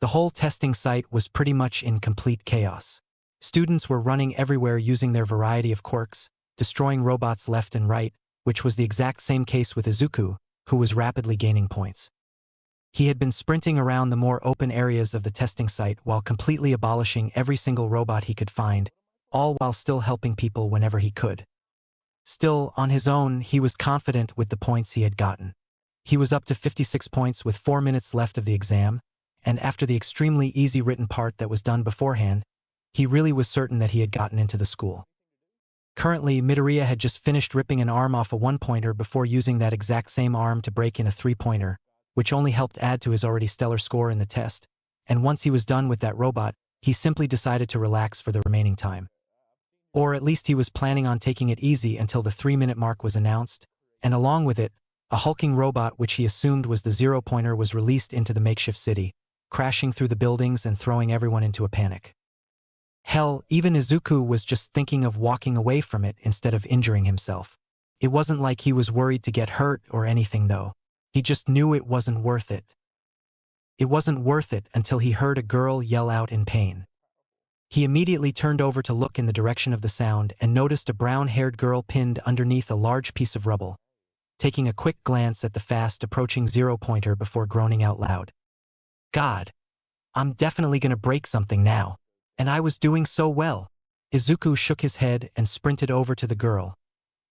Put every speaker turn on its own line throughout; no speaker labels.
The whole testing site was pretty much in complete chaos. Students were running everywhere using their variety of quirks, destroying robots left and right, which was the exact same case with Izuku, who was rapidly gaining points. He had been sprinting around the more open areas of the testing site while completely abolishing every single robot he could find, all while still helping people whenever he could. Still, on his own, he was confident with the points he had gotten. He was up to 56 points with 4 minutes left of the exam, and after the extremely easy written part that was done beforehand, he really was certain that he had gotten into the school. Currently, Midoriya had just finished ripping an arm off a one-pointer before using that exact same arm to break in a three-pointer, which only helped add to his already stellar score in the test, and once he was done with that robot, he simply decided to relax for the remaining time. Or at least he was planning on taking it easy until the 3-minute mark was announced, and along with it, a hulking robot which he assumed was the zero-pointer was released into the makeshift city, crashing through the buildings and throwing everyone into a panic. Hell, even Izuku was just thinking of walking away from it instead of injuring himself. It wasn't like he was worried to get hurt or anything though. He just knew it wasn't worth it. It wasn't worth it until he heard a girl yell out in pain. He immediately turned over to look in the direction of the sound and noticed a brown-haired girl pinned underneath a large piece of rubble, taking a quick glance at the fast-approaching zero-pointer before groaning out loud. God, I'm definitely gonna break something now. And I was doing so well. Izuku shook his head and sprinted over to the girl,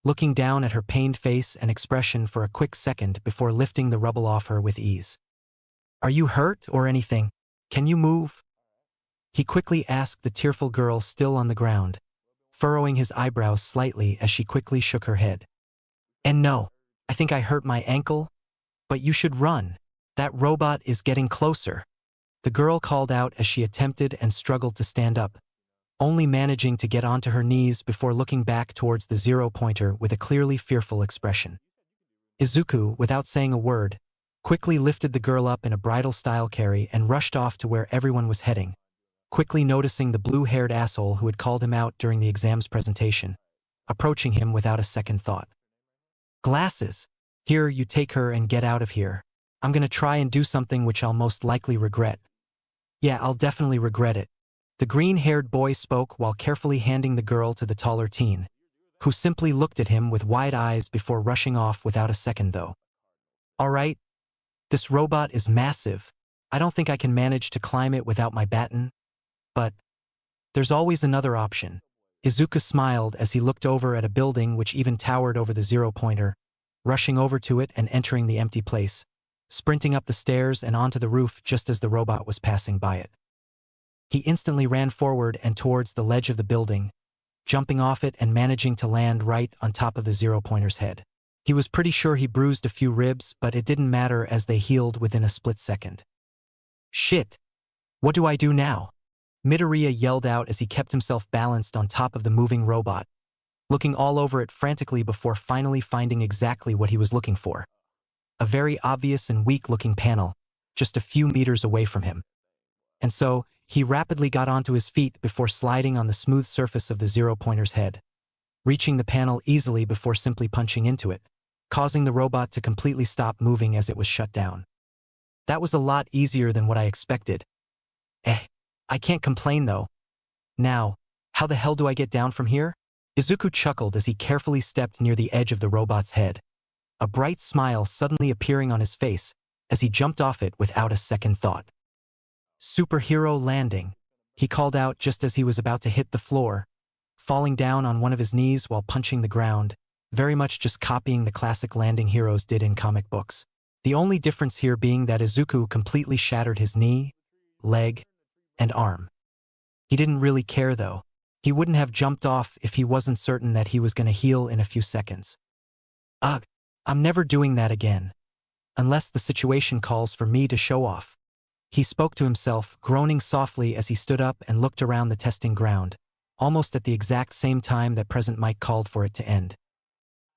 looking down at her pained face and expression for a quick second before lifting the rubble off her with ease. Are you hurt or anything? Can you move? He quickly asked the tearful girl still on the ground, furrowing his eyebrows slightly as she quickly shook her head. And no, I think I hurt my ankle, but you should run. That robot is getting closer. The girl called out as she attempted and struggled to stand up, only managing to get onto her knees before looking back towards the zero-pointer with a clearly fearful expression. Izuku, without saying a word, quickly lifted the girl up in a bridal-style carry and rushed off to where everyone was heading, quickly noticing the blue-haired asshole who had called him out during the exam's presentation, approaching him without a second thought. Glasses! Here, you take her and get out of here. I'm gonna try and do something which I'll most likely regret. Yeah, I'll definitely regret it. The green-haired boy spoke while carefully handing the girl to the taller teen, who simply looked at him with wide eyes before rushing off without a second though. All right, this robot is massive. I don't think I can manage to climb it without my baton, but there's always another option. Izuku smiled as he looked over at a building which even towered over the zero-pointer, rushing over to it and entering the empty place, sprinting up the stairs and onto the roof just as the robot was passing by it. He instantly ran forward and towards the ledge of the building, jumping off it and managing to land right on top of the zero-pointer's head. He was pretty sure he bruised a few ribs, but it didn't matter as they healed within a split second. Shit! What do I do now? Midoriya yelled out as he kept himself balanced on top of the moving robot, looking all over it frantically before finally finding exactly what he was looking for. A very obvious and weak-looking panel, just a few meters away from him. And so, he rapidly got onto his feet before sliding on the smooth surface of the zero-pointer's head, reaching the panel easily before simply punching into it, causing the robot to completely stop moving as it was shut down. That was a lot easier than what I expected. I can't complain though. Now, how the hell do I get down from here? Izuku chuckled as he carefully stepped near the edge of the robot's head, a bright smile suddenly appearing on his face as he jumped off it without a second thought. Superhero landing, he called out just as he was about to hit the floor, falling down on one of his knees while punching the ground, very much just copying the classic landing heroes did in comic books. The only difference here being that Izuku completely shattered his knee, leg, and arm. He didn't really care though. He wouldn't have jumped off if he wasn't certain that he was going to heal in a few seconds. Ugh, I'm never doing that again. Unless the situation calls for me to show off. He spoke to himself, groaning softly as he stood up and looked around the testing ground, almost at the exact same time that Present Mike called for it to end.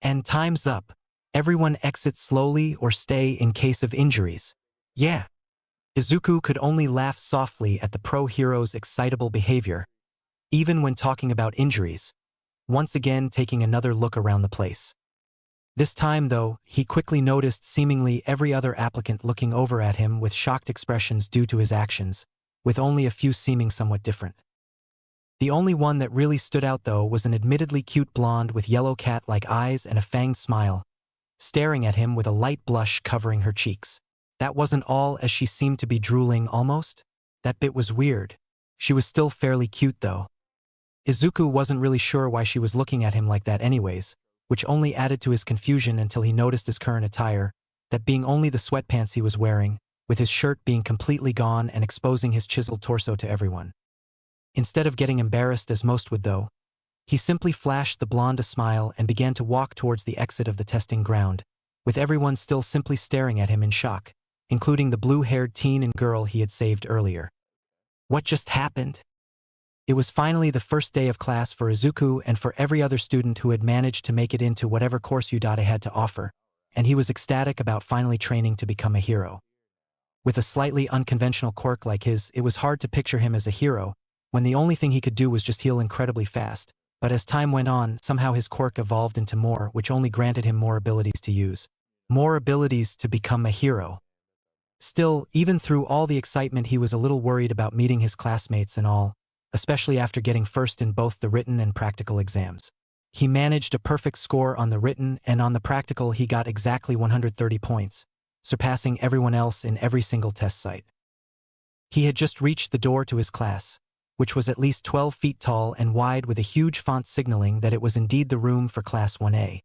And time's up. Everyone exit slowly or stay in case of injuries. Yeah. Izuku could only laugh softly at the pro-hero's excitable behavior, even when talking about injuries, once again taking another look around the place. This time, though, he quickly noticed seemingly every other applicant looking over at him with shocked expressions due to his actions, with only a few seeming somewhat different. The only one that really stood out, though, was an admittedly cute blonde with yellow cat-like eyes and a fanged smile, staring at him with a light blush covering her cheeks. That wasn't all, as she seemed to be drooling almost. That bit was weird. She was still fairly cute, though. Izuku wasn't really sure why she was looking at him like that anyways, which only added to his confusion until he noticed his current attire, that being only the sweatpants he was wearing, with his shirt being completely gone and exposing his chiseled torso to everyone. Instead of getting embarrassed as most would, though, he simply flashed the blonde a smile and began to walk towards the exit of the testing ground, with everyone still simply staring at him in shock, including the blue-haired teen and girl he had saved earlier. What just happened? It was finally the first day of class for Izuku and for every other student who had managed to make it into whatever course Udate had to offer, and he was ecstatic about finally training to become a hero. With a slightly unconventional quirk like his, it was hard to picture him as a hero, when the only thing he could do was just heal incredibly fast, but as time went on, somehow his quirk evolved into more, which only granted him more abilities to use. More abilities to become a hero. Still, even through all the excitement, he was a little worried about meeting his classmates and all, especially after getting first in both the written and practical exams. He managed a perfect score on the written, and on the practical he got exactly 130 points, surpassing everyone else in every single test site. He had just reached the door to his class, which was at least 12 feet tall and wide with a huge font signaling that it was indeed the room for Class 1A.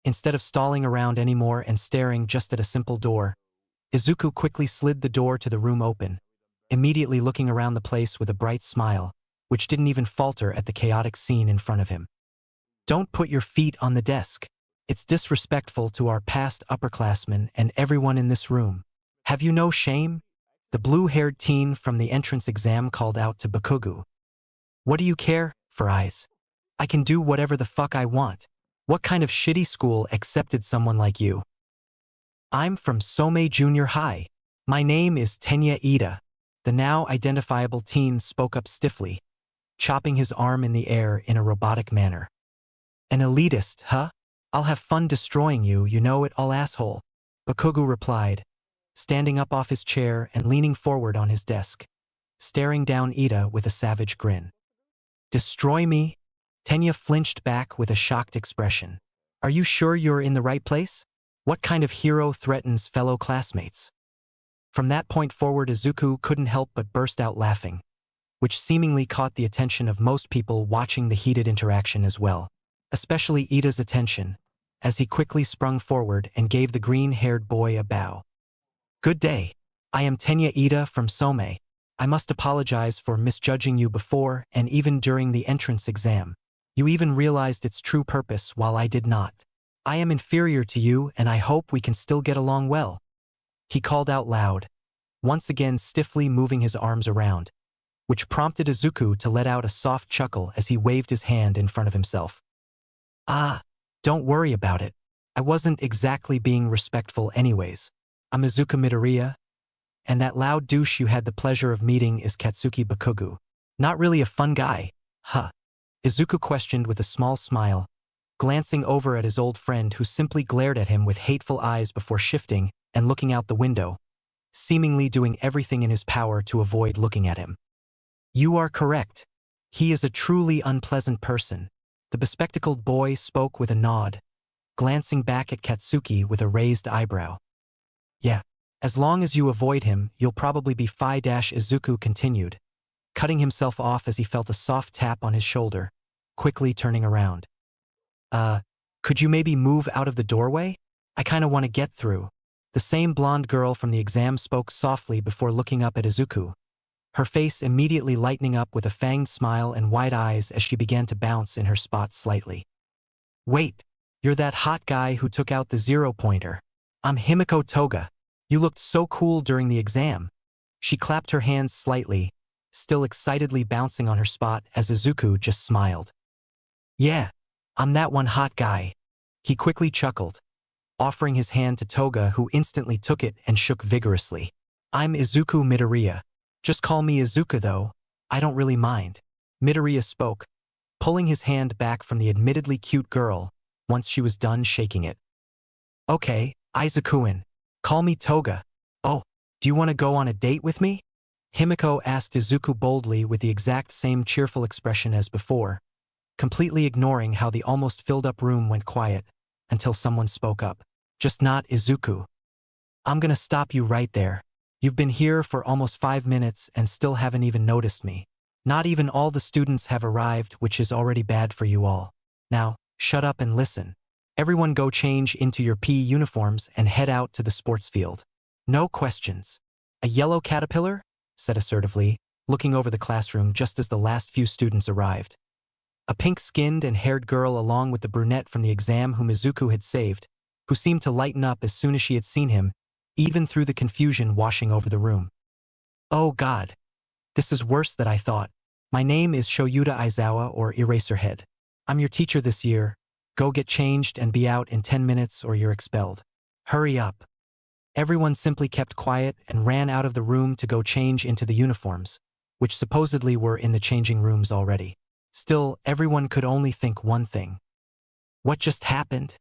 Instead of stalling around anymore and staring just at a simple door, Izuku quickly slid the door to the room open, immediately looking around the place with a bright smile, which didn't even falter at the chaotic scene in front of him. Don't put your feet on the desk. It's disrespectful to our past upperclassmen and everyone in this room. Have you no shame? The blue-haired teen from the entrance exam called out to Bakugo. What do you care for eyes? I can do whatever the fuck I want. What kind of shitty school accepted someone like you? I'm from Somei Junior High. My name is Tenya Ida. The now identifiable teen spoke up stiffly, chopping his arm in the air in a robotic manner. An elitist, huh? I'll have fun destroying you, you know it all, asshole. Bakugo replied, standing up off his chair and leaning forward on his desk, staring down Ida with a savage grin. Destroy me? Tenya flinched back with a shocked expression. Are you sure you're in the right place? What kind of hero threatens fellow classmates? From that point forward, Izuku couldn't help but burst out laughing, which seemingly caught the attention of most people watching the heated interaction as well, especially Ida's attention, as he quickly sprung forward and gave the green-haired boy a bow. Good day. I am Tenya Ida from Somei. I must apologize for misjudging you before and even during the entrance exam. You even realized its true purpose while I did not. I am inferior to you and I hope we can still get along well. He called out loud, once again stiffly moving his arms around, which prompted Izuku to let out a soft chuckle as he waved his hand in front of himself. Ah, don't worry about it. I wasn't exactly being respectful anyways. I'm Izuku Midoriya, and that loud douche you had the pleasure of meeting is Katsuki Bakugo. Not really a fun guy, huh? Izuku questioned with a small smile, glancing over at his old friend who simply glared at him with hateful eyes before shifting and looking out the window, seemingly doing everything in his power to avoid looking at him. You are correct. He is a truly unpleasant person. The bespectacled boy spoke with a nod, glancing back at Katsuki with a raised eyebrow. Yeah, as long as you avoid him, you'll probably be fine. Izuku continued, cutting himself off as he felt a soft tap on his shoulder, quickly turning around. Could you maybe move out of the doorway? I kinda want to get through. The same blonde girl from the exam spoke softly before looking up at Izuku, her face immediately lightening up with a fanged smile and wide eyes as she began to bounce in her spot slightly. Wait, you're that hot guy who took out the 0-pointer. I'm Himiko Toga. You looked so cool during the exam. She clapped her hands slightly, still excitedly bouncing on her spot as Izuku just smiled. Yeah, I'm that one hot guy. He quickly chuckled, offering his hand to Toga, who instantly took it and shook vigorously. I'm Izuku Midoriya. Just call me Izuku though, I don't really mind. Midoriya spoke, pulling his hand back from the admittedly cute girl once she was done shaking it. Okay, Izuku-in. Call me Toga. Oh, do you want to go on a date with me? Himiko asked Izuku boldly with the exact same cheerful expression as before, completely ignoring how the almost filled-up room went quiet until someone spoke up. Just not Izuku. I'm gonna stop you right there. You've been here for almost 5 minutes and still haven't even noticed me. Not even all the students have arrived, which is already bad for you all. Now, shut up and listen. Everyone go change into your PE uniforms and head out to the sports field. No questions. A yellow caterpillar? Said assertively, looking over the classroom just as the last few students arrived. A pink-skinned and haired girl along with the brunette from the exam whom Izuku had saved, who seemed to lighten up as soon as she had seen him, even through the confusion washing over the room. Oh God. This is worse than I thought. My name is Shoyuta Aizawa or Eraserhead. I'm your teacher this year. Go get changed and be out in 10 minutes or you're expelled. Hurry up. Everyone simply kept quiet and ran out of the room to go change into the uniforms, which supposedly were in the changing rooms already. Still, everyone could only think one thing. What just happened?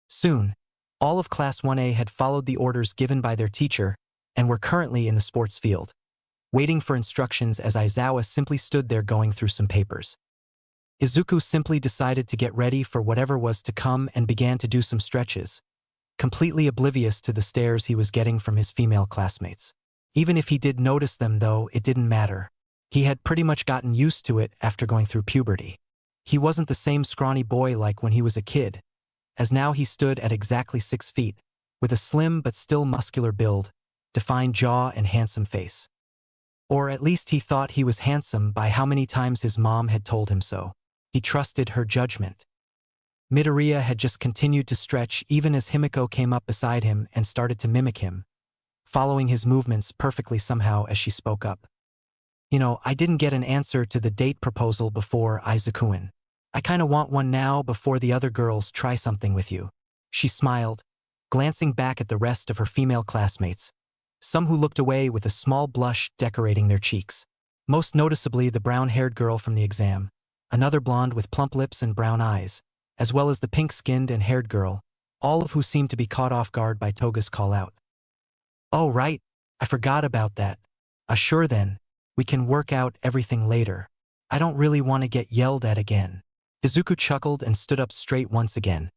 Soon, all of Class 1A had followed the orders given by their teacher and were currently in the sports field, waiting for instructions as Aizawa simply stood there going through some papers. Izuku simply decided to get ready for whatever was to come and began to do some stretches, completely oblivious to the stares he was getting from his female classmates. Even if he did notice them though, it didn't matter. He had pretty much gotten used to it after going through puberty. He wasn't the same scrawny boy like when he was a kid, as now he stood at exactly 6 feet, with a slim but still muscular build, defined jaw and handsome face. Or at least he thought he was handsome by how many times his mom had told him so. He trusted her judgment. Midoriya had just continued to stretch even as Himiko came up beside him and started to mimic him, following his movements perfectly somehow as she spoke up. You know, I didn't get an answer to the date proposal before, Izuku-in. I kinda want one now before the other girls try something with you. She smiled, glancing back at the rest of her female classmates, some who looked away with a small blush decorating their cheeks. Most noticeably the brown-haired girl from the exam, another blonde with plump lips and brown eyes, as well as the pink-skinned and haired girl, all of who seemed to be caught off guard by Toga's call-out. Oh right, I forgot about that. Sure then, we can work out everything later. I don't really want to get yelled at again. Izuku chuckled and stood up straight once again,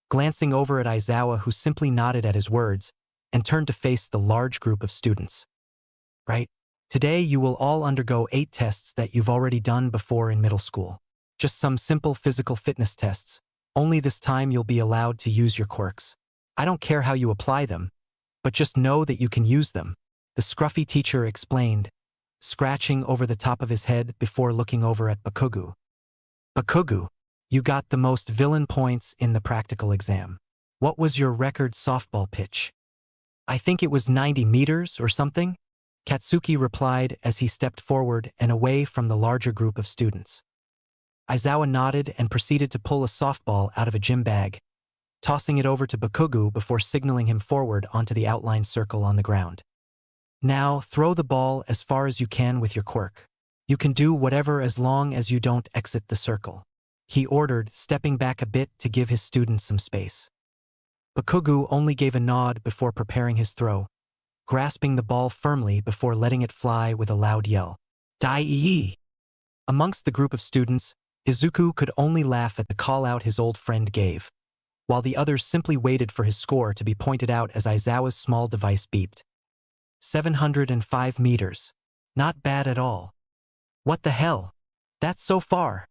glancing over at Aizawa who simply nodded at his words and turned to face the large group of students. Right? Today you will all undergo 8 tests that you've already done before in middle school. Just some simple physical fitness tests, only this time you'll be allowed to use your quirks. I don't care how you apply them, but just know that you can use them, the scruffy teacher explained, scratching over the top of his head before looking over at Bakugu. Bakugu, you got the most villain points in the practical exam. What was your record softball pitch? I think it was 90 meters or something, Katsuki replied as he stepped forward and away from the larger group of students. Aizawa nodded and proceeded to pull a softball out of a gym bag, tossing it over to Bakugu before signaling him forward onto the outlined circle on the ground. Now, throw the ball as far as you can with your quirk. You can do whatever as long as you don't exit the circle, he ordered, stepping back a bit to give his students some space. Bakugu only gave a nod before preparing his throw, grasping the ball firmly before letting it fly with a loud yell. Dai! Amongst the group of students, Izuku could only laugh at the call-out his old friend gave, while the others simply waited for his score to be pointed out as Aizawa's small device beeped. 705 meters. Not bad at all. What the hell? That's so far,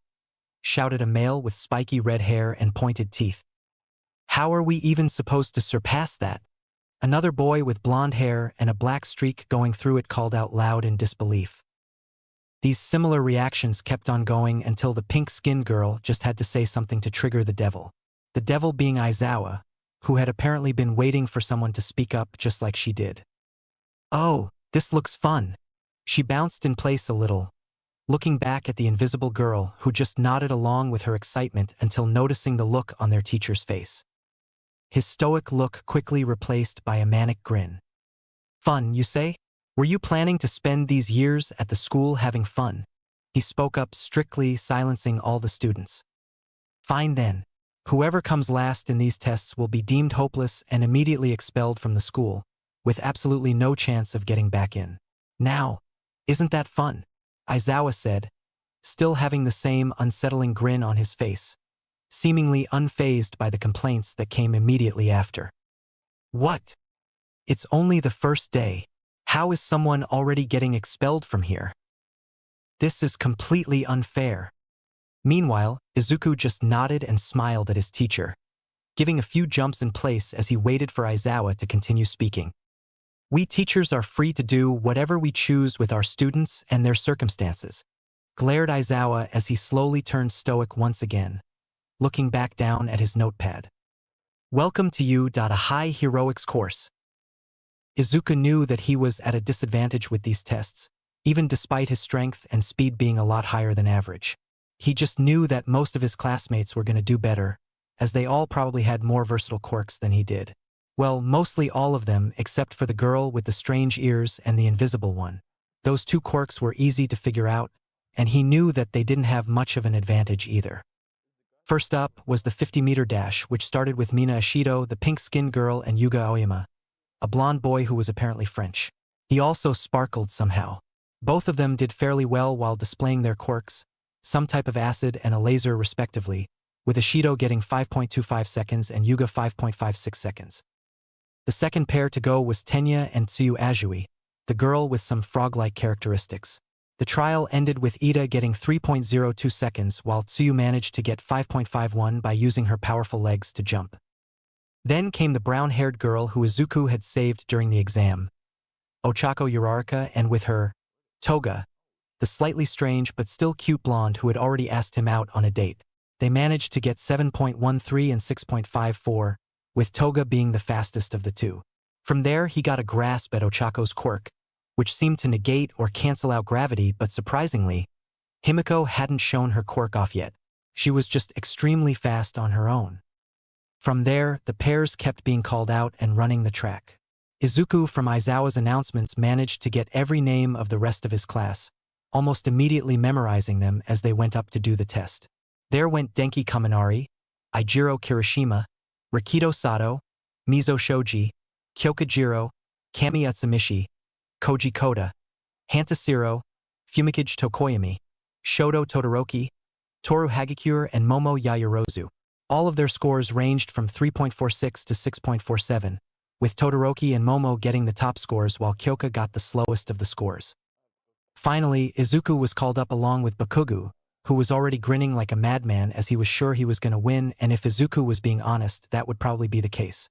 shouted a male with spiky red hair and pointed teeth. How are we even supposed to surpass that? Another boy with blonde hair and a black streak going through it called out loud in disbelief. These similar reactions kept on going until the pink-skinned girl just had to say something to trigger the devil being Aizawa, who had apparently been waiting for someone to speak up just like she did. Oh, this looks fun. She bounced in place a little, looking back at the invisible girl who just nodded along with her excitement until noticing the look on their teacher's face. His stoic look quickly replaced by a manic grin. Fun, you say? Were you planning to spend these years at the school having fun? He spoke up strictly, silencing all the students. Fine then. Whoever comes last in these tests will be deemed hopeless and immediately expelled from the school, with absolutely no chance of getting back in. Now, isn't that fun? Aizawa said, still having the same unsettling grin on his face, seemingly unfazed by the complaints that came immediately after. What? It's only the first day. How is someone already getting expelled from here? This is completely unfair. Meanwhile, Izuku just nodded and smiled at his teacher, giving a few jumps in place as he waited for Aizawa to continue speaking. We teachers are free to do whatever we choose with our students and their circumstances, glared Aizawa as he slowly turned stoic once again, looking back down at his notepad. Welcome to you. A high heroics course. Izuku knew that he was at a disadvantage with these tests, even despite his strength and speed being a lot higher than average. He just knew that most of his classmates were going to do better, as they all probably had more versatile quirks than he did. Well, mostly all of them except for the girl with the strange ears and the invisible one. Those two quirks were easy to figure out, and he knew that they didn't have much of an advantage either. First up was the 50-meter dash, which started with Mina Ashido, the pink-skinned girl, and Yuga Aoyama, a blonde boy who was apparently French. He also sparkled somehow. Both of them did fairly well while displaying their quirks, some type of acid and a laser respectively, with Ashido getting 5.25 seconds and Yuga 5.56 seconds. The second pair to go was Tenya and Tsuyu Ajui, the girl with some frog-like characteristics. The trial ended with Ida getting 3.02 seconds while Tsuyu managed to get 5.51 by using her powerful legs to jump. Then came the brown-haired girl who Izuku had saved during the exam, Ochako Uraraka, and with her, Toga, the slightly strange but still cute blonde who had already asked him out on a date. They managed to get 7.13 and 6.54, with Toga being the fastest of the two. From there he got a grasp at Ochako's quirk, which seemed to negate or cancel out gravity, but surprisingly, Himiko hadn't shown her quirk off yet. She was just extremely fast on her own. From there, the pairs kept being called out and running the track. Izuku from Aizawa's announcements managed to get every name of the rest of his class, almost immediately memorizing them as they went up to do the test. There went Denki Kaminari, Eijiro Kirishima, Rikido Sato, Mizo Shoji, Kyokujiro, Kami Utsumishi, Koji Koda, Hantasiro, Fumikage Tokoyami, Shoto Todoroki, Toru Hagakure, and Momo Yaoyorozu. All of their scores ranged from 3.46 to 6.47, with Todoroki and Momo getting the top scores while Kyoka got the slowest of the scores. Finally, Izuku was called up along with Bakugu, who was already grinning like a madman as he was sure he was going to win, and if Izuku was being honest, that would probably be the case.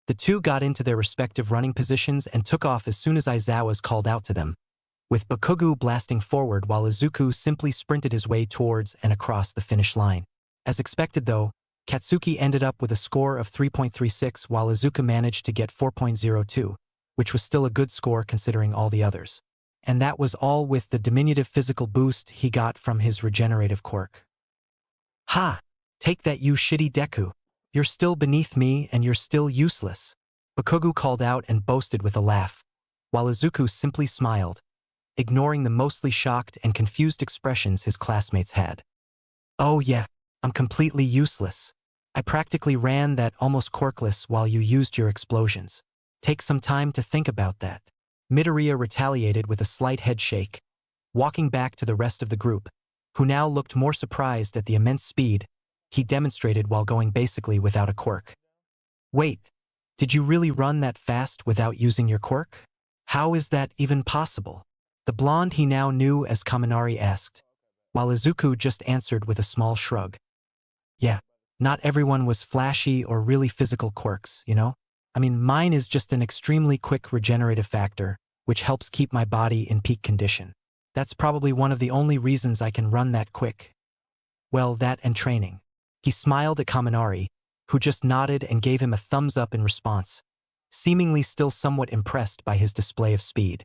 The two got into their respective running positions and took off as soon as Aizawa called out to them, with Bakugu blasting forward while Izuku simply sprinted his way towards and across the finish line. As expected though, Katsuki ended up with a score of 3.36 while Izuku managed to get 4.02, which was still a good score considering all the others. And that was all with the diminutive physical boost he got from his regenerative quirk. Ha! Take that, you shitty Deku! You're still beneath me and you're still useless, Bakugu called out and boasted with a laugh, while Izuku simply smiled, ignoring the mostly shocked and confused expressions his classmates had. Oh yeah, I'm completely useless. I practically ran that almost quirkless while you used your explosions. Take some time to think about that. Midoriya retaliated with a slight head shake, walking back to the rest of the group, who now looked more surprised at the immense speed he demonstrated while going basically without a quirk. Wait, did you really run that fast without using your quirk? How is that even possible? The blonde he now knew as Kaminari asked, while Izuku just answered with a small shrug. Yeah, not everyone was flashy or really physical quirks, you know? I mean, mine is just an extremely quick regenerative factor, which helps keep my body in peak condition. That's probably one of the only reasons I can run that quick. Well, that and training. He smiled at Kaminari, who just nodded and gave him a thumbs up in response, seemingly still somewhat impressed by his display of speed.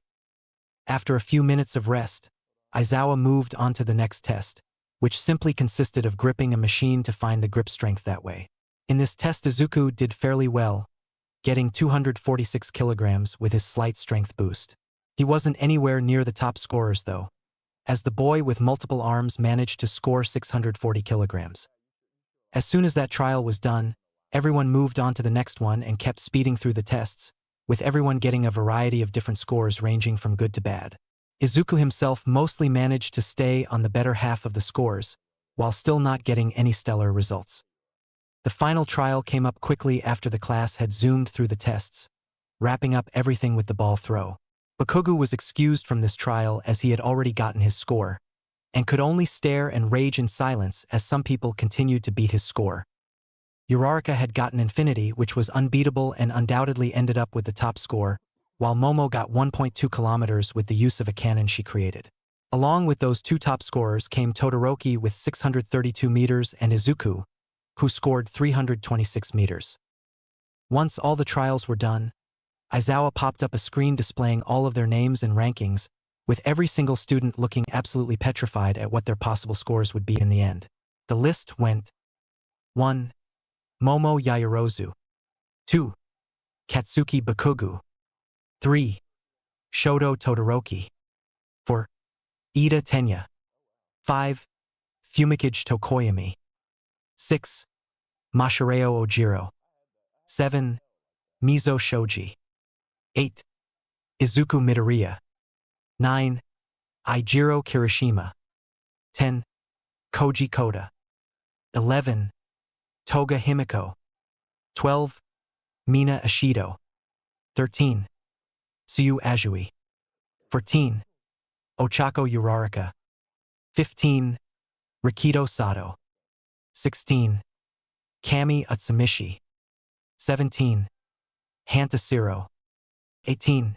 After a few minutes of rest, Aizawa moved on to the next test, which simply consisted of gripping a machine to find the grip strength that way. In this test, Izuku did fairly well, getting 246 kilograms with his slight strength boost. He wasn't anywhere near the top scorers though, as the boy with multiple arms managed to score 640 kilograms. As soon as that trial was done, everyone moved on to the next one and kept speeding through the tests, with everyone getting a variety of different scores ranging from good to bad. Izuku himself mostly managed to stay on the better half of the scores, while still not getting any stellar results. The final trial came up quickly after the class had zoomed through the tests, wrapping up everything with the ball throw. Bakugo was excused from this trial as he had already gotten his score, and could only stare and rage in silence as some people continued to beat his score. Uraraka had gotten infinity, which was unbeatable and undoubtedly ended up with the top score, while Momo got 1.2 kilometers with the use of a cannon she created. Along with those two top scorers came Todoroki with 632 meters and Izuku, who scored 326 meters. Once all the trials were done, Aizawa popped up a screen displaying all of their names and rankings, with every single student looking absolutely petrified at what their possible scores would be in the end. The list went: 1. Momo Yaoyorozu. 2. Katsuki Bakugo. 3. Shoto Todoroki. 4. Ida Tenya. 5. Fumikage Tokoyami. 6. Mashireo Ojiro. 7. Mizo Shoji. 8. Izuku Midoriya. 9. Eijiro Kirishima. 10. Koji Koda. 11. Toga Himiko. 12. Mina Ashido. 13. Tsuyu Ajui. 14. Ochako Uraraka. 15. Rikido Sato. 16. Kami Utsumishi. 17. Hantasiro. 18.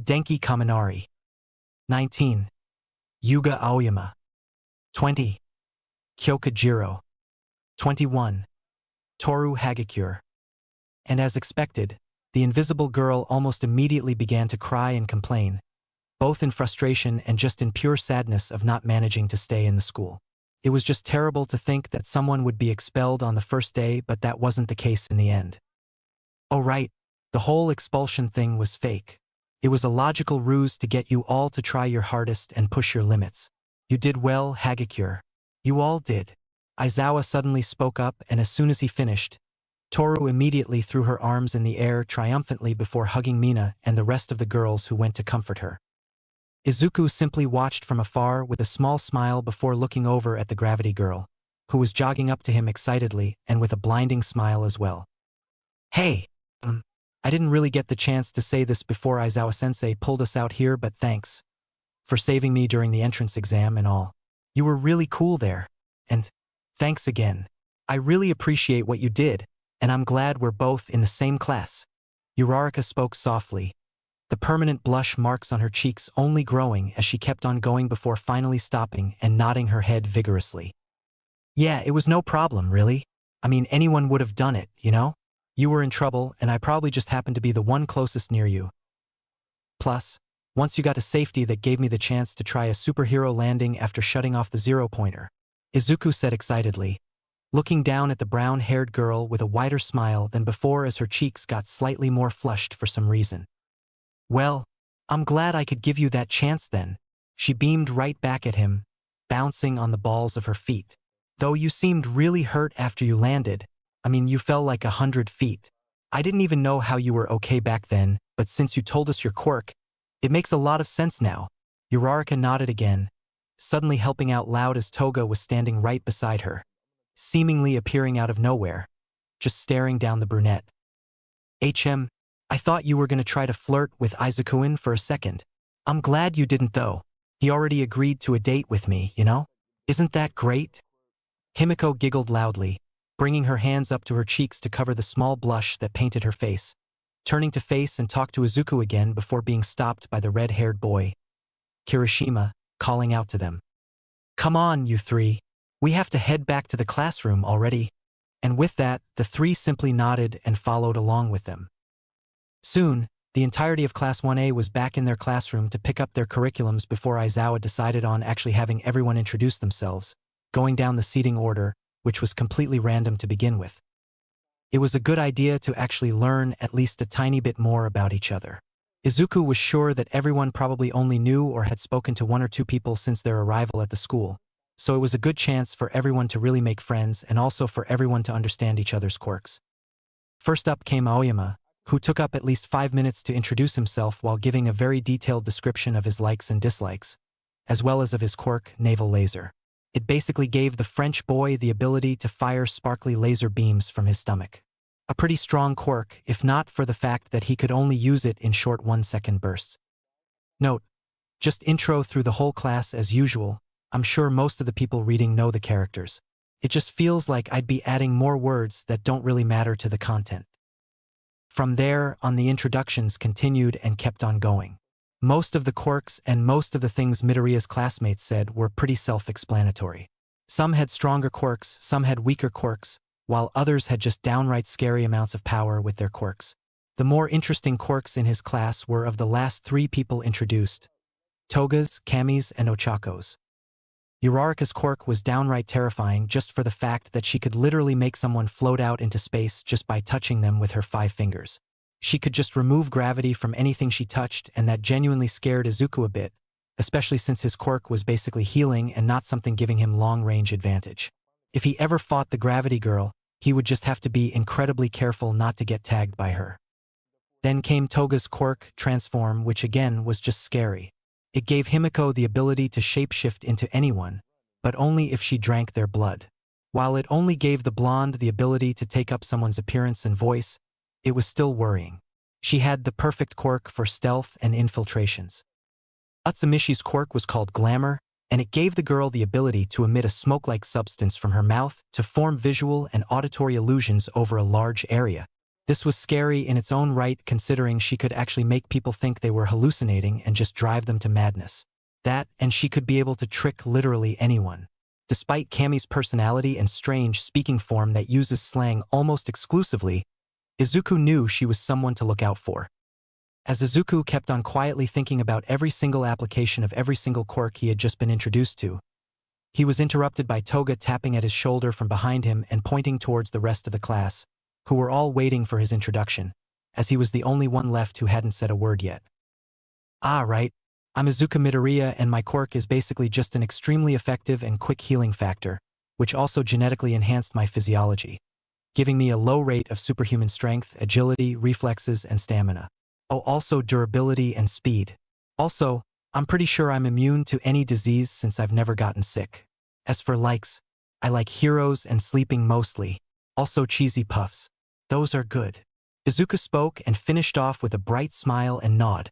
Denki Kaminari. 19. Yuga Aoyama. 20. Kyokujiro. 21. Toru Hagakure. And as expected, the invisible girl almost immediately began to cry and complain, both in frustration and just in pure sadness of not managing to stay in the school. It was just terrible to think that someone would be expelled on the first day, but that wasn't the case in the end. Oh right, the whole expulsion thing was fake. It was a logical ruse to get you all to try your hardest and push your limits. You did well, Hagakure. You all did. Aizawa suddenly spoke up, and as soon as he finished, Toru immediately threw her arms in the air triumphantly before hugging Mina and the rest of the girls who went to comfort her. Izuku simply watched from afar with a small smile before looking over at the gravity girl, who was jogging up to him excitedly and with a blinding smile as well. Hey, I didn't really get the chance to say this before Aizawa-sensei pulled us out here, but thanks for saving me during the entrance exam and all. You were really cool there, and thanks again. I really appreciate what you did, and I'm glad we're both in the same class. Uraraka spoke softly, the permanent blush marks on her cheeks only growing as she kept on going before finally stopping and nodding her head vigorously. Yeah, it was no problem, really. I mean, anyone would have done it, you know? You were in trouble, and I probably just happened to be the one closest near you. Plus, once you got to safety, that gave me the chance to try a superhero landing after shutting off the zero-pointer, Izuku said excitedly, looking down at the brown-haired girl with a wider smile than before as her cheeks got slightly more flushed for some reason. Well, I'm glad I could give you that chance then. She beamed right back at him, bouncing on the balls of her feet. Though you seemed really hurt after you landed. I mean, you fell like 100 feet. I didn't even know how you were okay back then, but since you told us your quirk, it makes a lot of sense now. Uraraka nodded again, suddenly helping out loud as Toga was standing right beside her, seemingly appearing out of nowhere, just staring down the brunette. I thought you were going to try to flirt with Izuku for a second. I'm glad you didn't though. He already agreed to a date with me, you know? Isn't that great? Himiko giggled loudly, bringing her hands up to her cheeks to cover the small blush that painted her face, turning to face and talk to Izuku again before being stopped by the red-haired boy, Kirishima, calling out to them. Come on, you three. We have to head back to the classroom already. And with that, the three simply nodded and followed along with them. Soon, the entirety of Class 1A was back in their classroom to pick up their curriculums before Aizawa decided on actually having everyone introduce themselves, going down the seating order, which was completely random to begin with. It was a good idea to actually learn at least a tiny bit more about each other. Izuku was sure that everyone probably only knew or had spoken to one or two people since their arrival at the school, so it was a good chance for everyone to really make friends and also for everyone to understand each other's quirks. First up came Aoyama, who took up at least 5 minutes to introduce himself while giving a very detailed description of his likes and dislikes, as well as of his quirk, Naval Laser. It basically gave the French boy the ability to fire sparkly laser beams from his stomach. A pretty strong quirk, if not for the fact that he could only use it in short 1-second bursts. Note: just intro through the whole class as usual. I'm sure most of the people reading know the characters. It just feels like I'd be adding more words that don't really matter to the content. From there on, the introductions continued and kept on going. Most of the quirks and most of the things Midoriya's classmates said were pretty self-explanatory. Some had stronger quirks, some had weaker quirks, while others had just downright scary amounts of power with their quirks. The more interesting quirks in his class were of the last 3 people introduced: Toga's, Kami's, and Ochako's. Uraraka's quirk was downright terrifying just for the fact that she could literally make someone float out into space just by touching them with her 5 fingers. She could just remove gravity from anything she touched, and that genuinely scared Izuku a bit, especially since his quirk was basically healing and not something giving him long-range advantage. If he ever fought the gravity girl, he would just have to be incredibly careful not to get tagged by her. Then came Toga's quirk, Transform, which again was just scary. It gave Himiko the ability to shapeshift into anyone, but only if she drank their blood. While it only gave the blonde the ability to take up someone's appearance and voice, it was still worrying. She had the perfect quirk for stealth and infiltrations. Utsumishi's quirk was called Glamour, and it gave the girl the ability to emit a smoke-like substance from her mouth to form visual and auditory illusions over a large area. This was scary in its own right, considering she could actually make people think they were hallucinating and just drive them to madness. That, and she could be able to trick literally anyone. Despite Kami's personality and strange speaking form that uses slang almost exclusively, Izuku knew she was someone to look out for. As Izuku kept on quietly thinking about every single application of every single quirk he had just been introduced to, he was interrupted by Toga tapping at his shoulder from behind him and pointing towards the rest of the class, who were all waiting for his introduction, as he was the only one left who hadn't said a word yet. "Ah, right. I'm Izuku Midoriya, and my quirk is basically just an extremely effective and quick healing factor, which also genetically enhanced my physiology, giving me a low rate of superhuman strength, agility, reflexes, and stamina. Oh, also durability and speed. Also, I'm pretty sure I'm immune to any disease since I've never gotten sick. As for likes, I like heroes and sleeping mostly. Also cheesy puffs. Those are good." Izuku spoke and finished off with a bright smile and nod,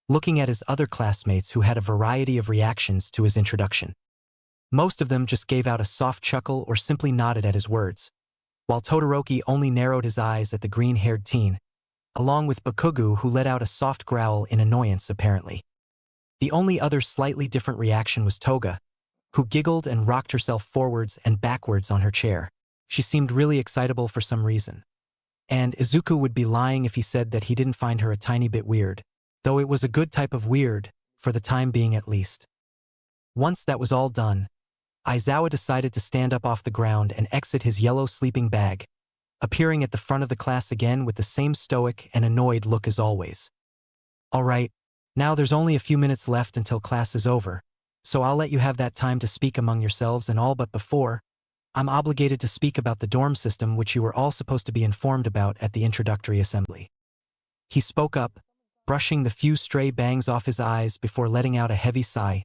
looking at his other classmates who had a variety of reactions to his introduction. Most of them just gave out a soft chuckle or simply nodded at his words, while Todoroki only narrowed his eyes at the green-haired teen, along with Bakugu, who let out a soft growl in annoyance apparently. The only other slightly different reaction was Toga, who giggled and rocked herself forwards and backwards on her chair. She seemed really excitable for some reason. And Izuku would be lying if he said that he didn't find her a tiny bit weird, though it was a good type of weird, for the time being at least. Once that was all done, Aizawa decided to stand up off the ground and exit his yellow sleeping bag, appearing at the front of the class again with the same stoic and annoyed look as always. "All right, now there's only a few minutes left until class is over, so I'll let you have that time to speak among yourselves and all, but before, I'm obligated to speak about the dorm system which you were all supposed to be informed about at the introductory assembly." He spoke up, brushing the few stray bangs off his eyes before letting out a heavy sigh,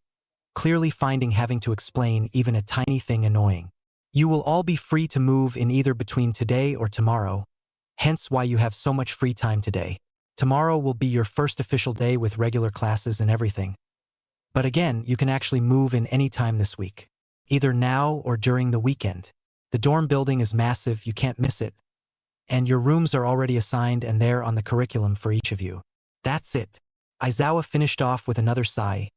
clearly finding having to explain even a tiny thing annoying. "You will all be free to move in either between today or tomorrow, hence why you have so much free time today. Tomorrow will be your first official day with regular classes and everything. But again, you can actually move in any time this week, either now or during the weekend. The dorm building is massive, you can't miss it, and your rooms are already assigned and there on the curriculum for each of you. That's it." Aizawa finished off with another sigh,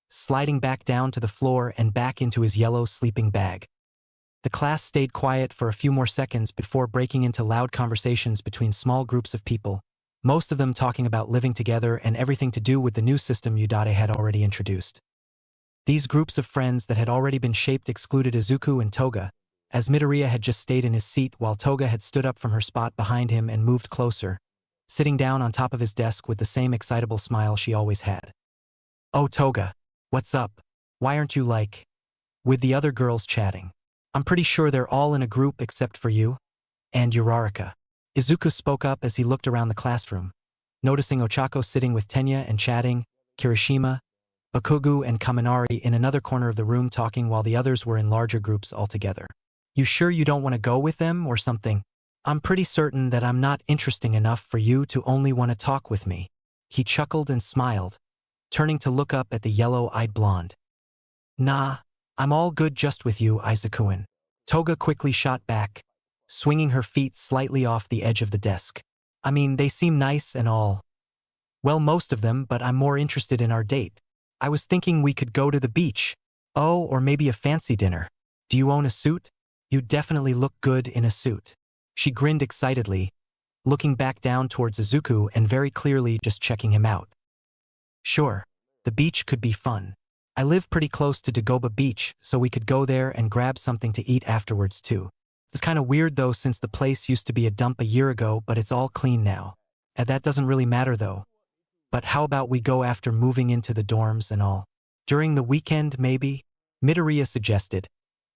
sliding back down to the floor and back into his yellow sleeping bag. The class stayed quiet for a few more seconds before breaking into loud conversations between small groups of people, most of them talking about living together and everything to do with the new system Udade had already introduced. These groups of friends that had already been shaped excluded Izuku and Toga, as Midoriya had just stayed in his seat while Toga had stood up from her spot behind him and moved closer, sitting down on top of his desk with the same excitable smile she always had. "Oh, Toga, what's up? Why aren't you with the other girls chatting. I'm pretty sure they're all in a group except for you and Uraraka. Izuku spoke up as he looked around the classroom, noticing Ochako sitting with Tenya and chatting, Kirishima, Bakugu and Kaminari in another corner of the room talking while the others were in larger groups altogether. You sure you don't want to go with them or something? I'm pretty certain that I'm not interesting enough for you to only want to talk with me. He chuckled and smiled, turning to look up at the yellow-eyed blonde. Nah, I'm all good just with you, Izuku-in. Toga quickly shot back, swinging her feet slightly off the edge of the desk. I mean, they seem nice and all. Well, most of them, but I'm more interested in our date. I was thinking we could go to the beach. Oh, or maybe a fancy dinner. Do you own a suit? You definitely look good in a suit. She grinned excitedly, looking back down towards Izuku and very clearly just checking him out. Sure, the beach could be fun. I live pretty close to Dagoba Beach, so we could go there and grab something to eat afterwards too. It's kind of weird though since the place used to be a dump a year ago, but it's all clean now. And that doesn't really matter though. But how about we go after moving into the dorms and all? During the weekend, maybe? Midoriya suggested,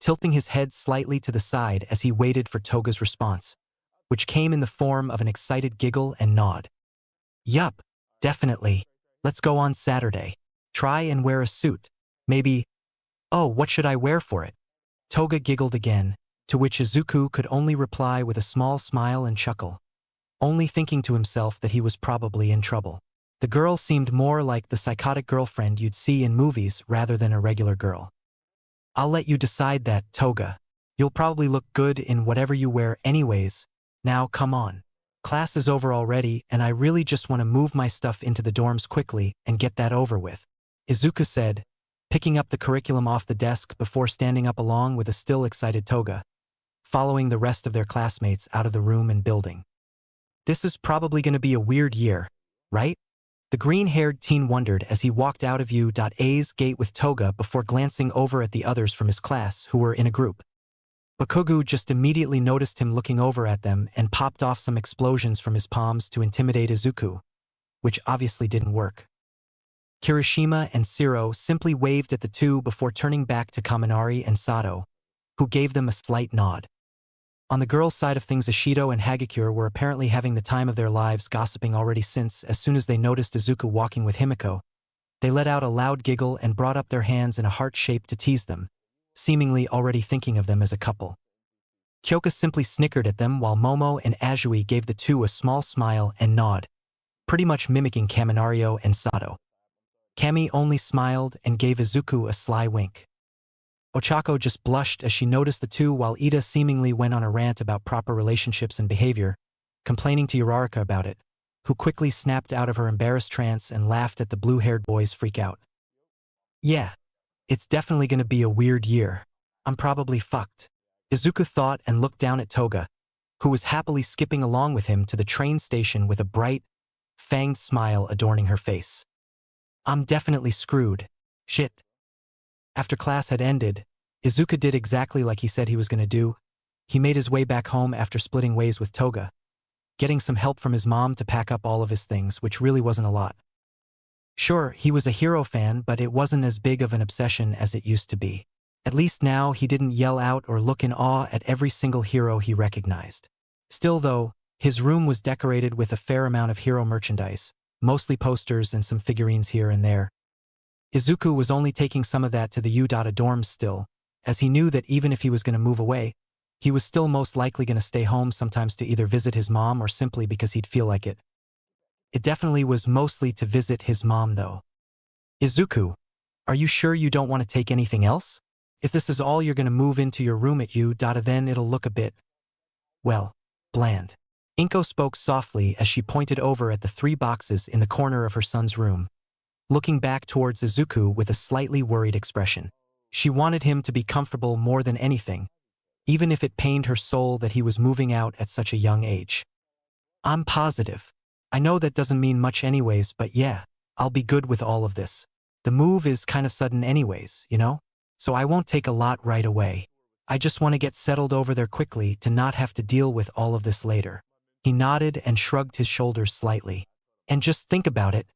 tilting his head slightly to the side as he waited for Toga's response, which came in the form of an excited giggle and nod. Yup, definitely. Let's go on Saturday. Try and wear a suit. Maybe, oh, what should I wear for it? Toga giggled again, to which Izuku could only reply with a small smile and chuckle, only thinking to himself that he was probably in trouble. The girl seemed more like the psychotic girlfriend you'd see in movies rather than a regular girl. I'll let you decide that, Toga. You'll probably look good in whatever you wear anyways. Now come on. Class is over already and I really just want to move my stuff into the dorms quickly and get that over with. Izuku said, picking up the curriculum off the desk before standing up along with a still excited Toga, following the rest of their classmates out of the room and building. This is probably going to be a weird year, right? The green-haired teen wondered as he walked out of U.A's gate with Toga before glancing over at the others from his class who were in a group. Bakugu just immediately noticed him looking over at them and popped off some explosions from his palms to intimidate Izuku, which obviously didn't work. Kirishima and Shiro simply waved at the two before turning back to Kaminari and Sato, who gave them a slight nod. On the girls' side of things, Ishido and Hagakure were apparently having the time of their lives gossiping already since, as soon as they noticed Izuku walking with Himiko, they let out a loud giggle and brought up their hands in a heart shape to tease them, seemingly already thinking of them as a couple. Kyoka simply snickered at them while Momo and Azui gave the two a small smile and nod, pretty much mimicking Kaminario and Sato. Kami only smiled and gave Izuku a sly wink. Ochako just blushed as she noticed the two while Ida seemingly went on a rant about proper relationships and behavior, complaining to Uraraka about it, who quickly snapped out of her embarrassed trance and laughed at the blue-haired boys freak out. Yeah, it's definitely going to be a weird year. I'm probably fucked. Izuku thought and looked down at Toga, who was happily skipping along with him to the train station with a bright, fanged smile adorning her face. I'm definitely screwed. Shit. After class had ended, Izuku did exactly like he said he was going to do. He made his way back home after splitting ways with Toga, getting some help from his mom to pack up all of his things, which really wasn't a lot. Sure, he was a hero fan, but it wasn't as big of an obsession as it used to be. At least now he didn't yell out or look in awe at every single hero he recognized. Still though, his room was decorated with a fair amount of hero merchandise, mostly posters and some figurines here and there. Izuku was only taking some of that to the U.A dorms still, as he knew that even if he was going to move away, he was still most likely going to stay home sometimes to either visit his mom or simply because he'd feel like it. It definitely was mostly to visit his mom though. Izuku, are you sure you don't want to take anything else? If this is all you're going to move into your room at U.A, then it'll look a bit, well, bland. Inko spoke softly as she pointed over at the 3 boxes in the corner of her son's room, looking back towards Izuku with a slightly worried expression. She wanted him to be comfortable more than anything, even if it pained her soul that he was moving out at such a young age. I'm positive. I know that doesn't mean much anyways, but yeah, I'll be good with all of this. The move is kind of sudden anyways, you know? So I won't take a lot right away. I just want to get settled over there quickly to not have to deal with all of this later. He nodded and shrugged his shoulders slightly. And just think about it.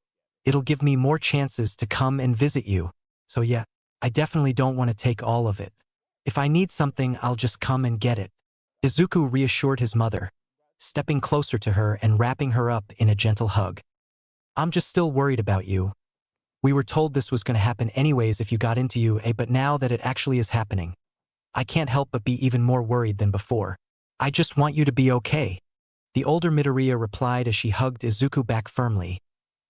It'll give me more chances to come and visit you. So yeah, I definitely don't want to take all of it. If I need something, I'll just come and get it. Izuku reassured his mother, stepping closer to her and wrapping her up in a gentle hug. I'm just still worried about you. We were told this was going to happen anyways if you got into UA, but now that it actually is happening, I can't help but be even more worried than before. I just want you to be okay. The older Midoriya replied as she hugged Izuku back firmly,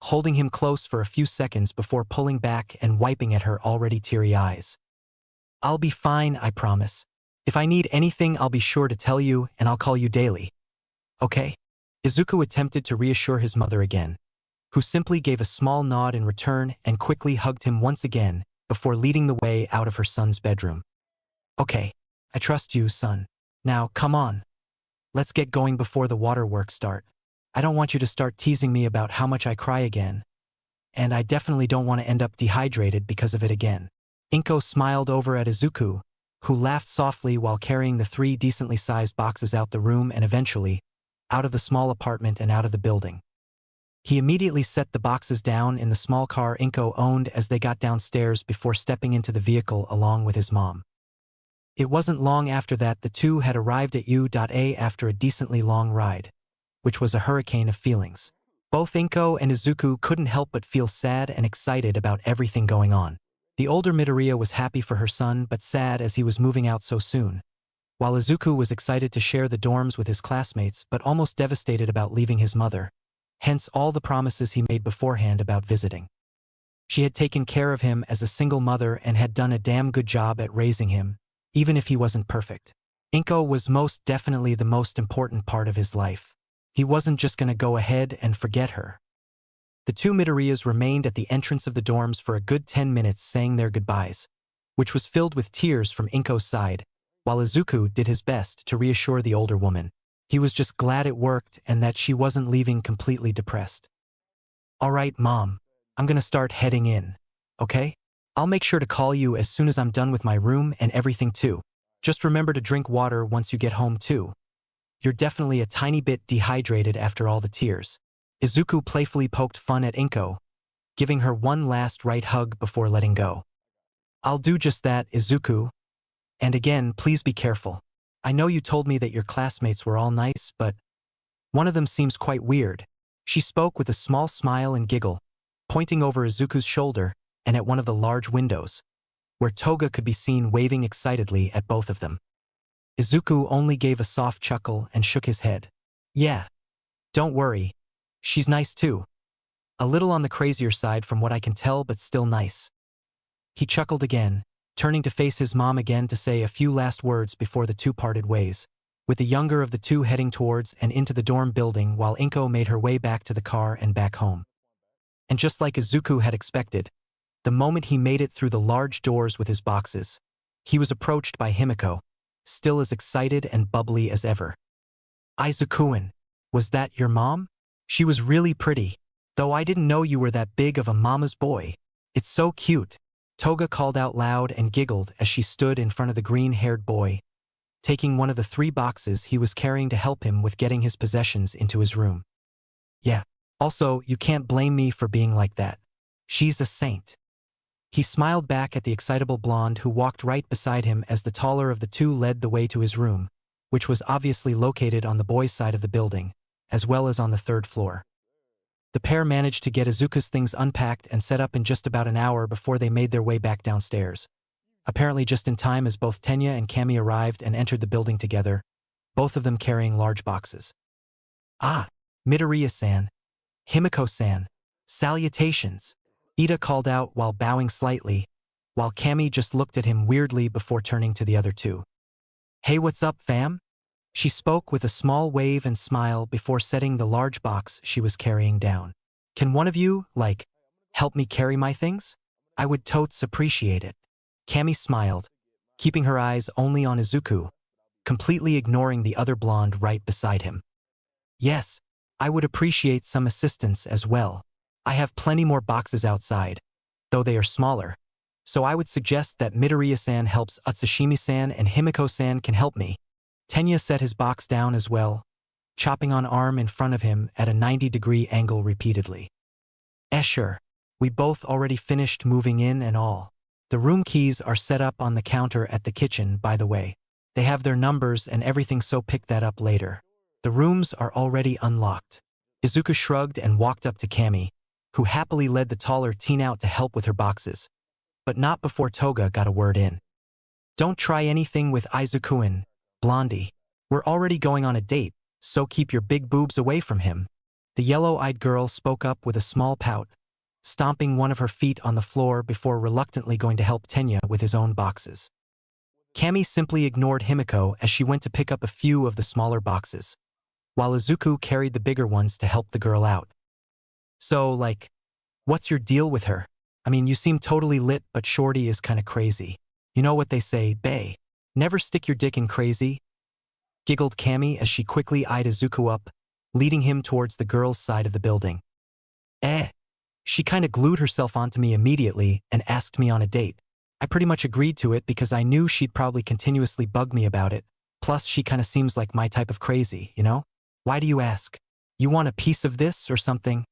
holding him close for a few seconds before pulling back and wiping at her already teary eyes. I'll be fine, I promise. If I need anything, I'll be sure to tell you, and I'll call you daily. Okay? Izuku attempted to reassure his mother again, who simply gave a small nod in return and quickly hugged him once again before leading the way out of her son's bedroom. Okay, I trust you, son. Now, come on. Let's get going before the waterworks start. I don't want you to start teasing me about how much I cry again. And I definitely don't want to end up dehydrated because of it again. Inko smiled over at Izuku, who laughed softly while carrying the 3 decently sized boxes out the room and eventually, out of the small apartment and out of the building. He immediately set the boxes down in the small car Inko owned as they got downstairs before stepping into the vehicle along with his mom. It wasn't long after that the two had arrived at UA after a decently long ride, which was a hurricane of feelings. Both Inko and Izuku couldn't help but feel sad and excited about everything going on. The older Midoriya was happy for her son but sad as he was moving out so soon, while Izuku was excited to share the dorms with his classmates but almost devastated about leaving his mother, hence all the promises he made beforehand about visiting. She had taken care of him as a single mother and had done a damn good job at raising him, even if he wasn't perfect. Inko was most definitely the most important part of his life. He wasn't just going to go ahead and forget her. The 2 Midoriyas remained at the entrance of the dorms for a good 10 minutes saying their goodbyes, which was filled with tears from Inko's side, while Izuku did his best to reassure the older woman. He was just glad it worked and that she wasn't leaving completely depressed. All right, Mom, I'm going to start heading in, okay? I'll make sure to call you as soon as I'm done with my room and everything too. Just remember to drink water once you get home too. You're definitely a tiny bit dehydrated after all the tears. Izuku playfully poked fun at Inko, giving her one last right hug before letting go. I'll do just that, Izuku. And again, please be careful. I know you told me that your classmates were all nice, but one of them seems quite weird. She spoke with a small smile and giggle, pointing over Izuku's shoulder and at one of the large windows, where Toga could be seen waving excitedly at both of them. Izuku only gave a soft chuckle and shook his head. Yeah. Don't worry. She's nice too. A little on the crazier side from what I can tell, but still nice. He chuckled again, turning to face his mom again to say a few last words before the two parted ways, with the younger of the two heading towards and into the dorm building while Inko made her way back to the car and back home. And just like Izuku had expected, the moment he made it through the large doors with his boxes, he was approached by Himiko, still as excited and bubbly as ever. Izuku-san, was that your mom? She was really pretty, though I didn't know you were that big of a mama's boy. It's so cute. Toga called out loud and giggled as she stood in front of the green-haired boy, taking one of the 3 boxes he was carrying to help him with getting his possessions into his room. Yeah. Also, you can't blame me for being like that. She's a saint. He smiled back at the excitable blonde who walked right beside him as the taller of the two led the way to his room, which was obviously located on the boys' side of the building, as well as on the 3rd floor. The pair managed to get Izuku's things unpacked and set up in just about an hour before they made their way back downstairs. Apparently just in time as both Tenya and Kami arrived and entered the building together, both of them carrying large boxes. Ah, Midoriya-san. Himiko-san. Salutations. Ida called out while bowing slightly, while Kami just looked at him weirdly before turning to the other two. Hey, what's up, fam? She spoke with a small wave and smile before setting the large box she was carrying down. Can one of you, help me carry my things? I would totes appreciate it. Kami smiled, keeping her eyes only on Izuku, completely ignoring the other blonde right beside him. Yes, I would appreciate some assistance as well. I have plenty more boxes outside, though they are smaller, so I would suggest that Midoriya-san helps Utsushimi-san and Himiko-san can help me. Tenya set his box down as well, chopping on arm in front of him at a 90-degree angle repeatedly. Sure. We both already finished moving in and all. The room keys are set up on the counter at the kitchen, by the way. They have their numbers and everything, so pick that up later. The rooms are already unlocked. Izuku shrugged and walked up to Kami, who happily led the taller teen out to help with her boxes. But not before Toga got a word in. Don't try anything with Izuku, Blondie. We're already going on a date, so keep your big boobs away from him. The yellow-eyed girl spoke up with a small pout, stomping one of her feet on the floor before reluctantly going to help Tenya with his own boxes. Kami simply ignored Himiko as she went to pick up a few of the smaller boxes, while Izuku carried the bigger ones to help the girl out. So, like, what's your deal with her? I mean, you seem totally lit, but Shorty is kinda crazy. You know what they say, bae. Never stick your dick in crazy? Giggled Kami as she quickly eyed Izuku up, leading him towards the girl's side of the building. She kinda glued herself onto me immediately and asked me on a date. I pretty much agreed to it because I knew she'd probably continuously bug me about it. Plus, she kinda seems like my type of crazy, you know? Why do you ask? You want a piece of this or something?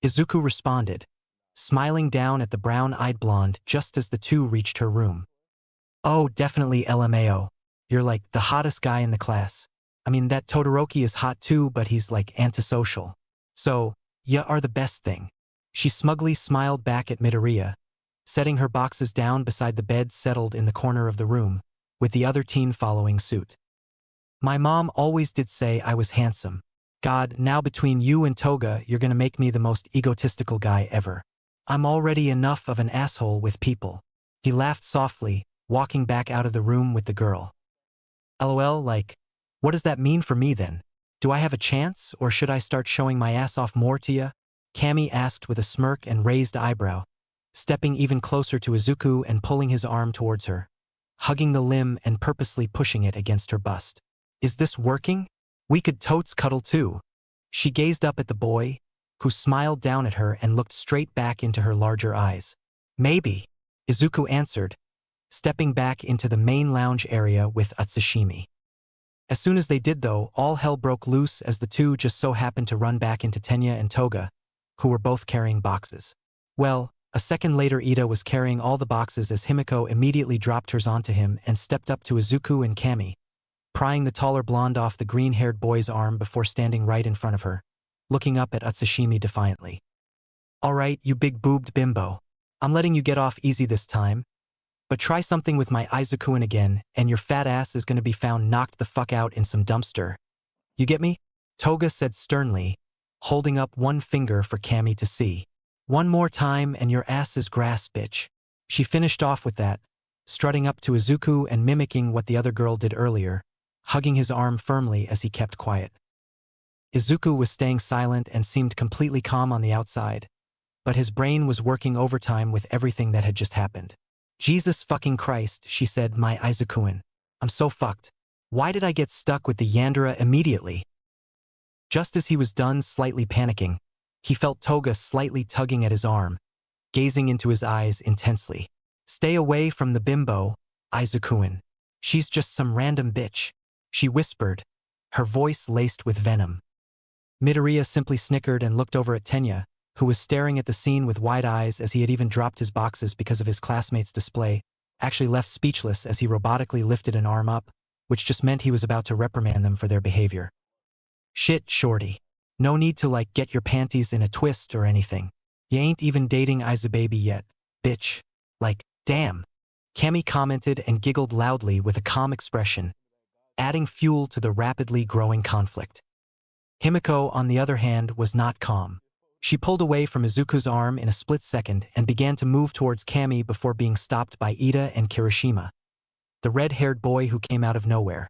Izuku responded, smiling down at the brown-eyed blonde just as the two reached her room. Oh, definitely LMAO. You're like the hottest guy in the class. I mean, that Todoroki is hot too, but he's like antisocial. So, ya are the best thing. She smugly smiled back at Midoriya, setting her boxes down beside the bed settled in the corner of the room, with the other teen following suit. My mom always did say I was handsome. God, now between you and Toga, you're gonna make me the most egotistical guy ever. I'm already enough of an asshole with people. He laughed softly, walking back out of the room with the girl. LOL, like, what does that mean for me then? Do I have a chance, or should I start showing my ass off more to ya? Kami asked with a smirk and raised eyebrow, stepping even closer to Izuku and pulling his arm towards her, hugging the limb and purposely pushing it against her bust. Is this working? We could totes cuddle too. She gazed up at the boy, who smiled down at her and looked straight back into her larger eyes. Maybe, Izuku answered, stepping back into the main lounge area with Utsushimi. As soon as they did though, all hell broke loose as the two just so happened to run back into Tenya and Toga, who were both carrying boxes. Well, a second later Ida was carrying all the boxes as Himiko immediately dropped hers onto him and stepped up to Izuku and Kami, prying the taller blonde off the green-haired boy's arm before standing right in front of her, looking up at Utsushimi defiantly. All right, you big-boobed bimbo. I'm letting you get off easy this time, but try something with my Izuku again, and your fat ass is gonna be found knocked the fuck out in some dumpster. You get me? Toga said sternly, holding up one finger for Kami to see. One more time and your ass is grass, bitch. She finished off with that, strutting up to Izuku and mimicking what the other girl did earlier, hugging his arm firmly as he kept quiet. Izuku was staying silent and seemed completely calm on the outside, but his brain was working overtime with everything that had just happened. Jesus fucking Christ, she said, my Izuku-in. I'm so fucked. Why did I get stuck with the Yandere immediately? Just as he was done slightly panicking, he felt Toga slightly tugging at his arm, gazing into his eyes intensely. Stay away from the bimbo, Izuku-in. She's just some random bitch, she whispered, her voice laced with venom. Midoriya simply snickered and looked over at Tenya, who was staring at the scene with wide eyes as he had even dropped his boxes because of his classmates' display, actually left speechless as he robotically lifted an arm up, which just meant he was about to reprimand them for their behavior. Shit, shorty. No need to like get your panties in a twist or anything. You ain't even dating Izubaby yet, bitch. Like, damn. Kami commented and giggled loudly with a calm expression, adding fuel to the rapidly growing conflict. Himiko, on the other hand, was not calm. She pulled away from Izuku's arm in a split second and began to move towards Kami before being stopped by Ida and Kirishima, the red-haired boy who came out of nowhere.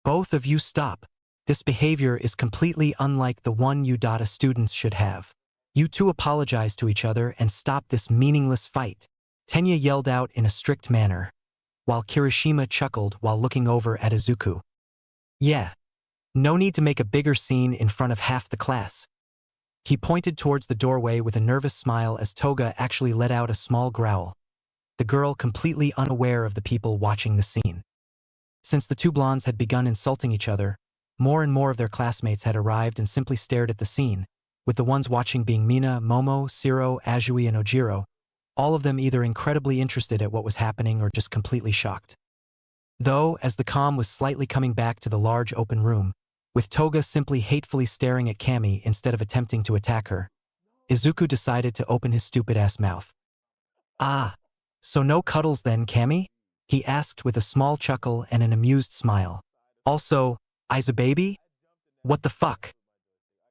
Both of you stop. This behavior is completely unlike the one you students should have. You two apologize to each other and stop this meaningless fight, Tenya yelled out in a strict manner, while Kirishima chuckled while looking over at Izuku. Yeah. No need to make a bigger scene in front of half the class. He pointed towards the doorway with a nervous smile as Toga actually let out a small growl, the girl completely unaware of the people watching the scene. Since the two blondes had begun insulting each other, more and more of their classmates had arrived and simply stared at the scene, with the ones watching being Mina, Momo, Siro, Azui, and Ojiro, all of them either incredibly interested at what was happening or just completely shocked. Though, as the calm was slightly coming back to the large open room, with Toga simply hatefully staring at Cammy instead of attempting to attack her, Izuku decided to open his stupid-ass mouth. "Ah, so no cuddles then, Cammy?" he asked with a small chuckle and an amused smile. "Also, I's a baby? What the fuck?"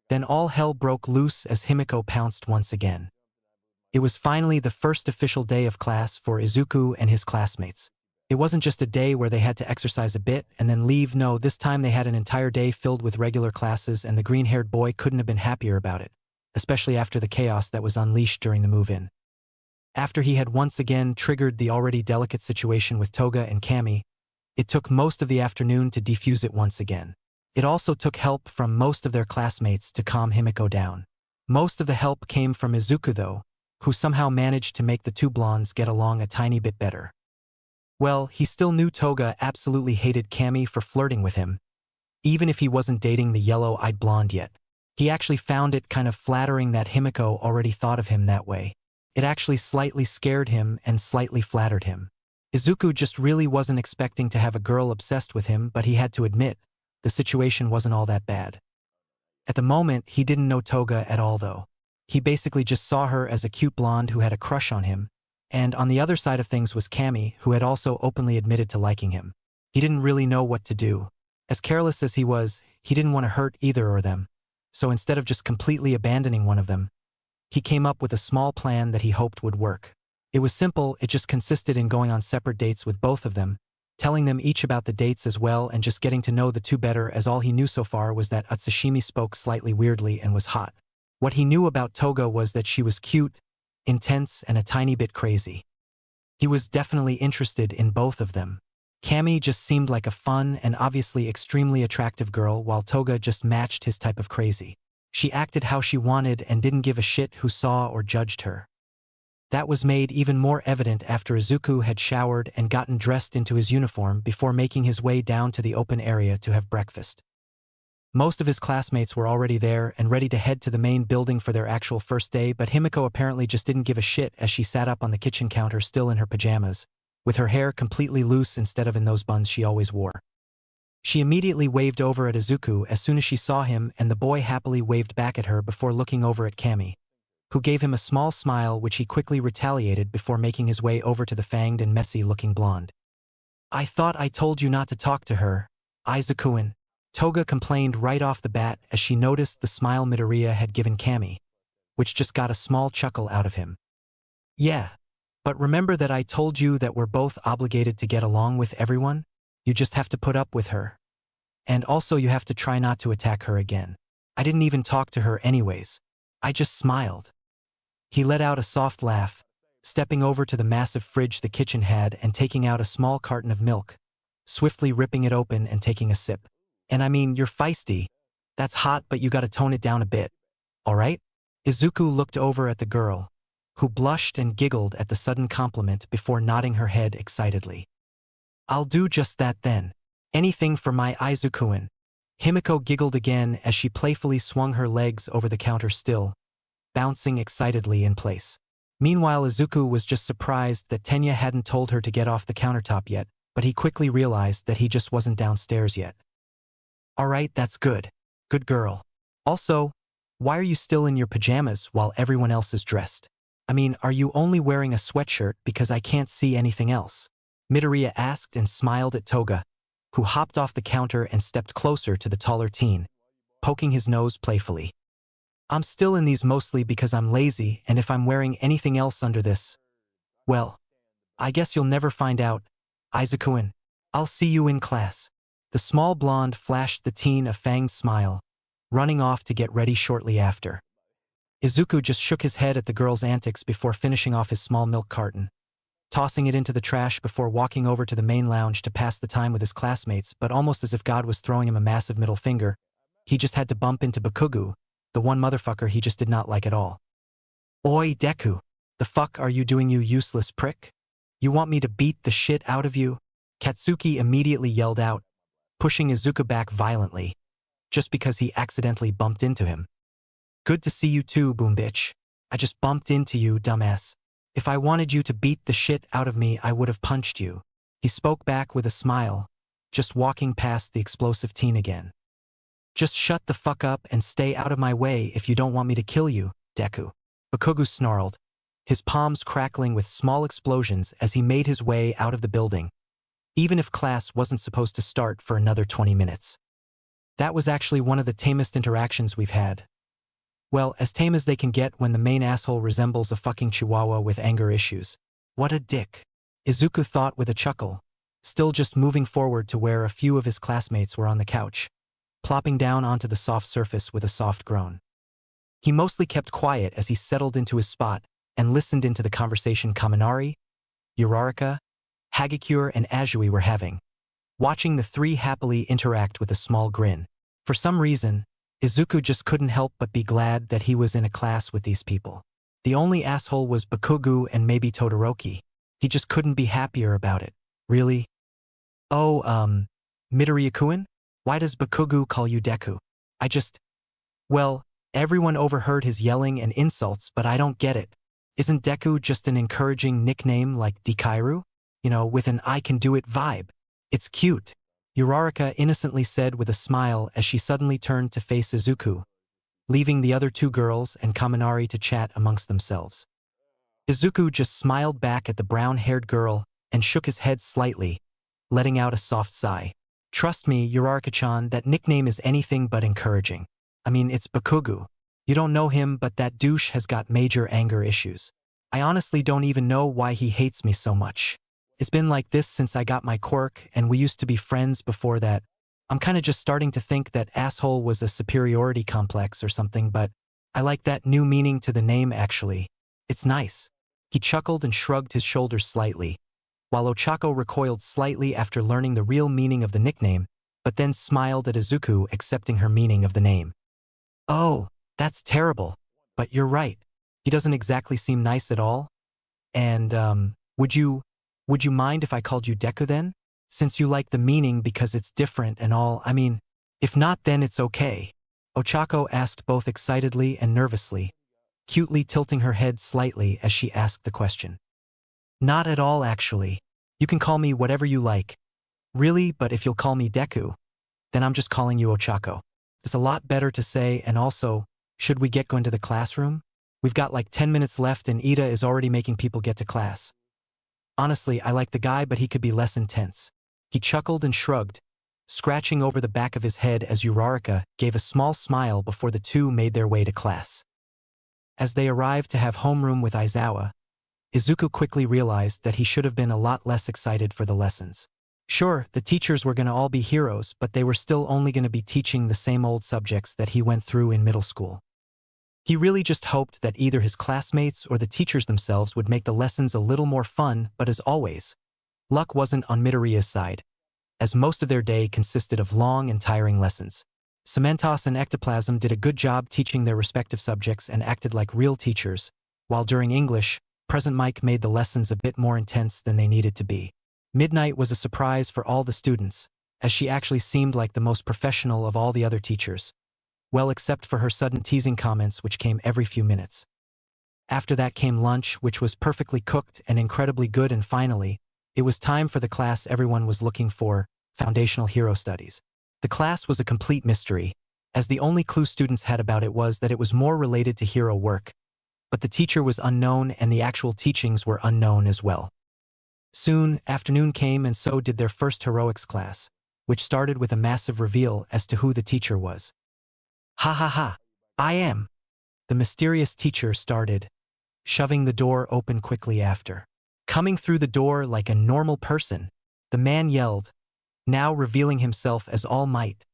Then all hell broke loose as Himiko pounced once again. It was finally the first official day of class for Izuku and his classmates. It wasn't just a day where they had to exercise a bit and then leave. No, this time they had an entire day filled with regular classes, and the green-haired boy couldn't have been happier about it, especially after the chaos that was unleashed during the move-in. After he had once again triggered the already delicate situation with Toga and Cammy, it took most of the afternoon to defuse it once again. It also took help from most of their classmates to calm Himiko down. Most of the help came from Izuku though, who somehow managed to make the two blondes get along a tiny bit better. Well, he still knew Toga absolutely hated Cammy for flirting with him, even if he wasn't dating the yellow-eyed blonde yet. He actually found it kind of flattering that Himiko already thought of him that way. It actually slightly scared him and slightly flattered him. Izuku just really wasn't expecting to have a girl obsessed with him, but he had to admit, the situation wasn't all that bad. At the moment, he didn't know Toga at all though. He basically just saw her as a cute blonde who had a crush on him, and on the other side of things was Cammy, who had also openly admitted to liking him. He didn't really know what to do. As careless as he was, he didn't want to hurt either of them, so instead of just completely abandoning one of them, he came up with a small plan that he hoped would work. It was simple, it just consisted in going on separate dates with both of them, telling them each about the dates as well and just getting to know the two better, as all he knew so far was that Utsushimi spoke slightly weirdly and was hot. What he knew about Toga was that she was cute, intense, and a tiny bit crazy. He was definitely interested in both of them. Cammy just seemed like a fun and obviously extremely attractive girl, while Toga just matched his type of crazy. She acted how she wanted and didn't give a shit who saw or judged her. That was made even more evident after Izuku had showered and gotten dressed into his uniform before making his way down to the open area to have breakfast. Most of his classmates were already there and ready to head to the main building for their actual first day, but Himiko apparently just didn't give a shit as she sat up on the kitchen counter still in her pajamas, with her hair completely loose instead of in those buns she always wore. She immediately waved over at Izuku as soon as she saw him, and the boy happily waved back at her before looking over at Cammy, who gave him a small smile which he quickly retaliated before making his way over to the fanged and messy-looking blonde. "I thought I told you not to talk to her, Izuku-in," Toga complained right off the bat as she noticed the smile Midoriya had given Cammy, which just got a small chuckle out of him. "Yeah, but remember that I told you that we're both obligated to get along with everyone? You just have to put up with her. And also you have to try not to attack her again. I didn't even talk to her anyways. I just smiled." He let out a soft laugh, stepping over to the massive fridge the kitchen had and taking out a small carton of milk, swiftly ripping it open and taking a sip. "And I mean, you're feisty. That's hot, but you gotta tone it down a bit. Alright?" Izuku looked over at the girl, who blushed and giggled at the sudden compliment before nodding her head excitedly. "I'll do just that then. Anything for my Izuku-in." Himiko giggled again as she playfully swung her legs over the counter still, bouncing excitedly in place. Meanwhile, Izuku was just surprised that Tenya hadn't told her to get off the countertop yet, but he quickly realized that he just wasn't downstairs yet. "Alright, that's good. Good girl. Also, why are you still in your pajamas while everyone else is dressed? I mean, are you only wearing a sweatshirt because I can't see anything else?" Midoriya asked and smiled at Toga, who hopped off the counter and stepped closer to the taller teen, poking his nose playfully. "I'm still in these mostly because I'm lazy, and if I'm wearing anything else under this, well, I guess you'll never find out, Izuku-in. I'll see you in class." The small blonde flashed the teen a fanged smile, running off to get ready shortly after. Izuku just shook his head at the girl's antics before finishing off his small milk carton, tossing it into the trash before walking over to the main lounge to pass the time with his classmates, but almost as if God was throwing him a massive middle finger, he just had to bump into Bakugu, the one motherfucker he just did not like at all. "Oi, Deku, the fuck are you doing, you useless prick? You want me to beat the shit out of you?" Katsuki immediately yelled out, pushing Izuku back violently, just because he accidentally bumped into him. "Good to see you too, boom bitch. I just bumped into you, dumbass." If I wanted you to beat the shit out of me, I would have punched you. He spoke back with a smile, just walking past the explosive teen again. Just shut the fuck up and stay out of my way if you don't want me to kill you, Deku. Bakugo snarled, his palms crackling with small explosions as he made his way out of the building, even if class wasn't supposed to start for another 20 minutes. That was actually one of the tamest interactions we've had. Well, as tame as they can get when the main asshole resembles a fucking chihuahua with anger issues. What a dick. Izuku thought with a chuckle, still just moving forward to where a few of his classmates were on the couch, plopping down onto the soft surface with a soft groan. He mostly kept quiet as he settled into his spot and listened into the conversation Kaminari, Uraraka, Hagakure, and Azui were having, watching the three happily interact with a small grin. For some reason, Izuku just couldn't help but be glad that he was in a class with these people. The only asshole was Bakugo and maybe Todoroki. He just couldn't be happier about it. Really? Oh, Midoriya-kun? Why does Bakugo call you Deku? Well, everyone overheard his yelling and insults, but I don't get it. Isn't Deku just an encouraging nickname like Dikairu? You know, with an I can do it vibe. It's cute. Uraraka innocently said with a smile as she suddenly turned to face Izuku, leaving the other two girls and Kaminari to chat amongst themselves. Izuku just smiled back at the brown-haired girl and shook his head slightly, letting out a soft sigh. Trust me, Uraraka-chan, that nickname is anything but encouraging. I mean, it's Bakugo. You don't know him, but that douche has got major anger issues. I honestly don't even know why he hates me so much. It's been like this since I got my quirk, and we used to be friends before that. I'm kinda just starting to think that asshole was a superiority complex or something, but I like that new meaning to the name actually. It's nice. He chuckled and shrugged his shoulders slightly, while Ochako recoiled slightly after learning the real meaning of the nickname, but then smiled at Izuku accepting her meaning of the name. Oh, that's terrible. But you're right. He doesn't exactly seem nice at all. And, would you mind if I called you Deku then? Since you like the meaning because it's different and all, I mean, if not then it's okay. Ochako asked both excitedly and nervously, cutely tilting her head slightly as she asked the question. Not at all actually. You can call me whatever you like. Really, but if you'll call me Deku, then I'm just calling you Ochako. It's a lot better to say, and also, should we get going to the classroom? We've got like 10 minutes left and Ida is already making people get to class. Honestly, I like the guy, but he could be less intense. He chuckled and shrugged, scratching over the back of his head as Uraraka gave a small smile before the two made their way to class. As they arrived to have homeroom with Aizawa, Izuku quickly realized that he should have been a lot less excited for the lessons. Sure, the teachers were going to all be heroes, but they were still only going to be teaching the same old subjects that he went through in middle school. He really just hoped that either his classmates or the teachers themselves would make the lessons a little more fun, but as always, luck wasn't on Midoriya's side, as most of their day consisted of long and tiring lessons. Cementos and Ectoplasm did a good job teaching their respective subjects and acted like real teachers, while during English, Present Mike made the lessons a bit more intense than they needed to be. Midnight was a surprise for all the students, as she actually seemed like the most professional of all the other teachers. Well, except for her sudden teasing comments which came every few minutes. After that came lunch, which was perfectly cooked and incredibly good, and finally, it was time for the class everyone was looking for, Foundational Hero Studies. The class was a complete mystery, as the only clue students had about it was that it was more related to hero work, but the teacher was unknown and the actual teachings were unknown as well. Soon, afternoon came and so did their first heroics class, which started with a massive reveal as to who the teacher was. Ha ha ha, I am. The mysterious teacher started, shoving the door open quickly after. Coming through the door like a normal person, the man yelled, now revealing himself as All Might,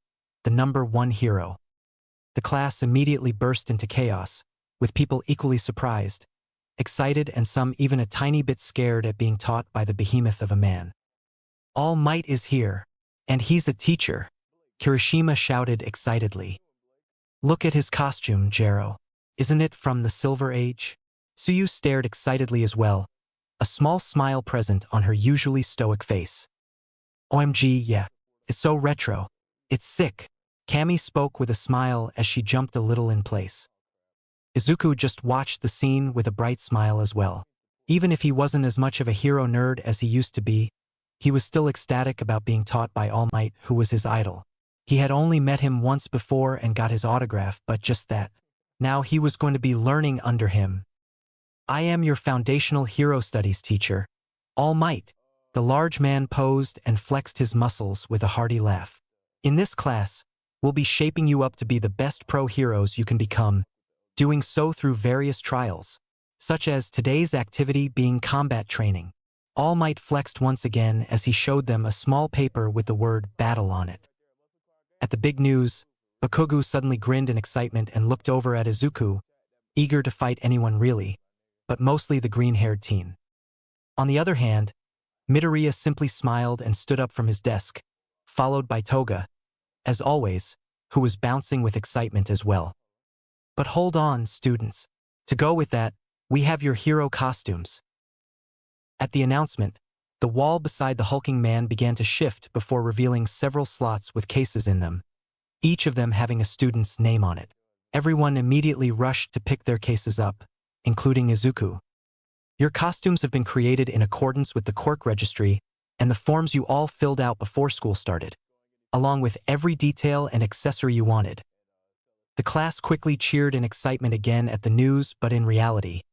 the #1 hero. The class immediately burst into chaos, with people equally surprised, excited, and some even a tiny bit scared at being taught by the behemoth of a man. All Might is here, and he's a teacher, Kirishima shouted excitedly. Look at his costume, Jero. Isn't it from the Silver Age? Suyu stared excitedly as well, a small smile present on her usually stoic face. OMG, yeah. It's so retro. It's sick. Cammy spoke with a smile as she jumped a little in place. Izuku just watched the scene with a bright smile as well. Even if he wasn't as much of a hero nerd as he used to be, he was still ecstatic about being taught by All Might, who was his idol. He had only met him once before and got his autograph, but just that. Now he was going to be learning under him. I am your foundational hero studies teacher, All Might. The large man posed and flexed his muscles with a hearty laugh. In this class, we'll be shaping you up to be the best pro heroes you can become, doing so through various trials, such as today's activity being combat training. All Might flexed once again as he showed them a small paper with the word battle on it. At the big news, Bakugo suddenly grinned in excitement and looked over at Izuku, eager to fight anyone really, but mostly the green-haired teen. On the other hand, Midoriya simply smiled and stood up from his desk, followed by Toga, as always, who was bouncing with excitement as well. But hold on, students. To go with that, we have your hero costumes. At the announcement, the wall beside the hulking man began to shift before revealing several slots with cases in them, each of them having a student's name on it. Everyone immediately rushed to pick their cases up, including Izuku. Your costumes have been created in accordance with the Quirk registry and the forms you all filled out before school started, along with every detail and accessory you wanted. The class quickly cheered in excitement again at the news, but in reality,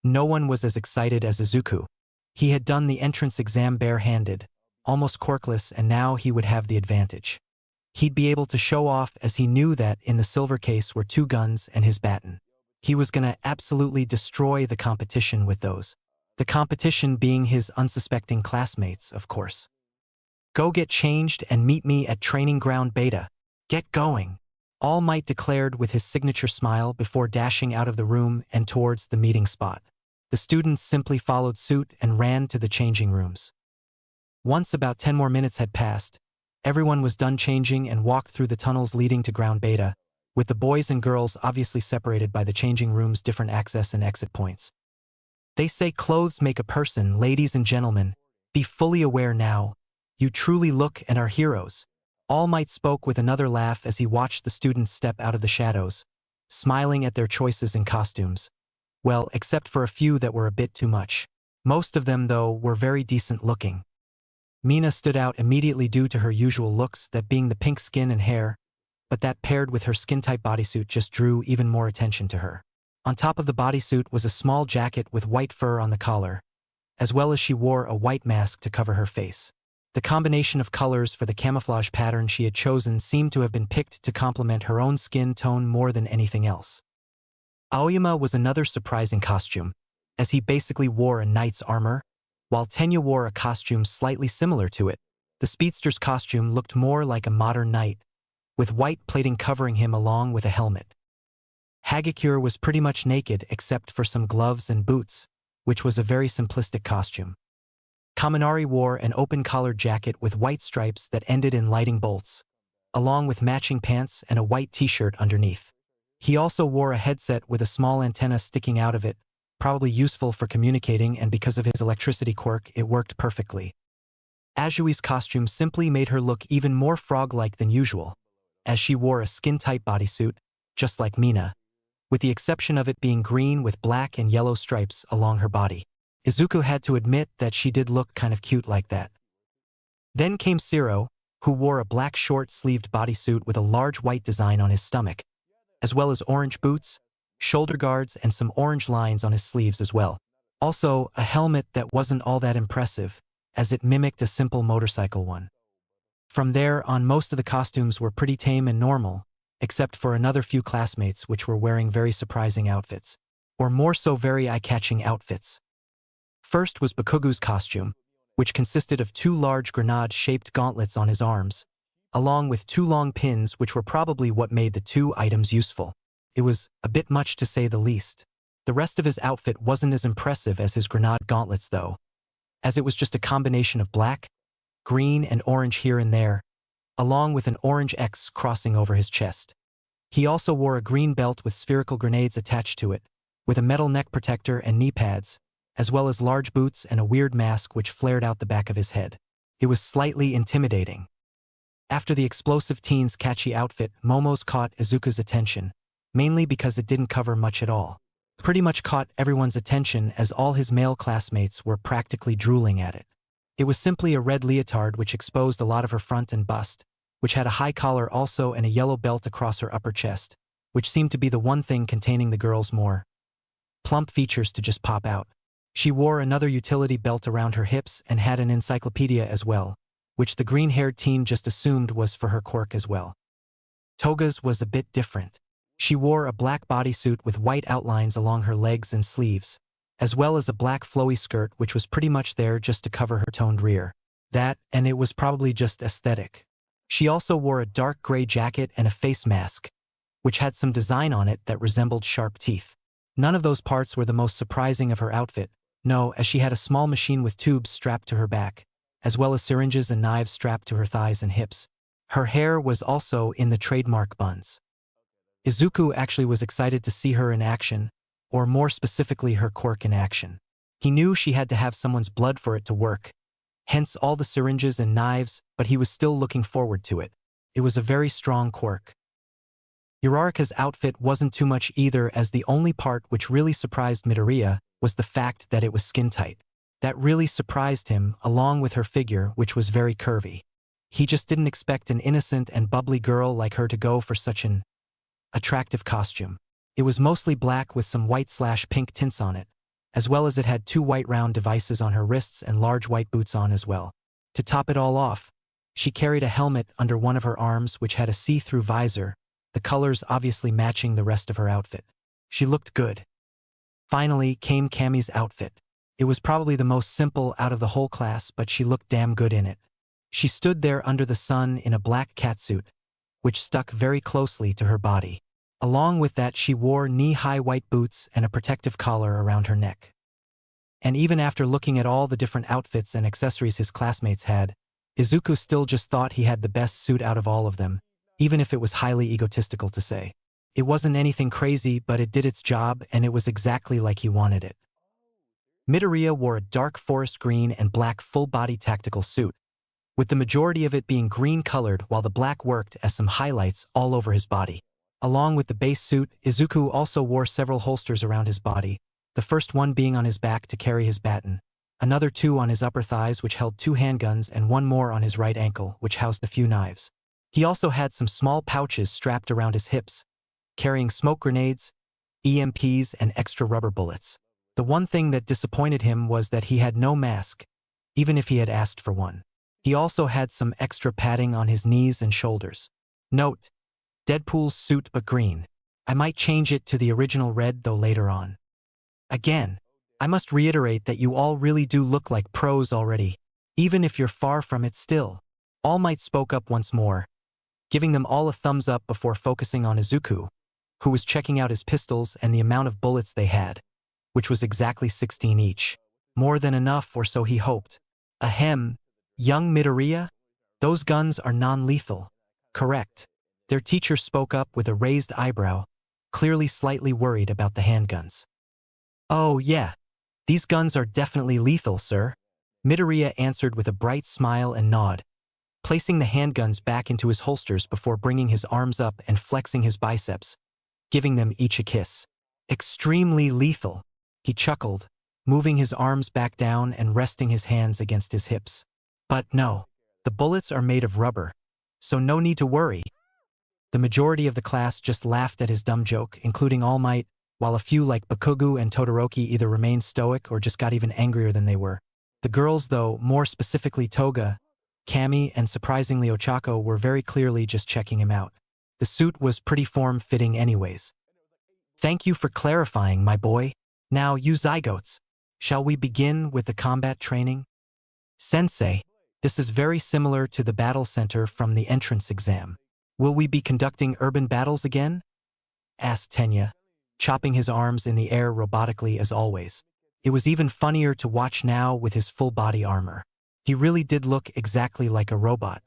no one was as excited as Izuku. He had done the entrance exam bare-handed, almost Quirkless, and now he would have the advantage. He'd be able to show off as he knew that in the silver case were 2 guns and his baton. He was gonna absolutely destroy the competition with those. The competition being his unsuspecting classmates, of course. Go get changed and meet me at Training Ground Beta. Get going. All Might declared with his signature smile before dashing out of the room and towards the meeting spot. The students simply followed suit and ran to the changing rooms. Once about 10 more minutes had passed, everyone was done changing and walked through the tunnels leading to Ground Beta, with the boys and girls obviously separated by the changing rooms' different access and exit points. They say clothes make a person, ladies and gentlemen. Be fully aware now. You truly look and are heroes. All Might spoke with another laugh as he watched the students step out of the shadows, smiling at their choices in costumes. Well, except for a few that were a bit too much. Most of them, though, were very decent looking. Mina stood out immediately due to her usual looks, that being the pink skin and hair, but that paired with her skin-type bodysuit just drew even more attention to her. On top of the bodysuit was a small jacket with white fur on the collar, as well as she wore a white mask to cover her face. The combination of colors for the camouflage pattern she had chosen seemed to have been picked to complement her own skin tone more than anything else. Aoyama was another surprising costume, as he basically wore a knight's armor, while Tenya wore a costume slightly similar to it. The speedster's costume looked more like a modern knight, with white plating covering him along with a helmet. Hagakure was pretty much naked except for some gloves and boots, which was a very simplistic costume. Kaminari wore an open-collared jacket with white stripes that ended in lightning bolts, along with matching pants and a white t-shirt underneath. He also wore a headset with a small antenna sticking out of it, probably useful for communicating, and because of his electricity quirk, it worked perfectly. Ajui's costume simply made her look even more frog-like than usual, as she wore a skin-tight bodysuit, just like Mina, with the exception of it being green with black and yellow stripes along her body. Izuku had to admit that she did look kind of cute like that. Then came Siro, who wore a black short-sleeved bodysuit with a large white design on his stomach, as well as orange boots, shoulder guards, and some orange lines on his sleeves as well. Also, a helmet that wasn't all that impressive, as it mimicked a simple motorcycle one. From there on, most of the costumes were pretty tame and normal, except for another few classmates which were wearing very surprising outfits, or more so very eye-catching outfits. First was Bakugo's costume, which consisted of 2 large grenade-shaped gauntlets on his arms, along with 2 long pins which were probably what made the 2 items useful. It was a bit much to say the least. The rest of his outfit wasn't as impressive as his grenade gauntlets though, as it was just a combination of black, green, and orange here and there, along with an orange X crossing over his chest. He also wore a green belt with spherical grenades attached to it, with a metal neck protector and knee pads, as well as large boots and a weird mask which flared out the back of his head. It was slightly intimidating. After the explosive teen's catchy outfit, Momo's caught Izuku's attention, mainly because it didn't cover much at all. pretty much caught everyone's attention as all his male classmates were practically drooling at it. It was simply a red leotard which exposed a lot of her front and bust, which had a high collar also and a yellow belt across her upper chest, which seemed to be the one thing containing the girl's more plump features to just pop out. She wore another utility belt around her hips and had an encyclopedia as well, which the green-haired teen just assumed was for her Quirk as well. Toga's was a bit different. She wore a black bodysuit with white outlines along her legs and sleeves, as well as a black flowy skirt which was pretty much there just to cover her toned rear. That, and it was probably just aesthetic. She also wore a dark gray jacket and a face mask, which had some design on it that resembled sharp teeth. None of those parts were the most surprising of her outfit, no, as she had a small machine with tubes strapped to her back, as well as syringes and knives strapped to her thighs and hips. Her hair was also in the trademark buns. Izuku actually was excited to see her in action, or more specifically her Quirk in action. He knew she had to have someone's blood for it to work, hence all the syringes and knives, but he was still looking forward to it. It was a very strong Quirk. Uraraka's outfit wasn't too much either, as the only part which really surprised Midoriya was the fact that it was skin-tight. That really surprised him, along with her figure, which was very curvy. He just didn't expect an innocent and bubbly girl like her to go for such an attractive costume. It was mostly black with some white/pink tints on it, as well as it had two white round devices on her wrists and large white boots on as well. To top it all off, she carried a helmet under one of her arms which had a see-through visor, the colors obviously matching the rest of her outfit. She looked good. Finally came Cammy's outfit. It was probably the most simple out of the whole class, but she looked damn good in it. She stood there under the sun in a black catsuit, which stuck very closely to her body. Along with that, she wore knee-high white boots and a protective collar around her neck. And even after looking at all the different outfits and accessories his classmates had, Izuku still just thought he had the best suit out of all of them, even if it was highly egotistical to say. It wasn't anything crazy, but it did its job, and it was exactly like he wanted it. Midoriya wore a dark forest green and black full-body tactical suit, with the majority of it being green-colored while the black worked as some highlights all over his body. Along with the base suit, Izuku also wore several holsters around his body, the first one being on his back to carry his baton, another two on his upper thighs which held two handguns, and one more on his right ankle which housed a few knives. He also had some small pouches strapped around his hips, carrying smoke grenades, EMPs, and extra rubber bullets. The one thing that disappointed him was that he had no mask, even if he had asked for one. He also had some extra padding on his knees and shoulders. Note: Deadpool's suit but green. I might change it to the original red though later on. Again, I must reiterate that you all really do look like pros already, even if you're far from it still. All Might spoke up once more, giving them all a thumbs up before focusing on Izuku, who was checking out his pistols and the amount of bullets they had, which was exactly 16 each. More than enough, or so he hoped. Ahem, young Midoriya? Those guns are non-lethal. Correct. Their teacher spoke up with a raised eyebrow, clearly slightly worried about the handguns. Oh yeah, these guns are definitely lethal, sir. Midoriya answered with a bright smile and nod, placing the handguns back into his holsters before bringing his arms up and flexing his biceps, giving them each a kiss. Extremely lethal, he chuckled, moving his arms back down and resting his hands against his hips. But no, the bullets are made of rubber, so no need to worry. The majority of the class just laughed at his dumb joke, including All Might, while a few like Bakugo and Todoroki either remained stoic or just got even angrier than they were. The girls, though, more specifically Toga, Cammy, and surprisingly Ochako, were very clearly just checking him out. The suit was pretty form-fitting anyways. Thank you for clarifying, my boy. Now, you zygotes, shall we begin with the combat training? Sensei, this is very similar to the battle center from the entrance exam. Will we be conducting urban battles again? Asked Tenya, chopping his arms in the air robotically as always. It was even funnier to watch now with his full body armor. He really did look exactly like a robot.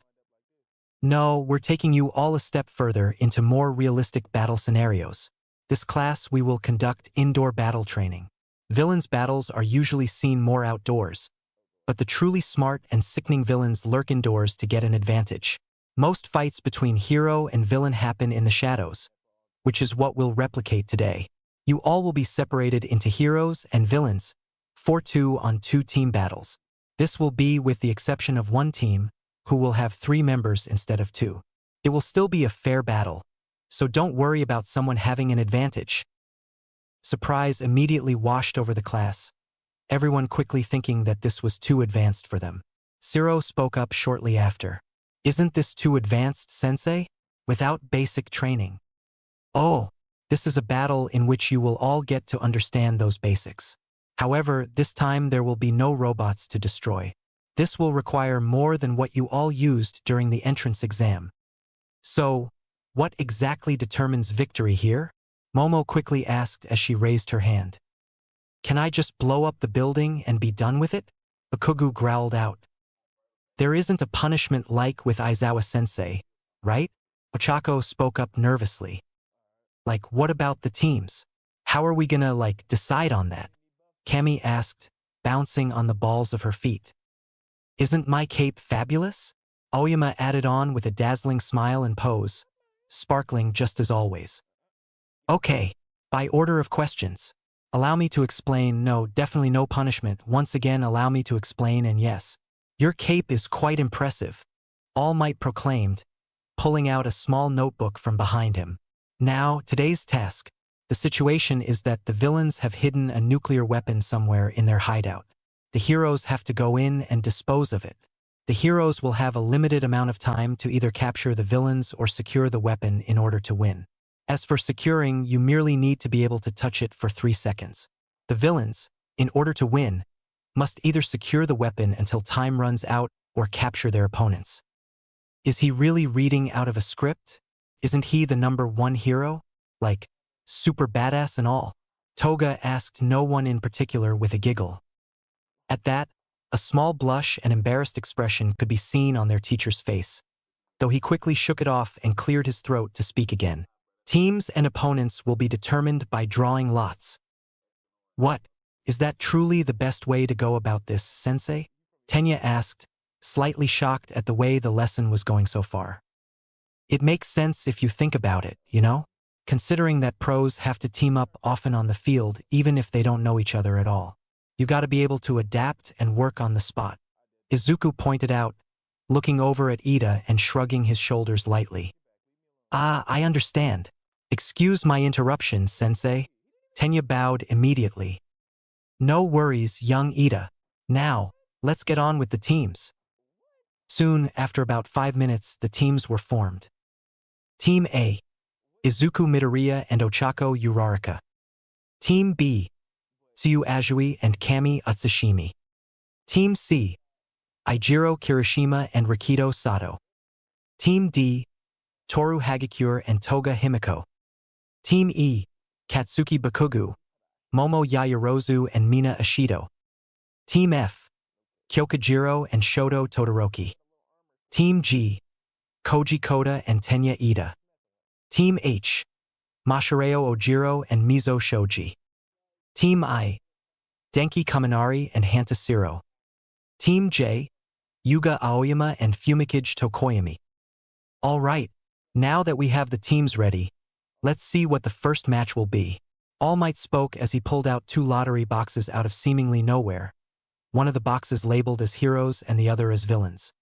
No, we're taking you all a step further into more realistic battle scenarios. This class we will conduct indoor battle training. Villains' battles are usually seen more outdoors, but the truly smart and sickening villains lurk indoors to get an advantage. Most fights between hero and villain happen in the shadows, which is what we'll replicate today. You all will be separated into heroes and villains, 4-2 on 2 team battles. This will be with the exception of one team, who will have 3 members instead of 2. It will still be a fair battle, so don't worry about someone having an advantage. Surprise immediately washed over the class, everyone quickly thinking that this was too advanced for them. Zero spoke up shortly after. Isn't this too advanced, sensei? Without basic training. Oh, this is a battle in which you will all get to understand those basics. However, this time there will be no robots to destroy. This will require more than what you all used during the entrance exam. So, what exactly determines victory here? Momo quickly asked as she raised her hand. Can I just blow up the building and be done with it? Bakugu growled out. There isn't a punishment like with Aizawa-sensei, right? Ochako spoke up nervously. Like, what about the teams? How are we gonna, decide on that? Kami asked, bouncing on the balls of her feet. Isn't my cape fabulous? Aoyama added on with a dazzling smile and pose, sparkling just as always. Okay, by order of questions. Allow me to explain. No, definitely no punishment. Once again, allow me to explain, and yes. Your cape is quite impressive, All Might proclaimed, pulling out a small notebook from behind him. Now, today's task. The situation is that the villains have hidden a nuclear weapon somewhere in their hideout. The heroes have to go in and dispose of it. The heroes will have a limited amount of time to either capture the villains or secure the weapon in order to win. As for securing, you merely need to be able to touch it for 3 seconds. The villains, in order to win, must either secure the weapon until time runs out or capture their opponents. Is he really reading out of a script? Isn't he the #1 hero? Super badass and all? Toga asked no one in particular with a giggle. At that, a small blush and embarrassed expression could be seen on their teacher's face, though he quickly shook it off and cleared his throat to speak again. Teams and opponents will be determined by drawing lots. What? Is that truly the best way to go about this, sensei? Tenya asked, slightly shocked at the way the lesson was going so far. It makes sense if you think about it, you know? Considering that pros have to team up often on the field even if they don't know each other at all. You gotta be able to adapt and work on the spot. Izuku pointed out, looking over at Ida and shrugging his shoulders lightly. Ah, I understand. Excuse my interruption, sensei. Tenya bowed immediately. No worries, young Ida. Now, let's get on with the teams. Soon, after about 5 minutes, the teams were formed. Team A, Izuku Midoriya and Ochako Uraraka. Team B, Tsuyu Azui and Kami Utsushimi. Team C, Eijiro Kirishima and Rikido Sato. Team D, Toru Hagakure and Toga Himiko. Team E, Katsuki Bakugu, Momo Yaoyorozu and Mina Ashido. Team F, Kyokujiro and Shoto Todoroki. Team G, Koji Koda and Tenya Ida. Team H, Mashireo Ojiro and Mizo Shoji. Team I, Denki Kaminari and Hantasiro. Team J, Yuga Aoyama and Fumikage Tokoyami. All right, now that we have the teams ready, let's see what the first match will be. All Might spoke as he pulled out 2 lottery boxes out of seemingly nowhere, one of the boxes labeled as heroes and the other as villains.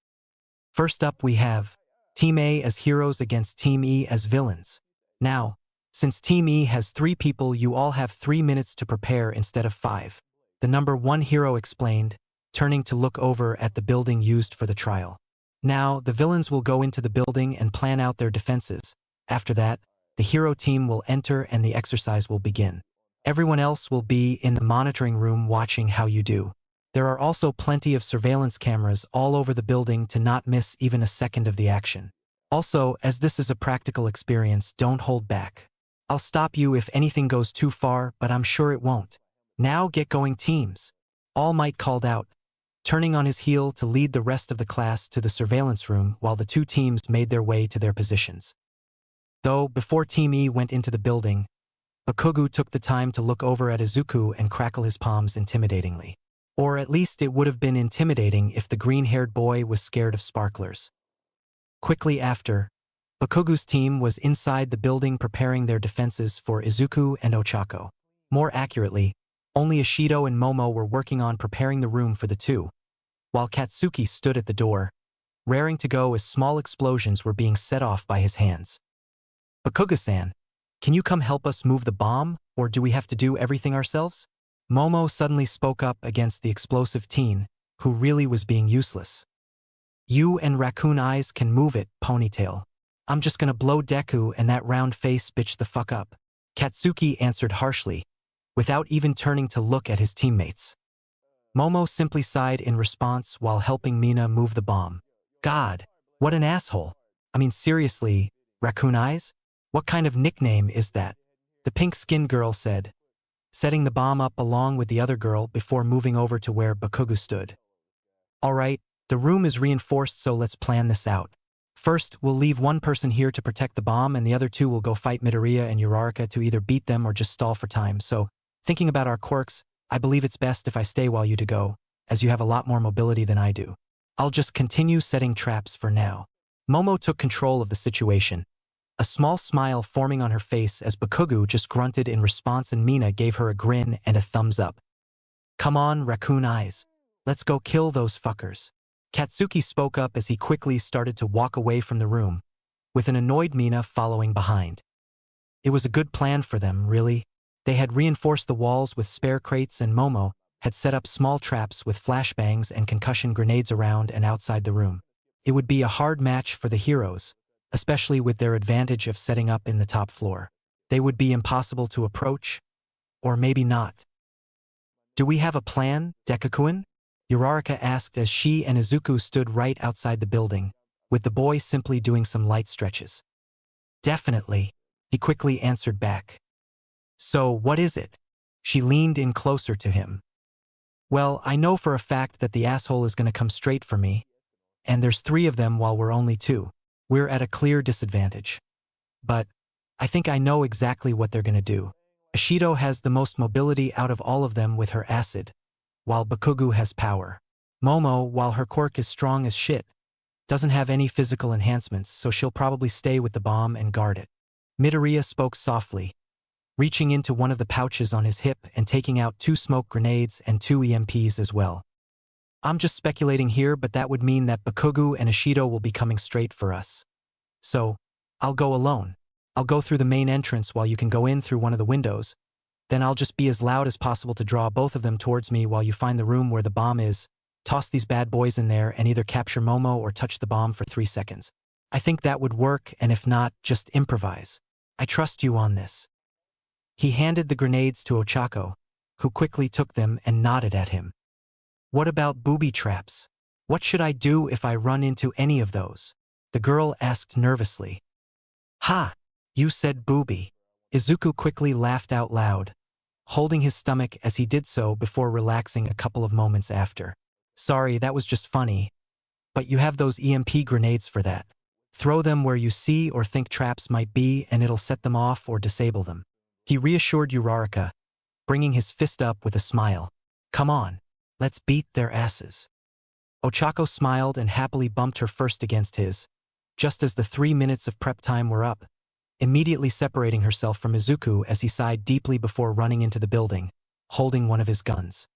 First up we have Team A as heroes against Team E as villains. Now, since Team E has 3 people, you all have 3 minutes to prepare instead of 5. The #1 hero explained, turning to look over at the building used for the trial. Now, the villains will go into the building and plan out their defenses. After that, the hero team will enter and the exercise will begin. Everyone else will be in the monitoring room watching how you do. There are also plenty of surveillance cameras all over the building to not miss even a second of the action. Also, as this is a practical experience, don't hold back. I'll stop you if anything goes too far, but I'm sure it won't. Now get going, teams. All Might called out, turning on his heel to lead the rest of the class to the surveillance room while the 2 teams made their way to their positions. Though, before Team E went into the building, Bakugu took the time to look over at Izuku and crackle his palms intimidatingly. Or at least it would have been intimidating if the green-haired boy was scared of sparklers. Quickly after, Bakugu's team was inside the building preparing their defenses for Izuku and Ochako. More accurately, only Ishido and Momo were working on preparing the room for the two, while Katsuki stood at the door, raring to go as small explosions were being set off by his hands. Bakuga-san, can you come help us move the bomb, or do we have to do everything ourselves? Momo suddenly spoke up against the explosive teen, who really was being useless. You and Raccoon Eyes can move it, Ponytail. I'm just gonna blow Deku and that round face bitch the fuck up. Katsuki answered harshly, without even turning to look at his teammates. Momo simply sighed in response while helping Mina move the bomb. God, what an asshole. I mean seriously, Raccoon Eyes? What kind of nickname is that? The pink-skinned girl said, setting the bomb up along with the other girl before moving over to where Bakugu stood. Alright, the room is reinforced, so let's plan this out. First, we'll leave one person here to protect the bomb and the other two will go fight Midoriya and Uraraka to either beat them or just stall for time. So, thinking about our quirks, I believe it's best if I stay while you two go, as you have a lot more mobility than I do. I'll just continue setting traps for now. Momo took control of the situation, a small smile forming on her face as Bakugu just grunted in response and Mina gave her a grin and a thumbs up. Come on, Raccoon Eyes. Let's go kill those fuckers. Katsuki spoke up as he quickly started to walk away from the room, with an annoyed Mina following behind. It was a good plan for them, really. They had reinforced the walls with spare crates and Momo had set up small traps with flashbangs and concussion grenades around and outside the room. It would be a hard match for the heroes, especially with their advantage of setting up in the top floor. They would be impossible to approach, or maybe not. Do we have a plan, Deku-kun? Uraraka asked as she and Izuku stood right outside the building, with the boy simply doing some light stretches. Definitely, he quickly answered back. So what is it? She leaned in closer to him. Well, I know for a fact that the asshole is gonna come straight for me, and there's 3 of them while we're only 2. We're at a clear disadvantage. But I think I know exactly what they're gonna do. Ishido has the most mobility out of all of them with her acid, while Bakugu has power. Momo, while her quirk is strong as shit, doesn't have any physical enhancements, so she'll probably stay with the bomb and guard it. Midoriya spoke softly, reaching into one of the pouches on his hip and taking out 2 smoke grenades and 2 EMPs as well. I'm just speculating here, but that would mean that Bakugu and Ishido will be coming straight for us. So, I'll go alone. I'll go through the main entrance while you can go in through one of the windows. Then I'll just be as loud as possible to draw both of them towards me while you find the room where the bomb is, toss these bad boys in there and either capture Momo or touch the bomb for 3 seconds. I think that would work, and if not, just improvise. I trust you on this. He handed the grenades to Ochako, who quickly took them and nodded at him. What about booby traps? What should I do if I run into any of those? The girl asked nervously. Ha! You said booby. Izuku quickly laughed out loud, holding his stomach as he did so before relaxing a couple of moments after. Sorry, that was just funny. But you have those EMP grenades for that. Throw them where you see or think traps might be and it'll set them off or disable them. He reassured Uraraka, bringing his fist up with a smile. Come on, let's beat their asses. Ochako smiled and happily bumped her fist against his, just as the 3 minutes of prep time were up, immediately separating herself from Izuku as he sighed deeply before running into the building, holding one of his guns.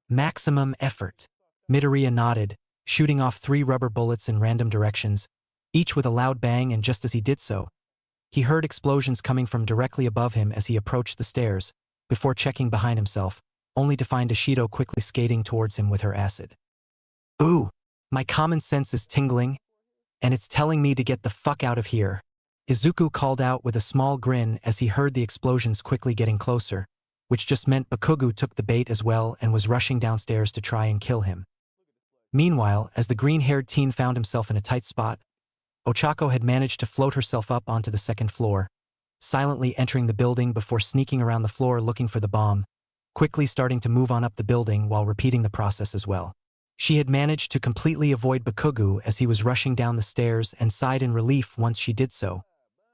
Maximum effort. Midoriya nodded, shooting off 3 rubber bullets in random directions, each with a loud bang, and just as he did so, he heard explosions coming from directly above him as he approached the stairs, before checking behind himself, only to find Ishido quickly skating towards him with her acid. Ooh, my common sense is tingling, and it's telling me to get the fuck out of here. Izuku called out with a small grin as he heard the explosions quickly getting closer, which just meant Bakugu took the bait as well and was rushing downstairs to try and kill him. Meanwhile, as the green-haired teen found himself in a tight spot, Ochako had managed to float herself up onto the 2nd floor, silently entering the building before sneaking around the floor looking for the bomb, quickly starting to move on up the building while repeating the process as well. She had managed to completely avoid Bakugu as he was rushing down the stairs and sighed in relief once she did so,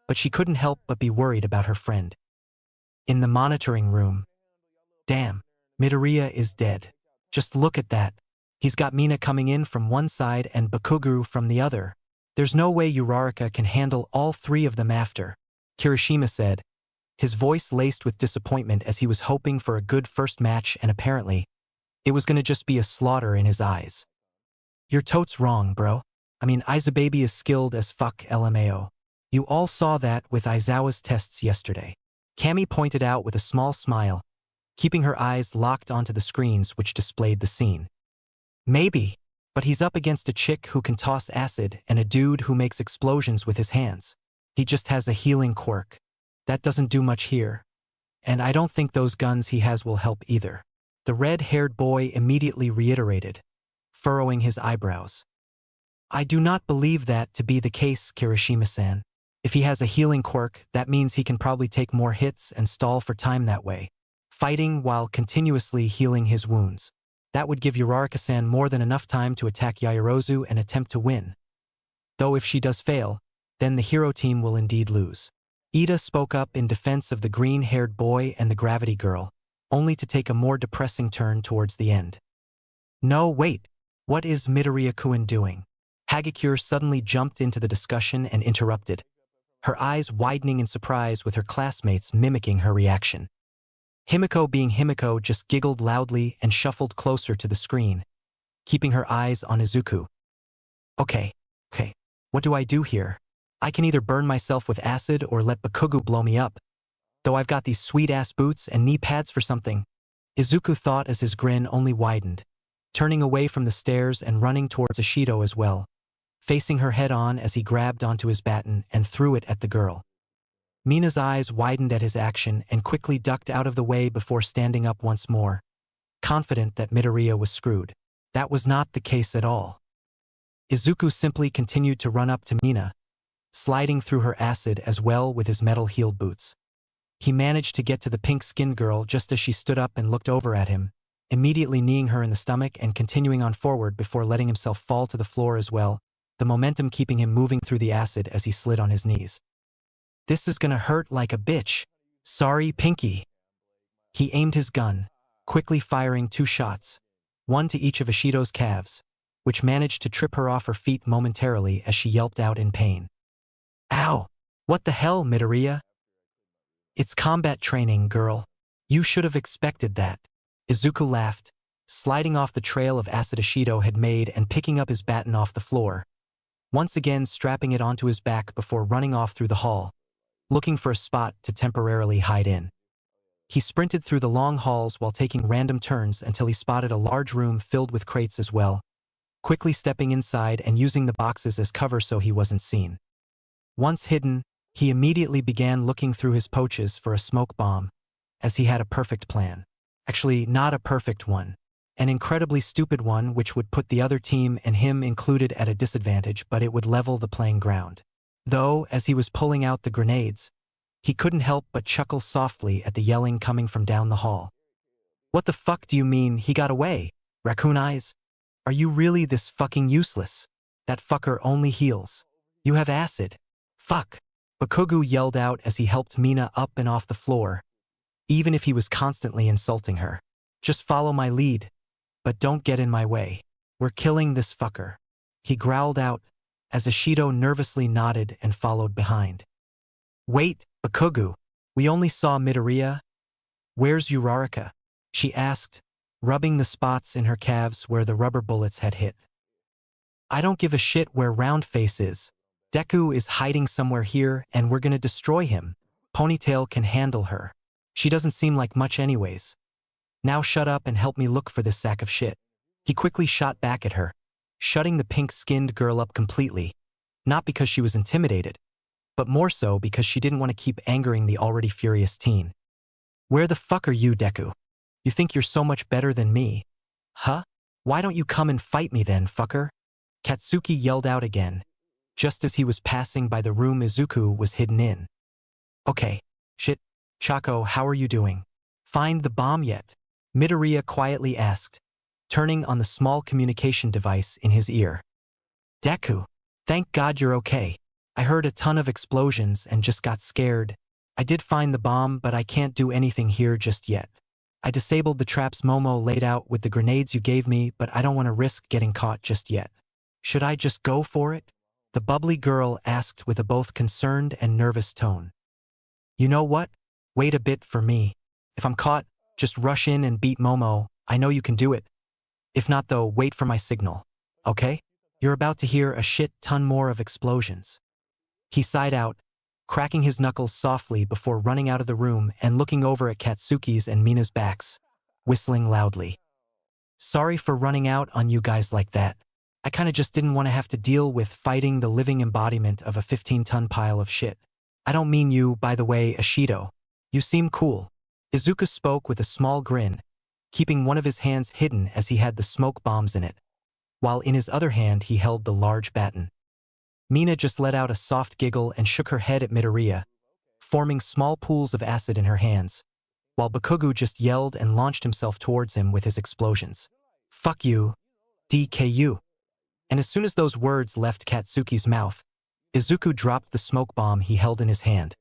but she couldn't help but be worried about her friend. In the monitoring room. Damn, Midoriya is dead. Just look at that. He's got Mina coming in from one side and Bakugu from the other. There's no way Uraraka can handle all three of them after, Kirishima said, his voice laced with disappointment as he was hoping for a good first match and apparently, it was gonna just be a slaughter in his eyes. You're totes wrong, bro. I mean, Izubaby is skilled as fuck LMAO. You all saw that with Aizawa's tests yesterday. Cammy pointed out with a small smile, keeping her eyes locked onto the screens which displayed the scene. Maybe, but he's up against a chick who can toss acid and a dude who makes explosions with his hands. He just has a healing quirk. That doesn't do much here. And I don't think those guns he has will help either. The red-haired boy immediately reiterated, furrowing his eyebrows. I do not believe that to be the case, Kirishima-san. If he has a healing quirk, that means he can probably take more hits and stall for time that way, fighting while continuously healing his wounds. That would give Uraraka-san more than enough time to attack Yaoyorozu and attempt to win. Though if she does fail, then the hero team will indeed lose. Ida spoke up in defense of the green-haired boy and the gravity girl, only to take a more depressing turn towards the end. No, wait. What is Midoriya-kun doing? Hagakure suddenly jumped into the discussion and interrupted, her eyes widening in surprise with her classmates mimicking her reaction. Himiko, being Himiko, just giggled loudly and shuffled closer to the screen, keeping her eyes on Izuku. Okay, what do I do here? I can either burn myself with acid or let Bakugo blow me up. Though I've got these sweet-ass boots and knee pads for something, Izuku thought as his grin only widened, turning away from the stairs and running towards Ishido as well, facing her head-on as he grabbed onto his baton and threw it at the girl. Mina's eyes widened at his action and quickly ducked out of the way before standing up once more, confident that Midoriya was screwed. That was not the case at all. Izuku simply continued to run up to Mina, sliding through her acid as well with his metal-heeled boots. He managed to get to the pink-skinned girl just as she stood up and looked over at him, immediately kneeing her in the stomach and continuing on forward before letting himself fall to the floor as well, the momentum keeping him moving through the acid as he slid on his knees. This is gonna hurt like a bitch. Sorry, Pinky. He aimed his gun, quickly firing 2 shots, one to each of Ishido's calves, which managed to trip her off her feet momentarily as she yelped out in pain. Ow! What the hell, Midoriya? It's combat training, girl. You should have expected that. Izuku laughed, sliding off the trail of acid Ishido had made and picking up his baton off the floor, once again strapping it onto his back before running off through the hall, looking for a spot to temporarily hide in. He sprinted through the long halls while taking random turns until he spotted a large room filled with crates as well, quickly stepping inside and using the boxes as cover so he wasn't seen. Once hidden, he immediately began looking through his pouches for a smoke bomb, as he had a perfect plan. Actually, not a perfect one. An incredibly stupid one which would put the other team and him included at a disadvantage, but it would level the playing ground. Though, as he was pulling out the grenades, he couldn't help but chuckle softly at the yelling coming from down the hall. What the fuck do you mean he got away, Raccoon Eyes? Are you really this fucking useless? That fucker only heals. You have acid. Fuck. Bakugo yelled out as he helped Mina up and off the floor, even if he was constantly insulting her. Just follow my lead, but don't get in my way. We're killing this fucker. He growled out, as Ishido nervously nodded and followed behind. Wait, Bakugo, we only saw Midoriya. Where's Uraraka? She asked, rubbing the spots in her calves where the rubber bullets had hit. I don't give a shit where Roundface is. Deku is hiding somewhere here and we're gonna destroy him. Ponytail can handle her. She doesn't seem like much anyways. Now shut up and help me look for this sack of shit. He quickly shot back at her, shutting the pink-skinned girl up completely, not because she was intimidated, but more so because she didn't want to keep angering the already furious teen. Where the fuck are you, Deku? You think you're so much better than me? Huh? Why don't you come and fight me then, fucker? Katsuki yelled out again, just as he was passing by the room Izuku was hidden in. Okay, shit. Chaco, how are you doing? Find the bomb yet? Midoriya quietly asked, turning on the small communication device in his ear. Deku, thank God you're okay. I heard a ton of explosions and just got scared. I did find the bomb, but I can't do anything here just yet. I disabled the traps Momo laid out with the grenades you gave me, but I don't want to risk getting caught just yet. Should I just go for it? The bubbly girl asked with a both concerned and nervous tone. You know what? Wait a bit for me. If I'm caught, just rush in and beat Momo. I know you can do it. If not though, wait for my signal. Okay? You're about to hear a shit ton more of explosions. He sighed out, cracking his knuckles softly before running out of the room and looking over at Katsuki's and Mina's backs, whistling loudly. Sorry for running out on you guys like that. I kinda just didn't want to have to deal with fighting the living embodiment of a 15-ton pile of shit. I don't mean you, by the way, Ashido. You seem cool. Izuku spoke with a small grin, keeping one of his hands hidden as he had the smoke bombs in it, while in his other hand he held the large baton. Mina just let out a soft giggle and shook her head at Midoriya, forming small pools of acid in her hands, while Bakugo just yelled and launched himself towards him with his explosions. Fuck you, DKU. And as soon as those words left Katsuki's mouth, Izuku dropped the smoke bomb he held in his hand,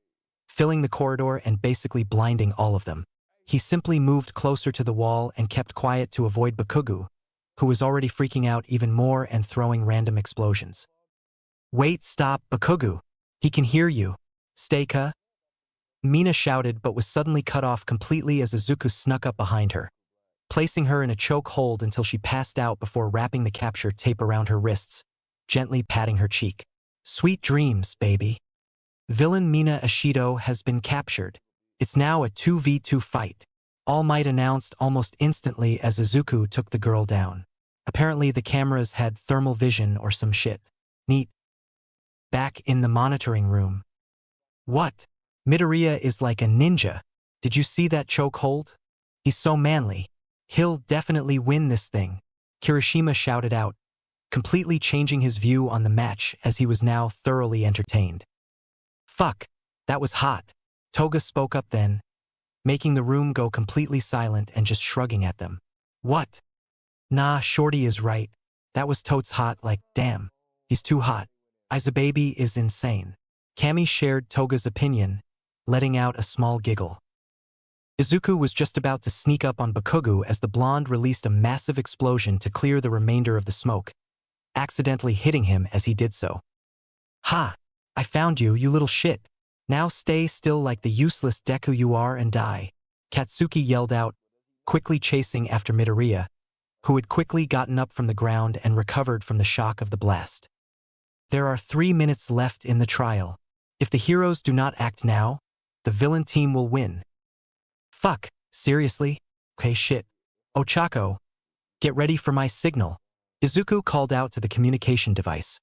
filling the corridor and basically blinding all of them. He simply moved closer to the wall and kept quiet to avoid Bakugo, who was already freaking out even more and throwing random explosions. Wait, stop, Bakugo. He can hear you. Stay-ka? Mina shouted but was suddenly cut off completely as Izuku snuck up behind her, placing her in a choke hold until she passed out before wrapping the capture tape around her wrists, gently patting her cheek. Sweet dreams, baby. Villain Mina Ashido has been captured. It's now a 2v2 fight. All Might announced almost instantly as Izuku took the girl down. Apparently the cameras had thermal vision or some shit. Neat. Back in the monitoring room. What? Midoriya is like a ninja. Did you see that chokehold? He's so manly. He'll definitely win this thing, Kirishima shouted out, completely changing his view on the match as he was now thoroughly entertained. Fuck, that was hot. Toga spoke up then, making the room go completely silent and just shrugging at them. What? Nah, Shorty is right. That was totes hot, like, damn. He's too hot. Izubaby is insane. Kami shared Toga's opinion, letting out a small giggle. Izuku was just about to sneak up on Bakugo as the blonde released a massive explosion to clear the remainder of the smoke, accidentally hitting him as he did so. Ha! I found you, you little shit. Now stay still like the useless Deku you are and die, Katsuki yelled out, quickly chasing after Midoriya, who had quickly gotten up from the ground and recovered from the shock of the blast. There are 3 minutes left in the trial. If the heroes do not act now, the villain team will win. Fuck, seriously? Okay, shit. Ochako, get ready for my signal. Izuku called out to the communication device,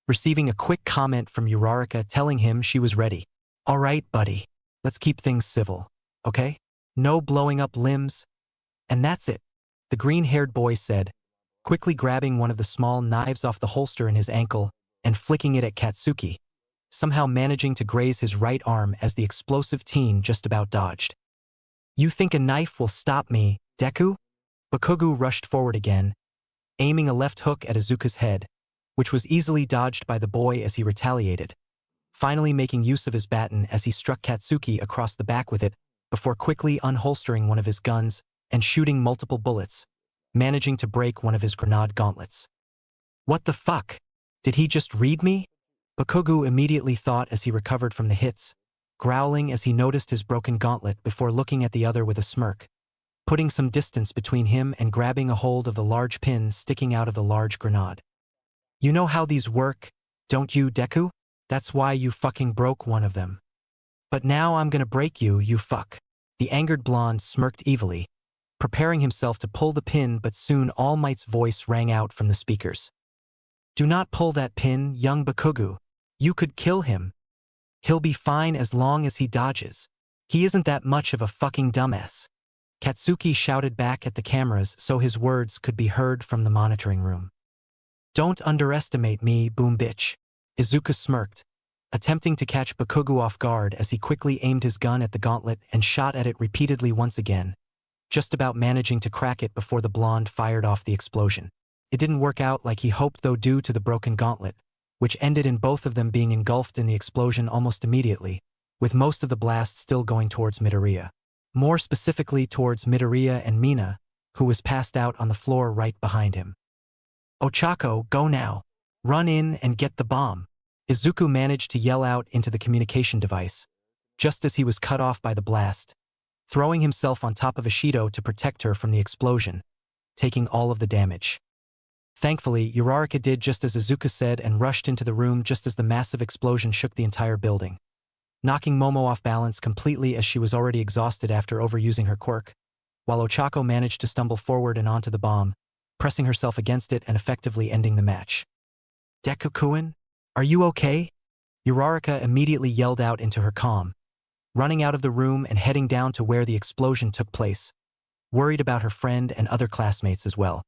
receiving a quick comment from Uraraka telling him she was ready. All right, buddy. Let's keep things civil, okay? No blowing up limbs. And that's it, the green-haired boy said, quickly grabbing one of the small knives off the holster in his ankle and flicking it at Katsuki, somehow managing to graze his right arm as the explosive teen just about dodged. You think a knife will stop me, Deku? Bakugo rushed forward again, aiming a left hook at Izuku's head, which was easily dodged by the boy as he retaliated, finally making use of his baton as he struck Katsuki across the back with it before quickly unholstering one of his guns and shooting multiple bullets, managing to break one of his grenade gauntlets. What the fuck? Did he just read me? Bakugo immediately thought as he recovered from the hits, growling as he noticed his broken gauntlet before looking at the other with a smirk, putting some distance between him and grabbing a hold of the large pin sticking out of the large grenade. You know how these work, don't you, Deku? That's why you fucking broke one of them. But now I'm gonna break you, you fuck. The angered blonde smirked evilly, preparing himself to pull the pin, but soon All Might's voice rang out from the speakers. Do not pull that pin, young Bakugo. You could kill him. He'll be fine as long as he dodges. He isn't that much of a fucking dumbass. Katsuki shouted back at the cameras so his words could be heard from the monitoring room. Don't underestimate me, boom bitch. Izuku smirked, attempting to catch Bakugo off guard as he quickly aimed his gun at the gauntlet and shot at it repeatedly once again, just about managing to crack it before the blonde fired off the explosion. It didn't work out like he hoped though due to the broken gauntlet, which ended in both of them being engulfed in the explosion almost immediately, with most of the blast still going towards Midoriya. More specifically towards Midoriya and Mina, who was passed out on the floor right behind him. Ochako, go now. Run in and get the bomb. Izuku managed to yell out into the communication device, just as he was cut off by the blast, throwing himself on top of Ishido to protect her from the explosion, taking all of the damage. Thankfully, Uraraka did just as Izuku said and rushed into the room just as the massive explosion shook the entire building, knocking Momo off balance completely as she was already exhausted after overusing her quirk, while Ochako managed to stumble forward and onto the bomb, pressing herself against it and effectively ending the match. Deku-kun, are you okay? Uraraka immediately yelled out into her calm, running out of the room and heading down to where the explosion took place, worried about her friend and other classmates as well.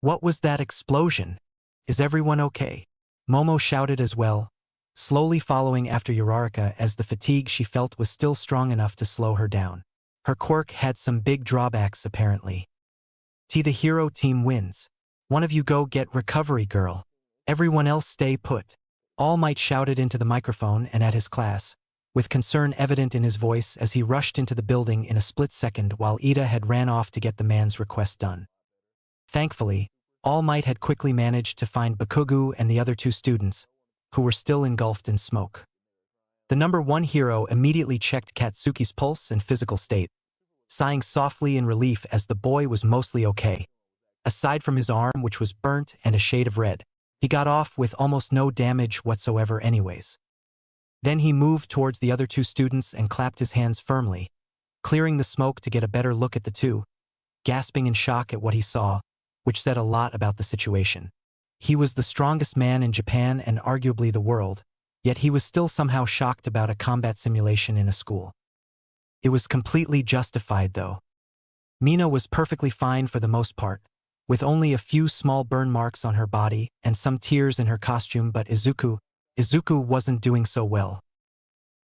What was that explosion? Is everyone okay? Momo shouted as well, slowly following after Uraraka as the fatigue she felt was still strong enough to slow her down. Her quirk had some big drawbacks apparently. The hero team wins. One of you go get recovery girl. Everyone else stay put. All Might shouted into the microphone and at his class, with concern evident in his voice as he rushed into the building in a split second while Ida had ran off to get the man's request done. Thankfully, All Might had quickly managed to find Bakugu and the other two students, who were still engulfed in smoke. The number one hero immediately checked Katsuki's pulse and physical state, sighing softly in relief as the boy was mostly okay. Aside from his arm, which was burnt and a shade of red, he got off with almost no damage whatsoever anyways. Then he moved towards the other two students and clapped his hands firmly, clearing the smoke to get a better look at the two, gasping in shock at what he saw, which said a lot about the situation. He was the strongest man in Japan and arguably the world, yet he was still somehow shocked about a combat simulation in a school. It was completely justified though. Mina was perfectly fine for the most part, with only a few small burn marks on her body and some tears in her costume, but Izuku wasn't doing so well.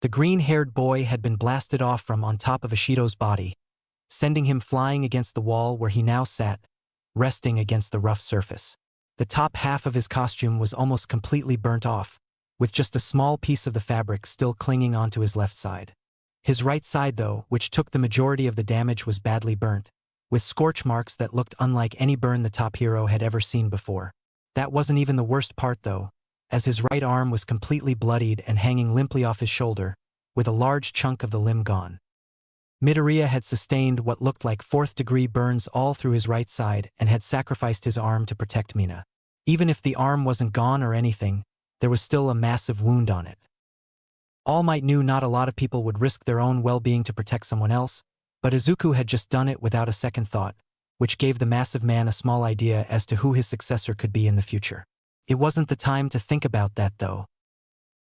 The green-haired boy had been blasted off from on top of Ishido's body, sending him flying against the wall where he now sat, resting against the rough surface. The top half of his costume was almost completely burnt off, with just a small piece of the fabric still clinging onto his left side. His right side, though, which took the majority of the damage, was badly burnt, with scorch marks that looked unlike any burn the top hero had ever seen before. That wasn't even the worst part, though, as his right arm was completely bloodied and hanging limply off his shoulder, with a large chunk of the limb gone. Midoriya had sustained what looked like fourth-degree burns all through his right side and had sacrificed his arm to protect Mina. Even if the arm wasn't gone or anything, there was still a massive wound on it. All Might knew not a lot of people would risk their own well-being to protect someone else, but Izuku had just done it without a second thought, which gave the massive man a small idea as to who his successor could be in the future. It wasn't the time to think about that, though.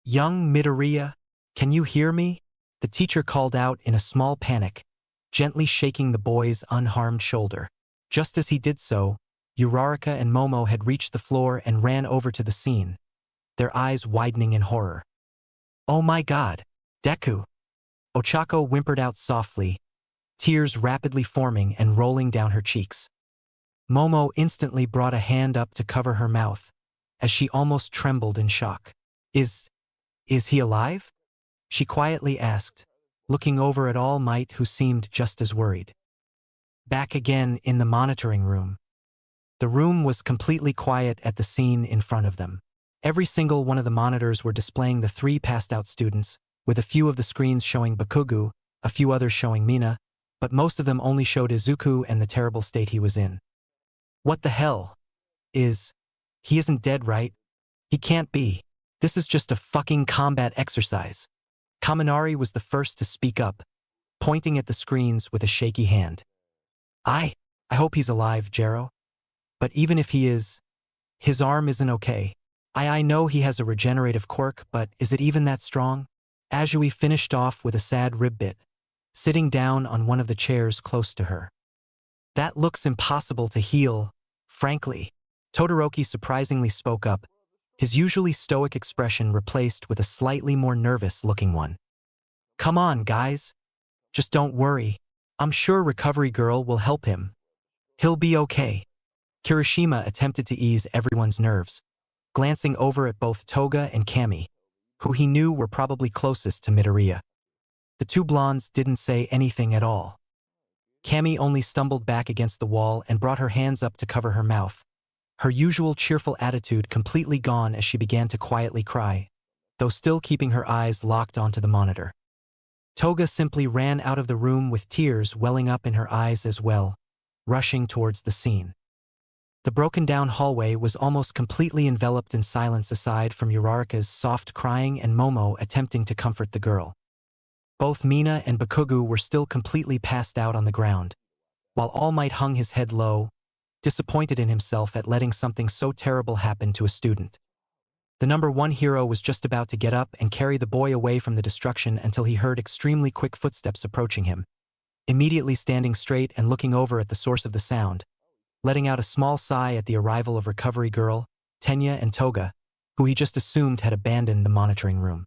"Young Midoriya, can you hear me?" The teacher called out in a small panic, gently shaking the boy's unharmed shoulder. Just as he did so, Uraraka and Momo had reached the floor and ran over to the scene, their eyes widening in horror. "Oh my god, Deku!" Ochako whimpered out softly, tears rapidly forming and rolling down her cheeks. Momo instantly brought a hand up to cover her mouth, as she almost trembled in shock. Is he alive?" she quietly asked, looking over at All Might, who seemed just as worried. Back again in the monitoring room. The room was completely quiet at the scene in front of them. Every single one of the monitors were displaying the three passed-out students, with a few of the screens showing Bakugu, a few others showing Mina, but most of them only showed Izuku and the terrible state he was in. "What the hell? He isn't dead, right? He can't be. This is just a fucking combat exercise." Kaminari was the first to speak up, pointing at the screens with a shaky hand. I hope he's alive, Jero. But even if he is, his arm isn't okay. I know he has a regenerative quirk, but is it even that strong?" Azui finished off with a sad rib bit, sitting down on one of the chairs close to her. "That looks impossible to heal, frankly." Todoroki surprisingly spoke up, his usually stoic expression replaced with a slightly more nervous-looking one. "Come on, guys. Just don't worry. I'm sure Recovery Girl will help him. He'll be okay." Kirishima attempted to ease everyone's nerves, glancing over at both Toga and Kami, who he knew were probably closest to Midoriya. The two blondes didn't say anything at all. Kami only stumbled back against the wall and brought her hands up to cover her mouth, her usual cheerful attitude completely gone as she began to quietly cry. though still keeping her eyes locked onto the monitor. Toga simply ran out of the room with tears welling up in her eyes as well, rushing towards the scene. The broken-down hallway was almost completely enveloped in silence aside from Uraraka's soft crying and Momo attempting to comfort the girl. Both Mina and Bakugu were still completely passed out on the ground, while All Might hung his head low, disappointed in himself at letting something so terrible happen to a student. The number one hero was just about to get up and carry the boy away from the destruction until he heard extremely quick footsteps approaching him. Immediately standing straight and looking over at the source of the sound, letting out a small sigh at the arrival of Recovery Girl, Tenya and Toga, who he just assumed had abandoned the monitoring room.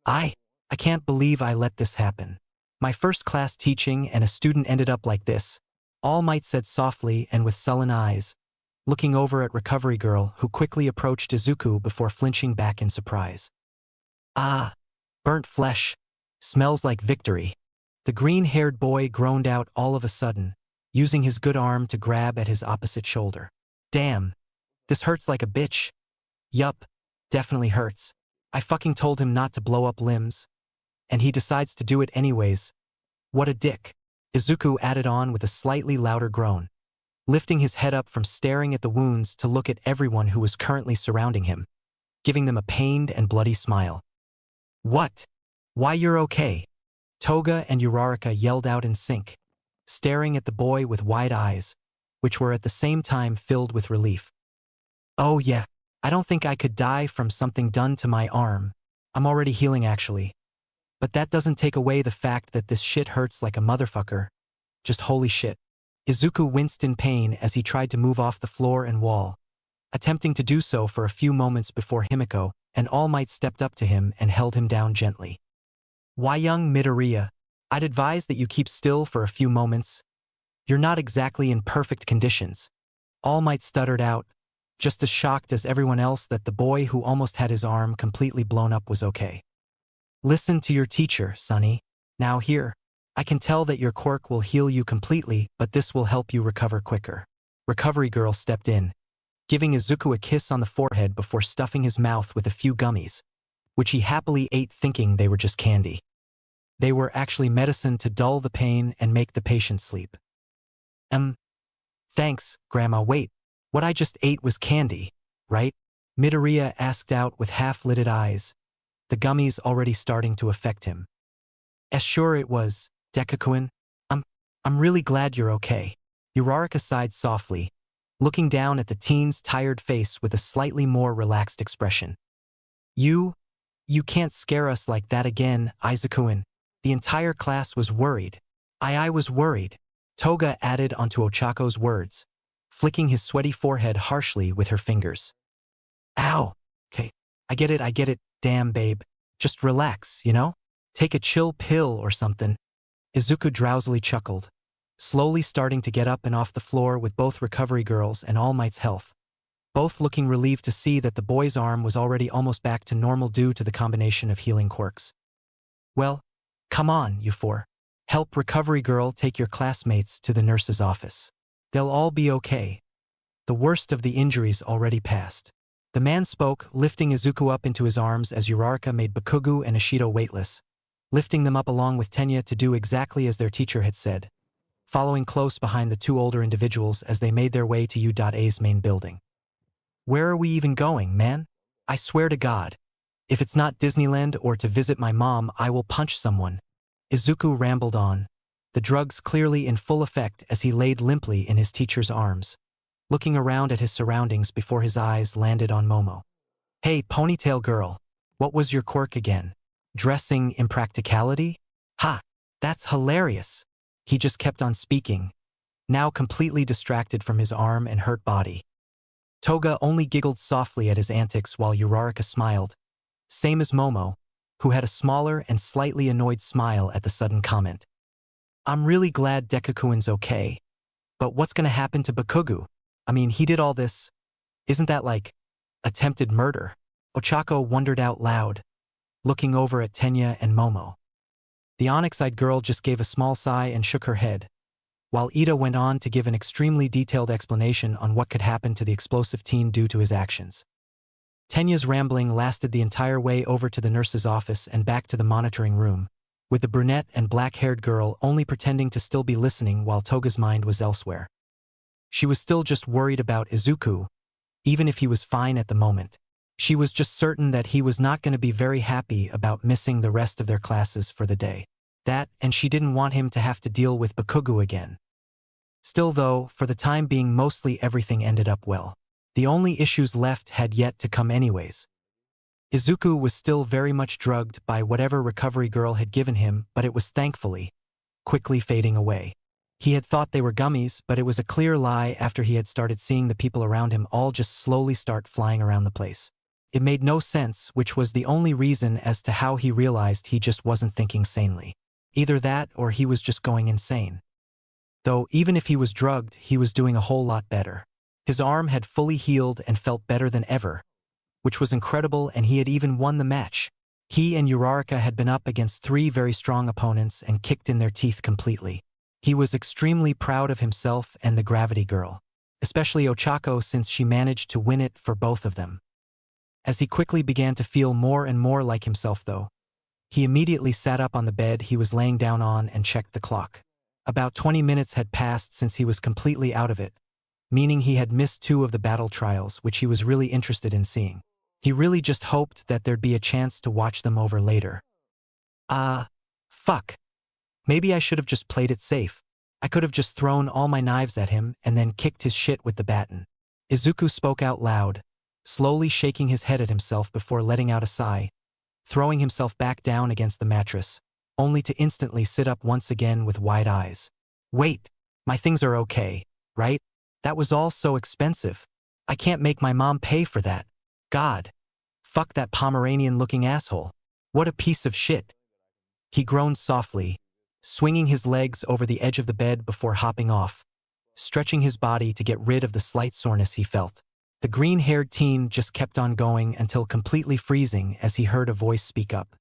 I can't believe I let this happen. My first class teaching and a student ended up like this, All Might said softly and with sullen eyes, looking over at Recovery Girl who quickly approached Izuku before flinching back in surprise. Ah, burnt flesh. Smells like victory. The green-haired boy groaned out all of a sudden, using his good arm to grab at his opposite shoulder. Damn. This hurts like a bitch. Yup, definitely hurts. I fucking told him not to blow up limbs. And he decides to do it anyways. What a dick. Izuku added on with a slightly louder groan, lifting his head up from staring at the wounds to look at everyone who was currently surrounding him, giving them a pained and bloody smile. What? Why, you're okay. Toga and Uraraka yelled out in sync, staring at the boy with wide eyes, which were at the same time filled with relief. Oh yeah, I don't think I could die from something done to my arm. I'm already healing actually. But that doesn't take away the fact that this shit hurts like a motherfucker. Just holy shit. Izuku winced in pain as he tried to move off the floor and wall, attempting to do so for a few moments before Himiko and All Might stepped up to him and held him down gently. Why, young Midoriya, I'd advise that you keep still for a few moments. You're not exactly in perfect conditions. All Might stuttered out, just as shocked as everyone else that the boy who almost had his arm completely blown up was okay. Listen to your teacher, Sonny. Now here, I can tell that your quirk will heal you completely, but this will help you recover quicker. Recovery Girl stepped in, giving Izuku a kiss on the forehead before stuffing his mouth with a few gummies, which he happily ate thinking they were just candy. They were actually medicine to dull the pain and make the patient sleep. Thanks, Grandma. Wait, what I just ate was candy, right? Midoriya asked out with half-lidded eyes, the gummies already starting to affect him. Sure it was, Deku-kun. I'm really glad you're okay. Uraraka sighed softly, looking down at the teen's tired face with a slightly more relaxed expression. You can't scare us like that again, Izuku-kun. The entire class was worried. I was worried. Toga added onto Ochako's words, flicking his sweaty forehead harshly with her fingers. Ow. Okay, I get it, damn babe. Just relax, you know? Take a chill pill or something. Izuku drowsily chuckled, slowly starting to get up and off the floor with both Recovery Girls and All Might's health, both looking relieved to see that the boy's arm was already almost back to normal due to the combination of healing quirks. Well, come on, you four. Help Recovery Girl take your classmates to the nurse's office. They'll all be okay. The worst of the injuries already passed. The man spoke, lifting Izuku up into his arms as Uraraka made Bakugu and Ishido weightless, lifting them up along with Tenya to do exactly as their teacher had said, following close behind the two older individuals as they made their way to U.A's main building. Where are we even going, man? I swear to God. If it's not Disneyland or to visit my mom, I will punch someone. Izuku rambled on, the drugs clearly in full effect as he laid limply in his teacher's arms, looking around at his surroundings before his eyes landed on Momo. Hey, ponytail girl, what was your quirk again? Dressing impracticality? Ha, that's hilarious. He just kept on speaking, now completely distracted from his arm and hurt body. Toga only giggled softly at his antics while Uraraka smiled, same as Momo, who had a smaller and slightly annoyed smile at the sudden comment. I'm really glad Deku-kun's okay. But what's gonna happen to Bakugu? I mean, he did all this. Isn't that like attempted murder? Ochako wondered out loud, looking over at Tenya and Momo. The onyx-eyed girl just gave a small sigh and shook her head, while Ida went on to give an extremely detailed explanation on what could happen to the explosive teen due to his actions. Tenya's rambling lasted the entire way over to the nurse's office and back to the monitoring room, with the brunette and black-haired girl only pretending to still be listening while Toga's mind was elsewhere. She was still just worried about Izuku, even if he was fine at the moment. She was just certain that he was not going to be very happy about missing the rest of their classes for the day. That, and she didn't want him to have to deal with Bakugo again. Still though, for the time being mostly everything ended up well. The only issues left had yet to come anyways. Izuku was still very much drugged by whatever recovery girl had given him, but it was thankfully quickly fading away. He had thought they were gummies, but it was a clear lie after he had started seeing the people around him all just slowly start flying around the place. It made no sense, which was the only reason as to how he realized he just wasn't thinking sanely. Either that or he was just going insane. Though even if he was drugged, he was doing a whole lot better. His arm had fully healed and felt better than ever, which was incredible, and he had even won the match. He and Uraraka had been up against 3 very strong opponents and kicked in their teeth completely. He was extremely proud of himself and the Gravity Girl, especially Ochako since she managed to win it for both of them. As he quickly began to feel more and more like himself though, he immediately sat up on the bed he was laying down on and checked the clock. About 20 minutes had passed since he was completely out of it, meaning he had missed 2 of the battle trials, which he was really interested in seeing. He really just hoped that there'd be a chance to watch them over later. Fuck. Maybe I should have just played it safe. I could have just thrown all my knives at him and then kicked his shit with the baton. Izuku spoke out loud, slowly shaking his head at himself before letting out a sigh, throwing himself back down against the mattress, only to instantly sit up once again with wide eyes. Wait, my things are okay, right? That was all so expensive. I can't make my mom pay for that. God. Fuck that Pomeranian-looking asshole. What a piece of shit. He groaned softly, swinging his legs over the edge of the bed before hopping off, stretching his body to get rid of the slight soreness he felt. The green-haired teen just kept on going until completely freezing as he heard a voice speak up.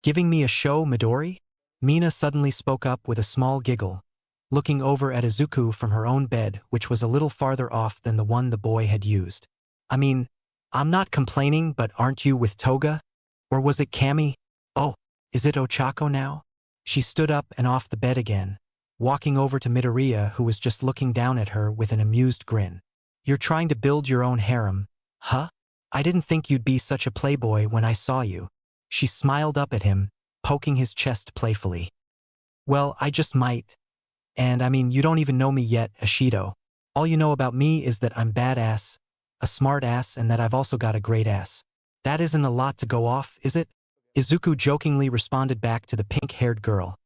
Giving me a show, Midori? Mina suddenly spoke up with a small giggle, looking over at Izuku from her own bed, which was a little farther off than the one the boy had used. I mean, I'm not complaining, but aren't you with Toga? Or was it Kami? Oh, is it Ochako now? She stood up and off the bed again, walking over to Midoriya, who was just looking down at her with an amused grin. You're trying to build your own harem, huh? I didn't think you'd be such a playboy when I saw you. She smiled up at him, poking his chest playfully. Well, I just might. And I mean, you don't even know me yet, Ashido. All you know about me is that I'm badass, a smart ass, and that I've also got a great ass. That isn't a lot to go off, is it? Izuku jokingly responded back to the pink-haired girl,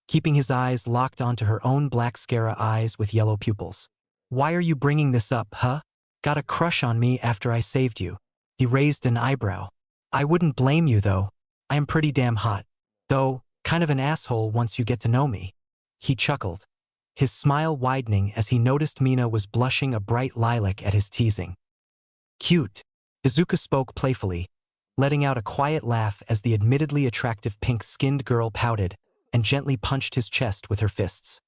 keeping his eyes locked onto her own black Scara eyes with yellow pupils. Why are you bringing this up, huh? Got a crush on me after I saved you? He raised an eyebrow. I wouldn't blame you though. I am pretty damn hot. Though, kind of an asshole once you get to know me. He chuckled, his smile widening as he noticed Mina was blushing a bright lilac at his teasing. Cute. Izuku spoke playfully, letting out a quiet laugh as the admittedly attractive pink-skinned girl pouted and gently punched his chest with her fists.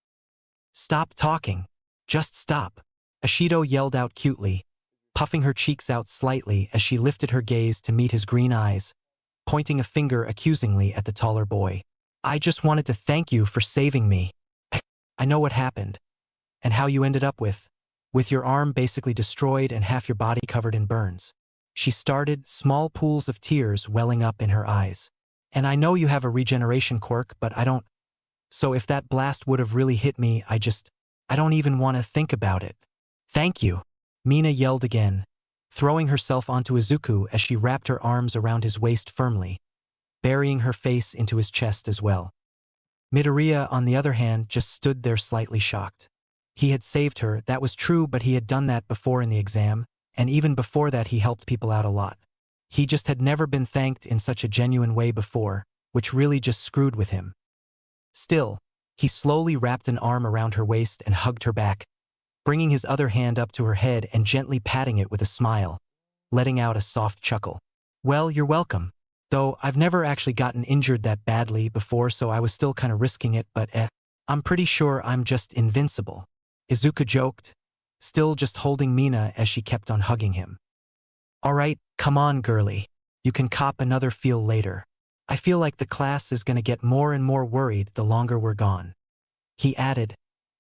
Stop talking. Just stop. Ashido yelled out cutely, puffing her cheeks out slightly as she lifted her gaze to meet his green eyes, pointing a finger accusingly at the taller boy. I just wanted to thank you for saving me. I know what happened, and how you ended up with your arm basically destroyed and half your body covered in burns. She started, small pools of tears welling up in her eyes. And I know you have a regeneration quirk, but I don't. So if that blast would have really hit me, I don't even want to think about it. Thank you. Mina yelled again, throwing herself onto Izuku as she wrapped her arms around his waist firmly, burying her face into his chest as well. Midoriya, on the other hand, just stood there slightly shocked. He had saved her, that was true, but he had done that before in the exam, and even before that he helped people out a lot. He just had never been thanked in such a genuine way before, which really just screwed with him. Still, he slowly wrapped an arm around her waist and hugged her back, bringing his other hand up to her head and gently patting it with a smile, letting out a soft chuckle. Well, you're welcome. Though I've never actually gotten injured that badly before, so I was still kind of risking it, but I'm pretty sure I'm just invincible. Izuku joked, still just holding Mina as she kept on hugging him. All right, Come on, girly. You can cop another feel later. I feel like the class is gonna get more and more worried the longer we're gone. He added,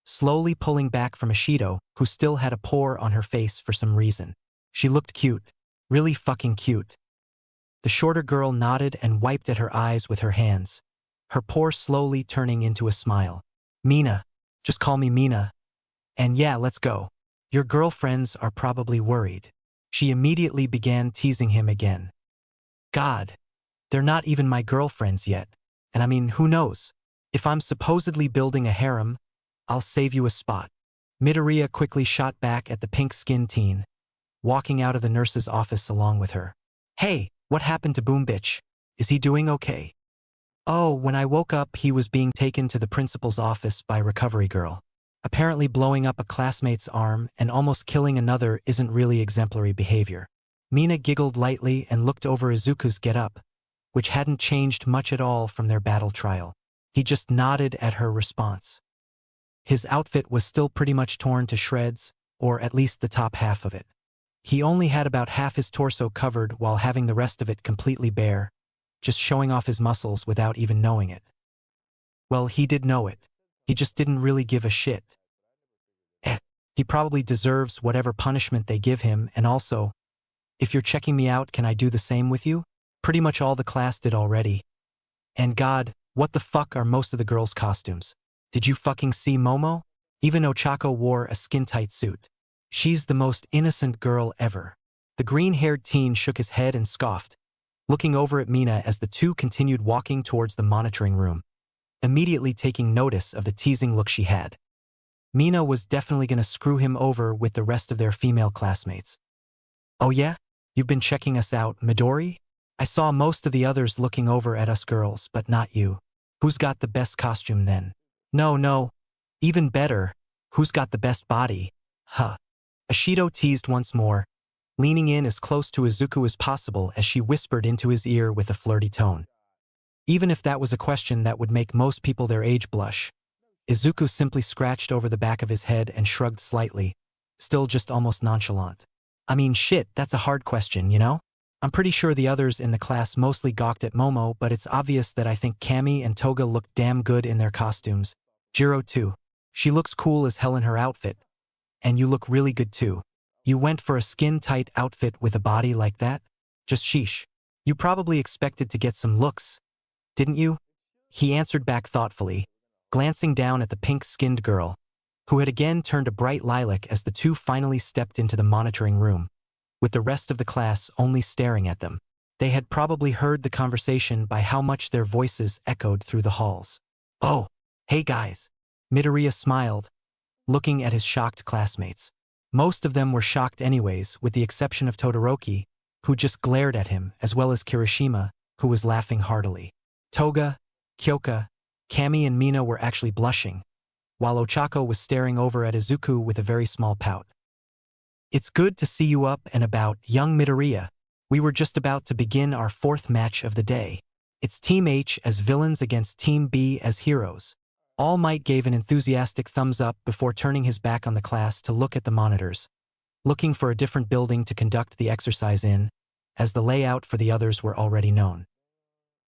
slowly pulling back from Ashido, who still had a pore on her face for some reason. She looked cute. Really fucking cute. The shorter girl nodded and wiped at her eyes with her hands, her pore slowly turning into a smile. Mina. Just call me Mina. And yeah, let's go. Your girlfriends are probably worried. She immediately began teasing him again. God. They're not even my girlfriends yet. And I mean, who knows? If I'm supposedly building a harem, I'll save you a spot. Midoriya quickly shot back at the pink-skinned teen, walking out of the nurse's office along with her. Hey, what happened to Boom Bitch? Is he doing okay? Oh, when I woke up he was being taken to the principal's office by Recovery Girl. Apparently blowing up a classmate's arm and almost killing another isn't really exemplary behavior. Mina giggled lightly and looked over Izuku's get-up, which hadn't changed much at all from their battle trial. He just nodded at her response. His outfit was still pretty much torn to shreds, or at least the top half of it. He only had about half his torso covered while having the rest of it completely bare, just showing off his muscles without even knowing it. Well, he did know it. He just didn't really give a shit. He probably deserves whatever punishment they give him, and also, if you're checking me out, can I do the same with you? Pretty much all the class did already. And God, what the fuck are most of the girls' costumes? Did you fucking see Momo? Even Ochako wore a skin-tight suit. She's the most innocent girl ever. The green-haired teen shook his head and scoffed, looking over at Mina as the two continued walking towards the monitoring room, immediately taking notice of the teasing look she had. Mina was definitely gonna screw him over with the rest of their female classmates. Oh yeah? You've been checking us out, Midori? I saw most of the others looking over at us girls, but not you. Who's got the best costume then? No. Even better, who's got the best body? Huh. Ashido teased once more, leaning in as close to Izuku as possible as she whispered into his ear with a flirty tone. Even if that was a question that would make most people their age blush, Izuku simply scratched over the back of his head and shrugged slightly, still just almost nonchalant. I mean, shit, that's a hard question, you know? I'm pretty sure the others in the class mostly gawked at Momo, but it's obvious that I think Kami and Toga look damn good in their costumes. Jiro too. She looks cool as hell in her outfit. And you look really good too. You went for a skin-tight outfit with a body like that? Just sheesh. You probably expected to get some looks, didn't you? He answered back thoughtfully, glancing down at the pink-skinned girl, who had again turned a bright lilac as the two finally stepped into the monitoring room, with the rest of the class only staring at them. They had probably heard the conversation by how much their voices echoed through the halls. Oh, hey guys. Midoriya smiled, looking at his shocked classmates. Most of them were shocked anyways, with the exception of Todoroki, who just glared at him, as well as Kirishima, who was laughing heartily. Toga, Kyoka, Kami and Mina were actually blushing, while Ochako was staring over at Izuku with a very small pout. It's good to see you up and about, young Midoriya. We were just about to begin our fourth match of the day. It's Team H as villains against Team B as heroes. All Might gave an enthusiastic thumbs up before turning his back on the class to look at the monitors, looking for a different building to conduct the exercise in, as the layout for the others were already known.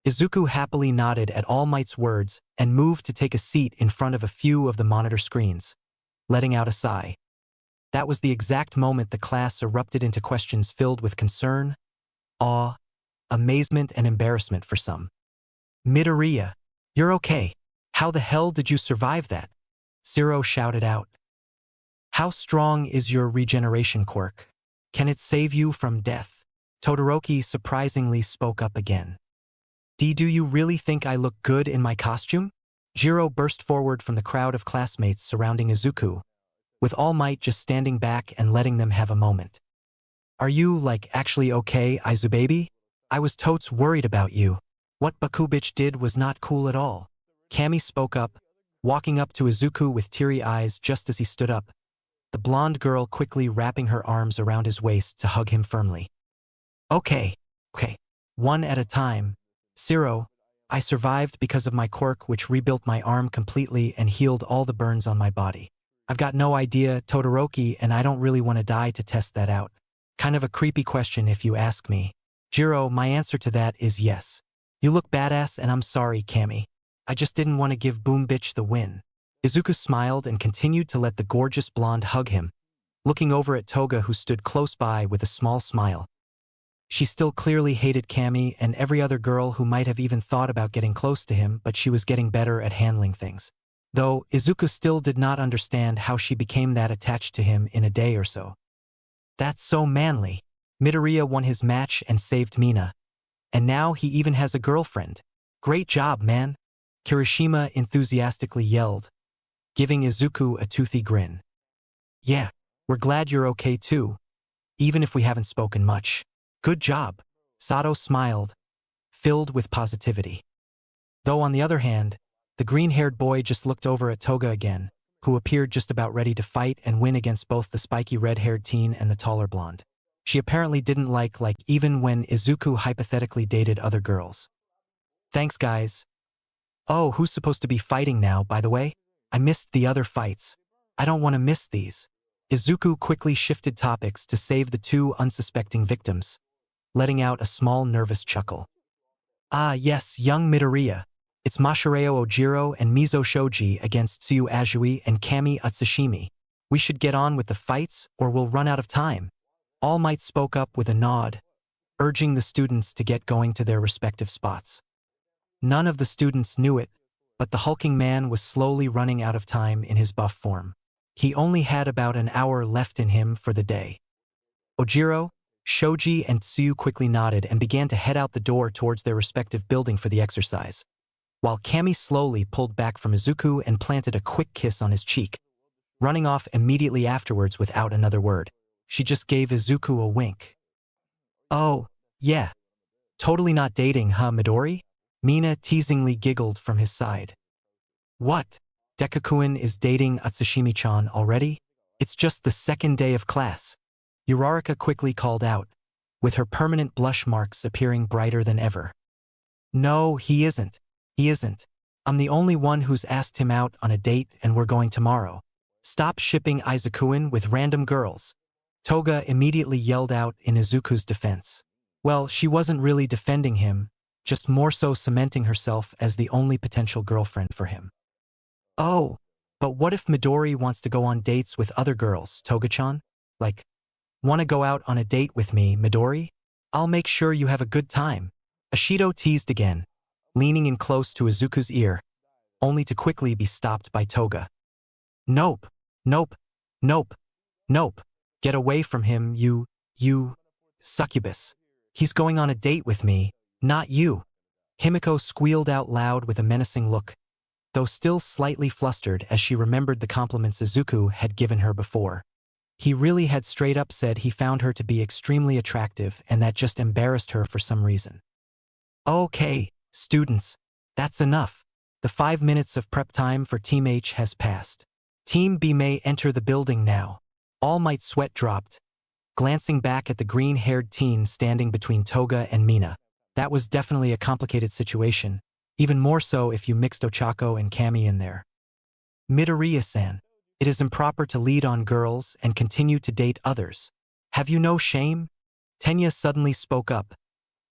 Izuku happily nodded at All Might's words and moved to take a seat in front of a few of the monitor screens, letting out a sigh. That was the exact moment the class erupted into questions filled with concern, awe, amazement, and embarrassment for some. Midoriya, you're okay. How the hell did you survive that? Zero shouted out. How strong is your regeneration quirk? Can it save you from death? Todoroki surprisingly spoke up again. Do you really think I look good in my costume? Jiro burst forward from the crowd of classmates surrounding Izuku, with All Might just standing back and letting them have a moment. Are you, like, actually okay, Izubaby? I was totes worried about you. What Bakubich did was not cool at all. Kami spoke up, walking up to Izuku with teary eyes just as he stood up, the blonde girl quickly wrapping her arms around his waist to hug him firmly. Okay. One at a time. Zero, I survived because of my quirk which rebuilt my arm completely and healed all the burns on my body. I've got no idea, Todoroki, and I don't really want to die to test that out. Kind of a creepy question if you ask me. Jiro, my answer to that is yes. You look badass and I'm sorry, Cammy. I just didn't want to give Boom Bitch the win. Izuku smiled and continued to let the gorgeous blonde hug him, looking over at Toga who stood close by with a small smile. She still clearly hated Cammy and every other girl who might have even thought about getting close to him, but she was getting better at handling things. Though, Izuku still did not understand how she became that attached to him in a day or so. That's so manly. Midoriya won his match and saved Mina. And now he even has a girlfriend. Great job, man. Kirishima enthusiastically yelled, giving Izuku a toothy grin. Yeah, we're glad you're okay too, even if we haven't spoken much. Good job. Sato smiled, filled with positivity. Though on the other hand, the green-haired boy just looked over at Toga again, who appeared just about ready to fight and win against both the spiky red-haired teen and the taller blonde. She apparently didn't like even when Izuku hypothetically dated other girls. Thanks, guys. Oh, who's supposed to be fighting now, by the way? I missed the other fights. I don't want to miss these. Izuku quickly shifted topics to save the two unsuspecting victims, letting out a small nervous chuckle. Ah yes, young Midoriya. It's Masahiro Ojiro and Mizo Shoji against Tsuyu Azui and Kami Utsushimi. We should get on with the fights or we'll run out of time. All Might spoke up with a nod, urging the students to get going to their respective spots. None of the students knew it, but the hulking man was slowly running out of time in his buff form. He only had about an hour left in him for the day. Ojiro, Shoji and Tsuyu quickly nodded and began to head out the door towards their respective building for the exercise, while Kami slowly pulled back from Izuku and planted a quick kiss on his cheek, running off immediately afterwards without another word. She just gave Izuku a wink. Oh, yeah. Totally not dating, huh, Midori? Mina teasingly giggled from his side. What? Deku-kun is dating Utsushimi-chan already? It's just the second day of class. Uraraka quickly called out, with her permanent blush marks appearing brighter than ever. No, he isn't. He isn't. I'm the only one who's asked him out on a date and we're going tomorrow. Stop shipping Izuku with random girls. Toga immediately yelled out in Izuku's defense. Well, she wasn't really defending him, just more so cementing herself as the only potential girlfriend for him. Oh, but what if Midori wants to go on dates with other girls, Toga-chan? Want to go out on a date with me, Midori? I'll make sure you have a good time. Ashido teased again, leaning in close to Izuku's ear, only to quickly be stopped by Toga. Nope, nope, nope, nope. Get away from him, you succubus. He's going on a date with me, not you. Himiko squealed out loud with a menacing look, though still slightly flustered as she remembered the compliments Izuku had given her before. He really had straight up said he found her to be extremely attractive and that just embarrassed her for some reason. Okay, students, that's enough. The 5 minutes of prep time for Team H has passed. Team B may enter the building now. All Might's sweat dropped, glancing back at the green-haired teen standing between Toga and Mina. That was definitely a complicated situation, even more so if you mixed Ochako and Kami in there. Midoriya-san, it is improper to lead on girls and continue to date others. Have you no shame? Tenya suddenly spoke up,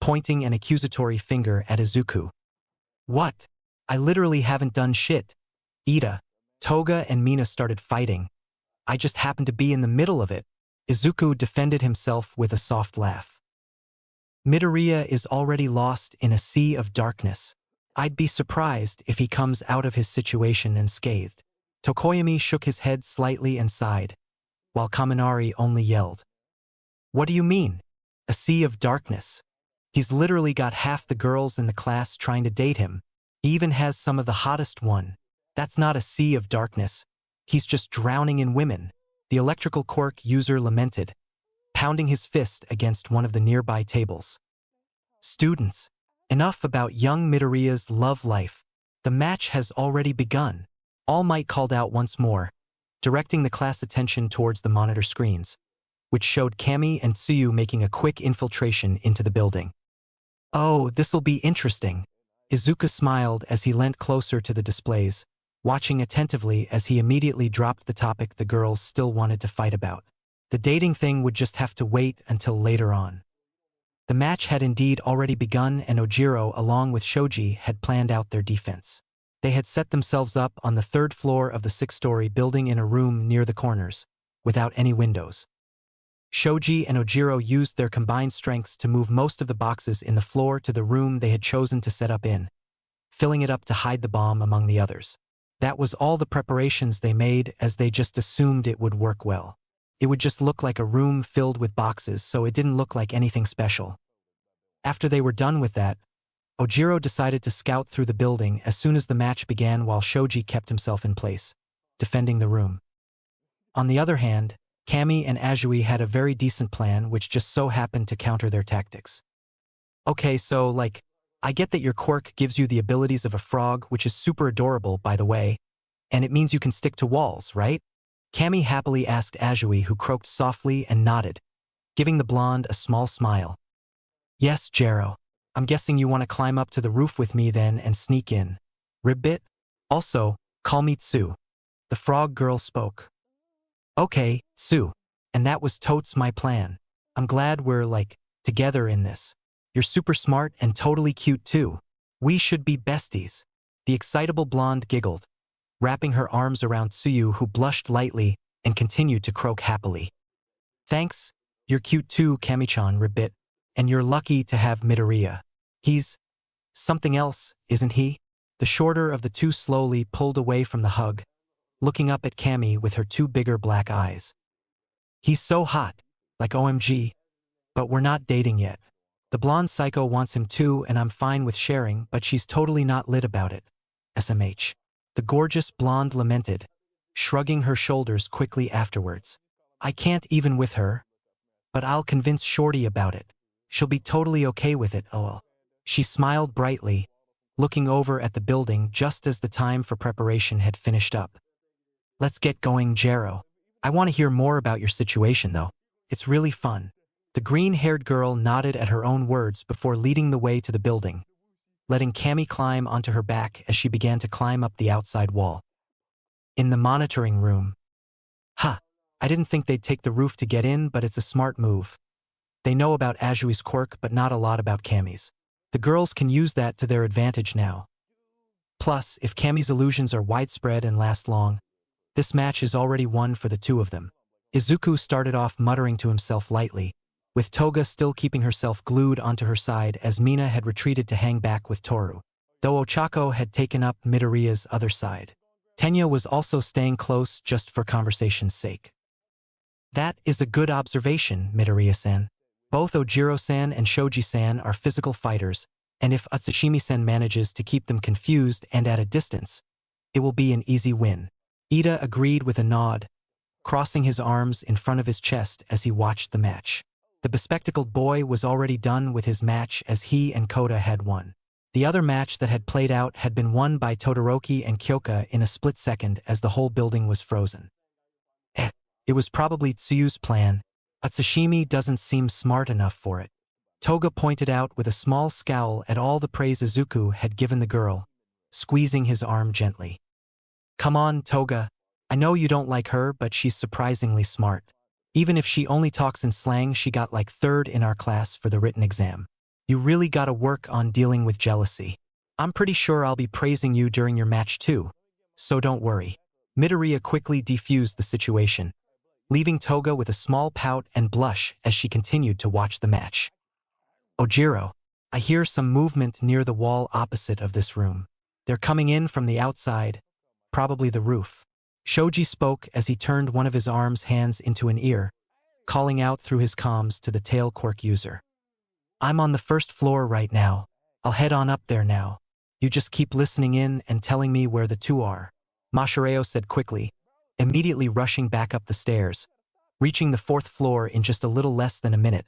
pointing an accusatory finger at Izuku. What? I literally haven't done shit. Ida, Toga and Mina started fighting. I just happened to be in the middle of it. Izuku defended himself with a soft laugh. Midoriya is already lost in a sea of darkness. I'd be surprised if he comes out of his situation unscathed. Tokoyami shook his head slightly and sighed, while Kaminari only yelled. What do you mean? A sea of darkness? He's literally got half the girls in the class trying to date him. He even has some of the hottest one. That's not a sea of darkness. He's just drowning in women. The electrical quirk user lamented, pounding his fist against one of the nearby tables. Students, enough about young Midoriya's love life. The match has already begun. All Might called out once more, directing the class attention towards the monitor screens, which showed Kami and Tsuyu making a quick infiltration into the building. Oh, this'll be interesting. Izuku smiled as he leant closer to the displays, watching attentively as he immediately dropped the topic the girls still wanted to fight about. The dating thing would just have to wait until later on. The match had indeed already begun, and Ojiro, along with Shoji, had planned out their defense. They had set themselves up on the third floor of the six-story building in a room near the corners, without any windows. Shoji and Ojiro used their combined strengths to move most of the boxes in the floor to the room they had chosen to set up in, filling it up to hide the bomb among the others. That was all the preparations they made, as they just assumed it would work well. It would just look like a room filled with boxes, so it didn't look like anything special. After they were done with that, Ojiro decided to scout through the building as soon as the match began, while Shoji kept himself in place, defending the room. On the other hand, Kami and Azui had a very decent plan, which just so happened to counter their tactics. Okay, so, I get that your quirk gives you the abilities of a frog, which is super adorable, by the way, and it means you can stick to walls, right? Kami happily asked Azui, who croaked softly and nodded, giving the blonde a small smile. Yes, Jero. I'm guessing you want to climb up to the roof with me then and sneak in. Ribbit? Also, call me Tsu. The frog girl spoke. Okay, Tsu. And that was totes my plan. I'm glad we're, together in this. You're super smart and totally cute too. We should be besties. The excitable blonde giggled, wrapping her arms around Tsuyu, who blushed lightly and continued to croak happily. Thanks, you're cute too, Kami-chan. Ribbit. And you're lucky to have Midoriya. He's something else, isn't he? The shorter of the two slowly pulled away from the hug, looking up at Kami with her two bigger black eyes. He's so hot, like OMG. But we're not dating yet. The blonde psycho wants him too, and I'm fine with sharing, but she's totally not lit about it. SMH. The gorgeous blonde lamented, shrugging her shoulders quickly afterwards. I can't even with her. But I'll convince Shorty about it. She'll be totally okay with it, lol. She smiled brightly, looking over at the building just as the time for preparation had finished up. Let's get going, Jero. I want to hear more about your situation, though. It's really fun. The green-haired girl nodded at her own words before leading the way to the building, letting Kami climb onto her back as she began to climb up the outside wall. In the monitoring room. I didn't think they'd take the roof to get in, but it's a smart move. They know about Azui's quirk, but not a lot about Kami's. The girls can use that to their advantage now. Plus, if Kami's illusions are widespread and last long, this match is already won for the two of them. Izuku started off muttering to himself lightly, with Toga still keeping herself glued onto her side as Mina had retreated to hang back with Toru, though Ochako had taken up Midoriya's other side. Tenya was also staying close just for conversation's sake. That is a good observation, Midoriya-san. Both Ojiro-san and Shoji-san are physical fighters, and if Utsushimi-san manages to keep them confused and at a distance, it will be an easy win. Ida agreed with a nod, crossing his arms in front of his chest as he watched the match. The bespectacled boy was already done with his match, as he and Kota had won. The other match that had played out had been won by Todoroki and Kyoka in a split second as the whole building was frozen. It was probably Tsuyu's plan. Utsushimi doesn't seem smart enough for it. Toga pointed out with a small scowl at all the praise Izuku had given the girl, squeezing his arm gently. Come on, Toga. I know you don't like her, but she's surprisingly smart. Even if she only talks in slang, she got third in our class for the written exam. You really gotta work on dealing with jealousy. I'm pretty sure I'll be praising you during your match too. So don't worry. Midoriya quickly defused the situation, leaving Toga with a small pout and blush as she continued to watch the match. Ojiro, I hear some movement near the wall opposite of this room. They're coming in from the outside, probably the roof. Shoji spoke as he turned one of his hands into an ear, calling out through his comms to the tail quirk user. I'm on the first floor right now. I'll head on up there now. You just keep listening in and telling me where the two are. Mashireo said quickly, immediately rushing back up the stairs, reaching the fourth floor in just a little less than a minute,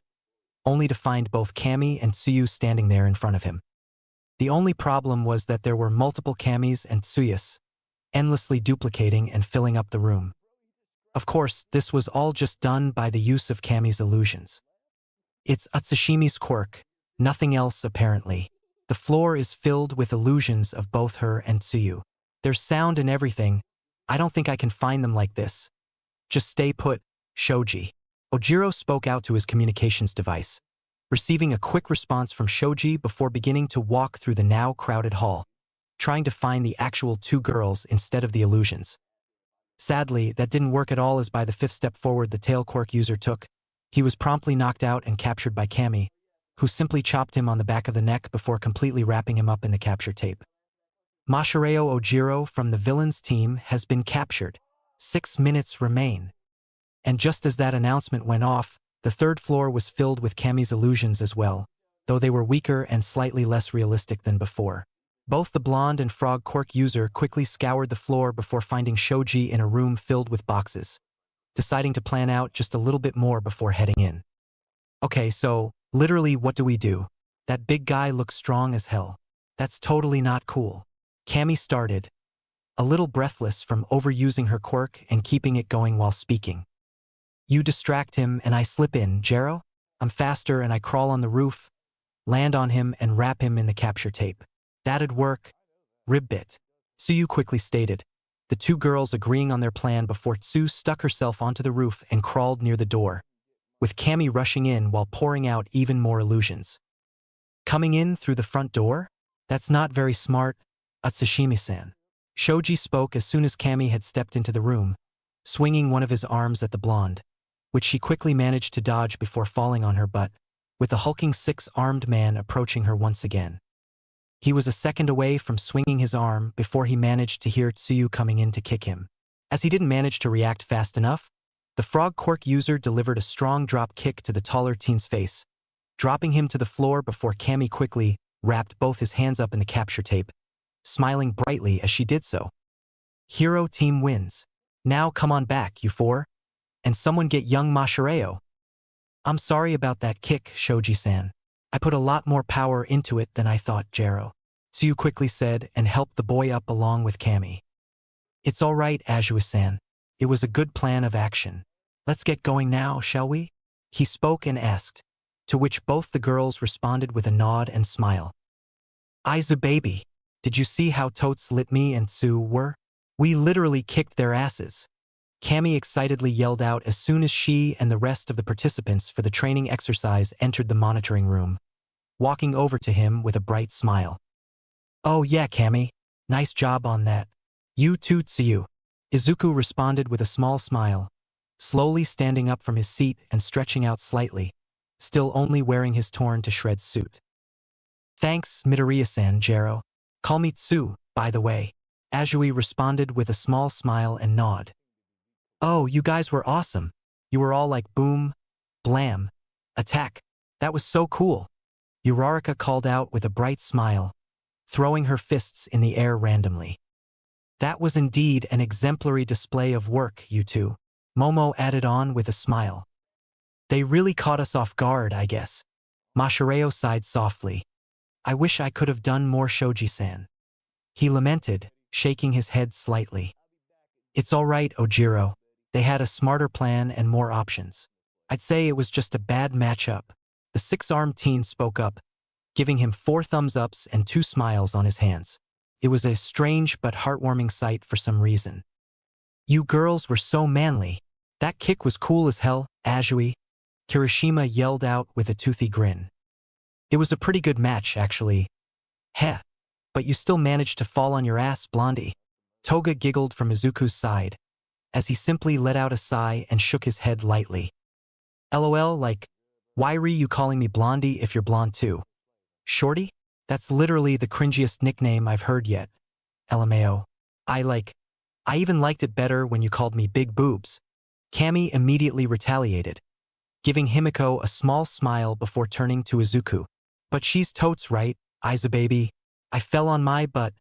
only to find both Kami and Tsuyu standing there in front of him. The only problem was that there were multiple Kamis and Tsuyas, endlessly duplicating and filling up the room. Of course, this was all just done by the use of Kami's illusions. It's Utsushimi's quirk, nothing else apparently. The floor is filled with illusions of both her and Tsuyu. There's sound and everything. I don't think I can find them like this. Just stay put, Shoji. Ojiro spoke out to his communications device, receiving a quick response from Shoji before beginning to walk through the now crowded hall, trying to find the actual two girls instead of the illusions. Sadly, that didn't work at all, as by the fifth step forward the tail Quirk user took, he was promptly knocked out and captured by Cammy, who simply chopped him on the back of the neck before completely wrapping him up in the capture tape. Myheroacademia Ojiro from the villains team has been captured. 6 minutes remain. And just as that announcement went off, the third floor was filled with Cammy's illusions as well, though they were weaker and slightly less realistic than before. Both the blonde and frog Quirk user quickly scoured the floor before finding Shoji in a room filled with boxes, deciding to plan out just a little bit more before heading in. Okay, so, literally what do we do? That big guy looks strong as hell. That's totally not cool. Cammy started, a little breathless from overusing her quirk and keeping it going while speaking. You distract him and I slip in, Jero? I'm faster and I crawl on the roof, land on him and wrap him in the capture tape. That'd work. Ribbit. Tsuyu quickly stated, the two girls agreeing on their plan before Tsu stuck herself onto the roof and crawled near the door, with Cammy rushing in while pouring out even more illusions. Coming in through the front door? That's not very smart, Atsushimi-san. Shoji spoke as soon as Cammy had stepped into the room, swinging one of his arms at the blonde, which she quickly managed to dodge before falling on her butt, with the hulking six-armed man approaching her once again. He was a second away from swinging his arm before he managed to hear Tsuyu coming in to kick him. As he didn't manage to react fast enough, the frog Quirk user delivered a strong drop kick to the taller teen's face, dropping him to the floor before Cammy quickly wrapped both his hands up in the capture tape, smiling brightly as she did so. Hero team wins. Now come on back, you four, and someone get young Myheroacademia. I'm sorry about that kick, Shoji-san. I put a lot more power into it than I thought, Jero. Tsuyu quickly said and helped the boy up along with Cammy. It's all right, Azue-san. It was a good plan of action. Let's get going now, shall we? He spoke and asked, to which both the girls responded with a nod and smile. Izu baby, did you see how totes lit me and Tsu were? We literally kicked their asses. Cammy excitedly yelled out as soon as she and the rest of the participants for the training exercise entered the monitoring room, walking over to him with a bright smile. Oh yeah, Cammy. Nice job on that. You too, Tsuyu. Izuku responded with a small smile, slowly standing up from his seat and stretching out slightly, still only wearing his torn-to-shreds suit. Thanks, Midoriya-san, Jero. Call me Tsu, by the way. Azue responded with a small smile and nod. Oh, you guys were awesome. You were all like boom, blam, attack. That was so cool. Uraraka called out with a bright smile, throwing her fists in the air randomly. That was indeed an exemplary display of work, you two. Momo added on with a smile. They really caught us off guard, I guess. Myheroacademia sighed softly. I wish I could have done more, Shoji-san. He lamented, shaking his head slightly. It's all right, Ojiro. They had a smarter plan and more options. I'd say it was just a bad matchup. The six-armed teen spoke up, giving him 4 thumbs-ups and 2 smiles on his hands. It was a strange but heartwarming sight for some reason. You girls were so manly. That kick was cool as hell, Azue. Kirishima yelled out with a toothy grin. It was a pretty good match, actually. Heh. But you still managed to fall on your ass, Blondie. Toga giggled from Izuku's side, as he simply let out a sigh and shook his head lightly. LOL, like, why re you calling me Blondie if you're blonde too? Shorty? That's literally the cringiest nickname I've heard yet. LMAO. I even liked it better when you called me Big Boobs. Cammy immediately retaliated, giving Himiko a small smile before turning to Izuku. But she's totes right, Izu baby. I fell on my butt.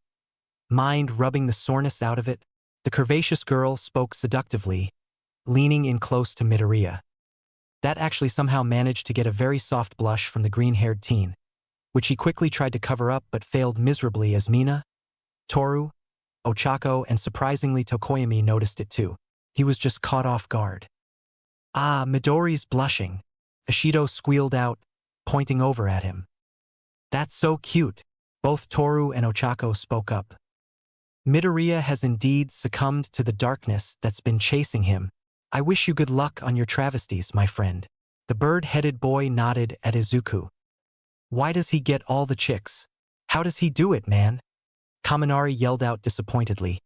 Mind rubbing the soreness out of it? The curvaceous girl spoke seductively, leaning in close to Midoriya. That actually somehow managed to get a very soft blush from the green-haired teen, which he quickly tried to cover up but failed miserably as Mina, Toru, Ochako, and surprisingly Tokoyami noticed it too. He was just caught off guard. Ah, Midori's blushing, Ishido squealed out, pointing over at him. That's so cute. Both Toru and Ochako spoke up. Midoriya has indeed succumbed to the darkness that's been chasing him, I wish you good luck on your travesties, my friend. The bird-headed boy nodded at Izuku. Why does he get all the chicks? How does he do it, man? Kaminari yelled out disappointedly,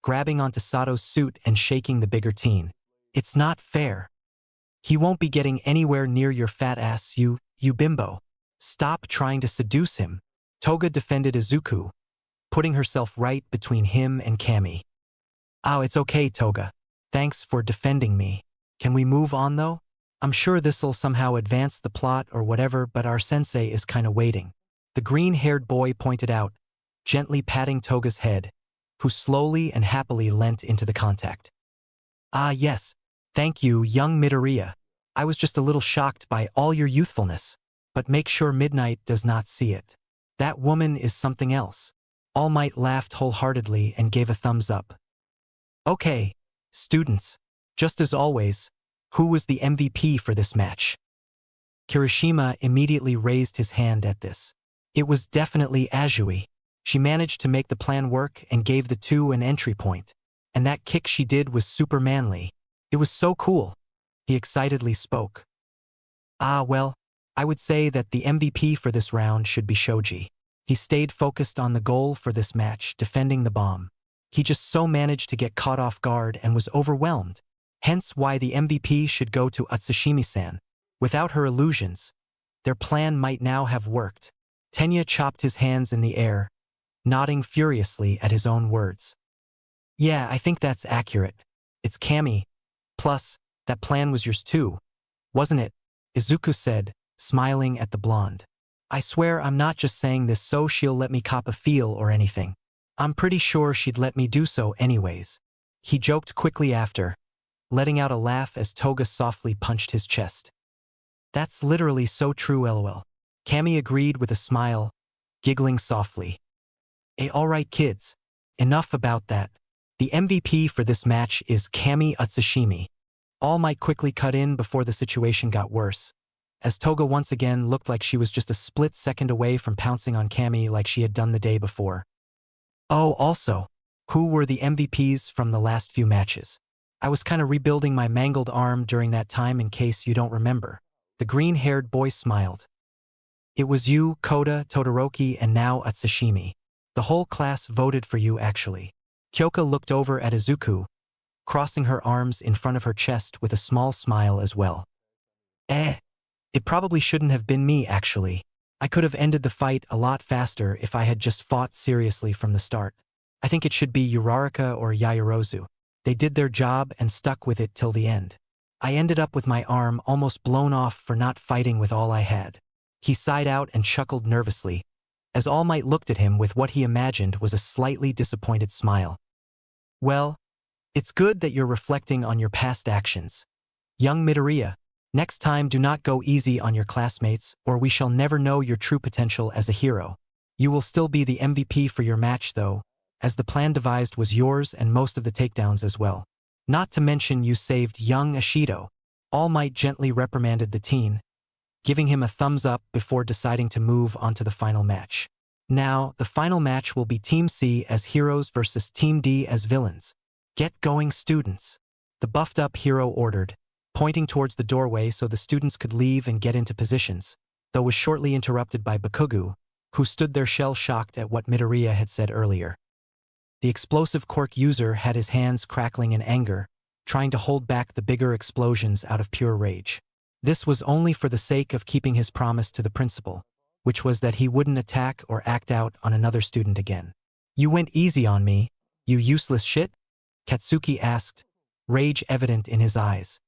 grabbing onto Sato's suit and shaking the bigger teen. It's not fair. He won't be getting anywhere near your fat ass, you bimbo. Stop trying to seduce him. Toga defended Izuku, putting herself right between him and Kami. Oh, it's okay, Toga. Thanks for defending me. Can we move on, though? I'm sure this'll somehow advance the plot or whatever, but our sensei is kinda waiting. The green-haired boy pointed out, gently patting Toga's head, who slowly and happily leant into the contact. Ah, yes. Thank you, young Midoriya. I was just a little shocked by all your youthfulness, but make sure Midnight does not see it. That woman is something else. All Might laughed wholeheartedly and gave a thumbs up. Okay, students, just as always, who was the MVP for this match? Kirishima immediately raised his hand at this. It was definitely Azui. She managed to make the plan work and gave the two an entry point. And that kick she did was super manly. It was so cool. He excitedly spoke. Ah, well, I would say that the MVP for this round should be Shoji. He stayed focused on the goal for this match, defending the bomb. He just so managed to get caught off guard and was overwhelmed. Hence why the MVP should go to Atsushimi-san. Without her illusions, their plan might now have worked. Tenya chopped his hands in the air, nodding furiously at his own words. Yeah, I think that's accurate. It's Kami. Plus, that plan was yours too, wasn't it? Izuku said, smiling at the blonde. I swear I'm not just saying this so she'll let me cop a feel or anything. I'm pretty sure she'd let me do so anyways. He joked quickly after, letting out a laugh as Toga softly punched his chest. That's literally so true, lol. Kami agreed with a smile, giggling softly. Alright kids, enough about that. The MVP for this match is Kami Atsushimi. All Might quickly cut in before the situation got worse, as Toga once again looked like she was just a split second away from pouncing on Kami like she had done the day before. Oh, also, who were the MVPs from the last few matches? I was kinda rebuilding my mangled arm during that time in case you don't remember. The green-haired boy smiled. It was you, Koda, Todoroki, and now Atsushimi. The whole class voted for you, actually. Kyoka looked over at Izuku, crossing her arms in front of her chest with a small smile as well. It probably shouldn't have been me, actually. I could have ended the fight a lot faster if I had just fought seriously from the start. I think it should be Uraraka or Yaoyorozu. They did their job and stuck with it till the end. I ended up with my arm almost blown off for not fighting with all I had. He sighed out and chuckled nervously, as All Might looked at him with what he imagined was a slightly disappointed smile. Well, it's good that you're reflecting on your past actions. Young Midoriya, next time do not go easy on your classmates or we shall never know your true potential as a hero. You will still be the MVP for your match though, as the plan devised was yours and most of the takedowns as well. Not to mention you saved young Ashido. All Might gently reprimanded the teen, giving him a thumbs up before deciding to move on to the final match. Now, the final match will be Team C as heroes versus Team D as villains. Get going, students. The buffed-up hero ordered, pointing towards the doorway so the students could leave and get into positions, though was shortly interrupted by Bakugu, who stood there shell-shocked at what Midoriya had said earlier. The explosive Quirk user had his hands crackling in anger, trying to hold back the bigger explosions out of pure rage. This was only for the sake of keeping his promise to the principal, which was that he wouldn't attack or act out on another student again. You went easy on me, you useless shit? Katsuki asked, rage evident in his eyes.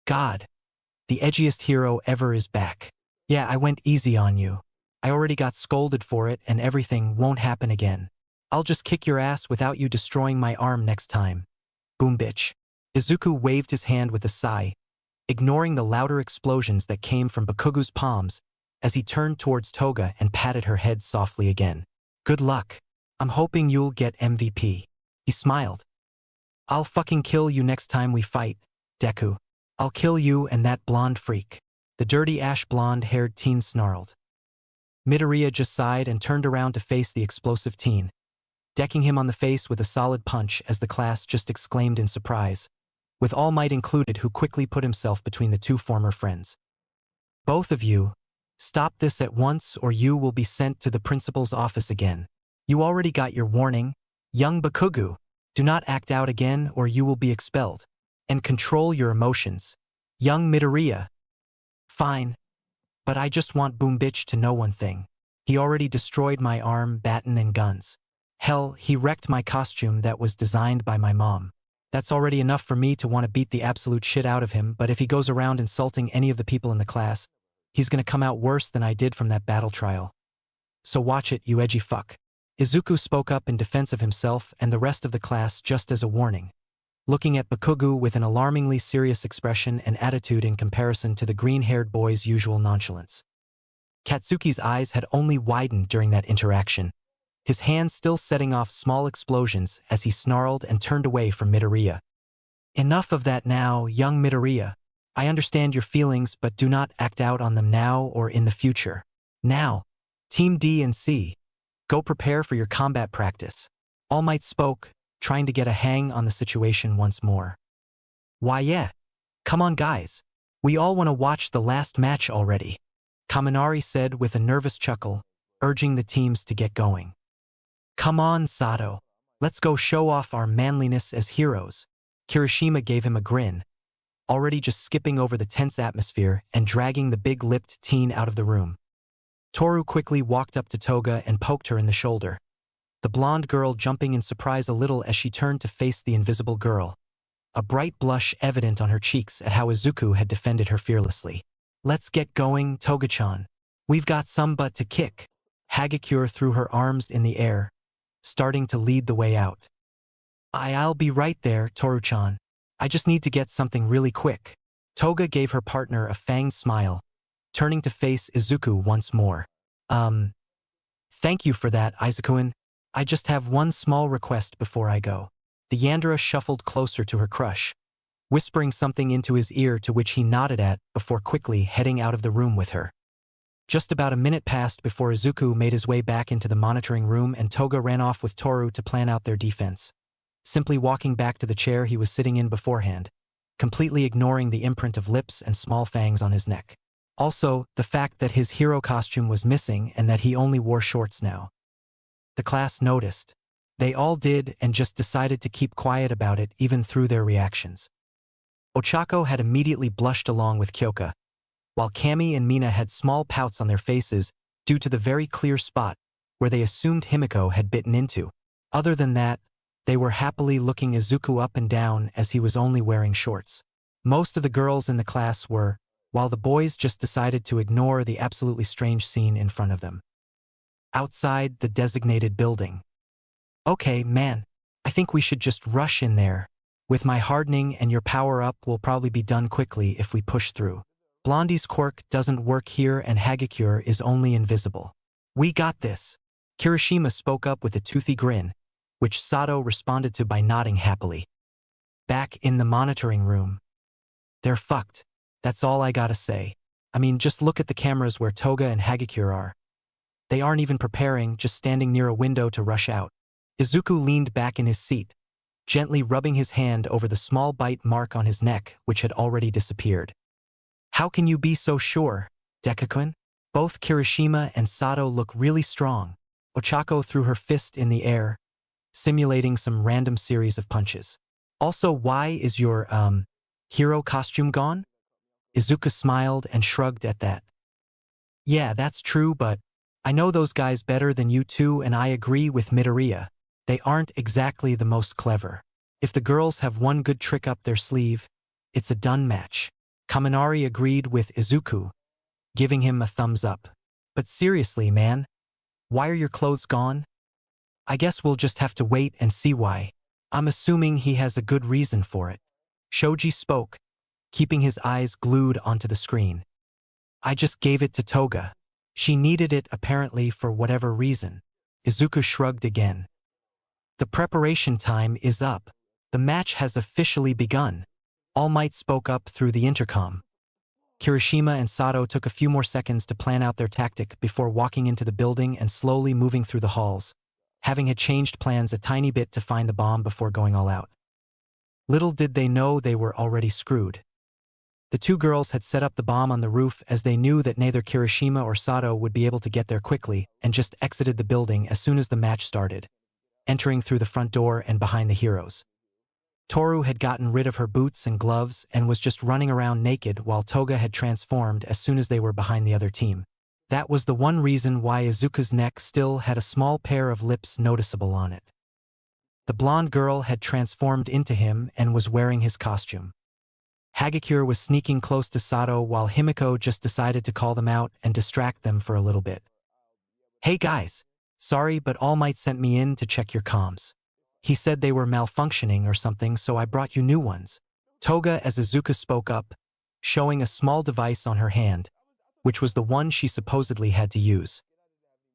God, the edgiest hero ever is back. Yeah, I went easy on you. I already got scolded for it and everything won't happen again. I'll just kick your ass without you destroying my arm next time. Boom bitch. Izuku waved his hand with a sigh, ignoring the louder explosions that came from Bakugu's palms as he turned towards Toga and patted her head softly again. Good luck. I'm hoping you'll get MVP. He smiled. I'll fucking kill you next time we fight, Deku. I'll kill you and that blonde freak. The dirty ash blonde-haired teen snarled. Midoriya just sighed and turned around to face the explosive teen, decking him on the face with a solid punch as the class just exclaimed in surprise. with All Might included, who quickly put himself between the two former friends. Both of you, stop this at once or you will be sent to the principal's office again. You already got your warning, young Bakugu. Do not act out again or you will be expelled. And control your emotions, young Midoriya. Fine. But I just want Boom Bitch to know one thing. He already destroyed my arm, baton and guns. Hell, he wrecked my costume that was designed by my mom. That's already enough for me to want to beat the absolute shit out of him, but if he goes around insulting any of the people in the class, he's gonna come out worse than I did from that battle trial. So watch it, you edgy fuck. Izuku spoke up in defense of himself and the rest of the class just as a warning, looking at Bakugu with an alarmingly serious expression and attitude in comparison to the green-haired boy's usual nonchalance. Katsuki's eyes had only widened during that interaction, his hands still setting off small explosions as he snarled and turned away from Midoriya. Enough of that now, young Midoriya. I understand your feelings, but do not act out on them now or in the future. Now, Team D and C, go prepare for your combat practice. All Might spoke, trying to get a hang on the situation once more. Why yeah. Come on guys. We all want to watch the last match already. Kaminari said with a nervous chuckle, urging the teams to get going. Come on, Sato. Let's go show off our manliness as heroes. Kirishima gave him a grin, already just skipping over the tense atmosphere and dragging the big-lipped teen out of the room. Toru quickly walked up to Toga and poked her in the shoulder, the blonde girl jumping in surprise a little as she turned to face the invisible girl, a bright blush evident on her cheeks at how Izuku had defended her fearlessly. Let's get going, Toga-chan. We've got some butt to kick. Hagakure threw her arms in the air, starting to lead the way out. I'll be right there, Toru-chan. I just need to get something really quick. Toga gave her partner a fanged smile, turning to face Izuku once more. Thank you for that, Izuku-in. I just have one small request before I go. The Yandere shuffled closer to her crush, whispering something into his ear to which he nodded at before quickly heading out of the room with her. Just about a minute passed before Izuku made his way back into the monitoring room and Toga ran off with Toru to plan out their defense, simply walking back to the chair he was sitting in beforehand, completely ignoring the imprint of lips and small fangs on his neck. Also, the fact that his hero costume was missing and that he only wore shorts now. The class noticed. They all did and just decided to keep quiet about it even through their reactions. Ochako had immediately blushed along with Kyoka, while Kami and Mina had small pouts on their faces due to the very clear spot where they assumed Himiko had bitten into. Other than that, they were happily looking Izuku up and down as he was only wearing shorts. Most of the girls in the class were, while the boys just decided to ignore the absolutely strange scene in front of them. Outside the designated building. Okay, man, I think we should just rush in there. With my hardening and your power-up, we'll probably be done quickly if we push through. Blondie's quirk doesn't work here and Hagakure is only invisible. We got this. Kirishima spoke up with a toothy grin, which Sato responded to by nodding happily. Back in the monitoring room. They're fucked. That's all I gotta say. I mean, just look at the cameras where Toga and Hagakure are. They aren't even preparing, just standing near a window to rush out. Izuku leaned back in his seat, gently rubbing his hand over the small bite mark on his neck, which had already disappeared. How can you be so sure, Deku-kun? Both Kirishima and Sato look really strong. Ochako threw her fist in the air, simulating some random series of punches. Also, why is your, hero costume gone? Izuku smiled and shrugged at that. Yeah, that's true, but I know those guys better than you two and I agree with Midoriya. They aren't exactly the most clever. If the girls have one good trick up their sleeve, it's a done match. Kaminari agreed with Izuku, giving him a thumbs up. But seriously, man, why are your clothes gone? I guess we'll just have to wait and see why. I'm assuming he has a good reason for it. Shoji spoke, keeping his eyes glued onto the screen. I just gave it to Toga. She needed it apparently for whatever reason. Izuku shrugged again. The preparation time is up. The match has officially begun. All Might spoke up through the intercom. Kirishima and Sato took a few more seconds to plan out their tactic before walking into the building and slowly moving through the halls, having had changed plans a tiny bit to find the bomb before going all out. Little did they know they were already screwed. The two girls had set up the bomb on the roof as they knew that neither Kirishima or Sato would be able to get there quickly, and just exited the building as soon as the match started, entering through the front door and behind the heroes. Toru had gotten rid of her boots and gloves and was just running around naked while Toga had transformed as soon as they were behind the other team. That was the one reason why Izuku's neck still had a small pair of lips noticeable on it. The blonde girl had transformed into him and was wearing his costume. Hagakure was sneaking close to Sato while Himiko just decided to call them out and distract them for a little bit. "Hey guys, sorry but All Might sent me in to check your comms. He said they were malfunctioning or something, so I brought you new ones." Toga as Izuku spoke up, showing a small device on her hand, which was the one she supposedly had to use.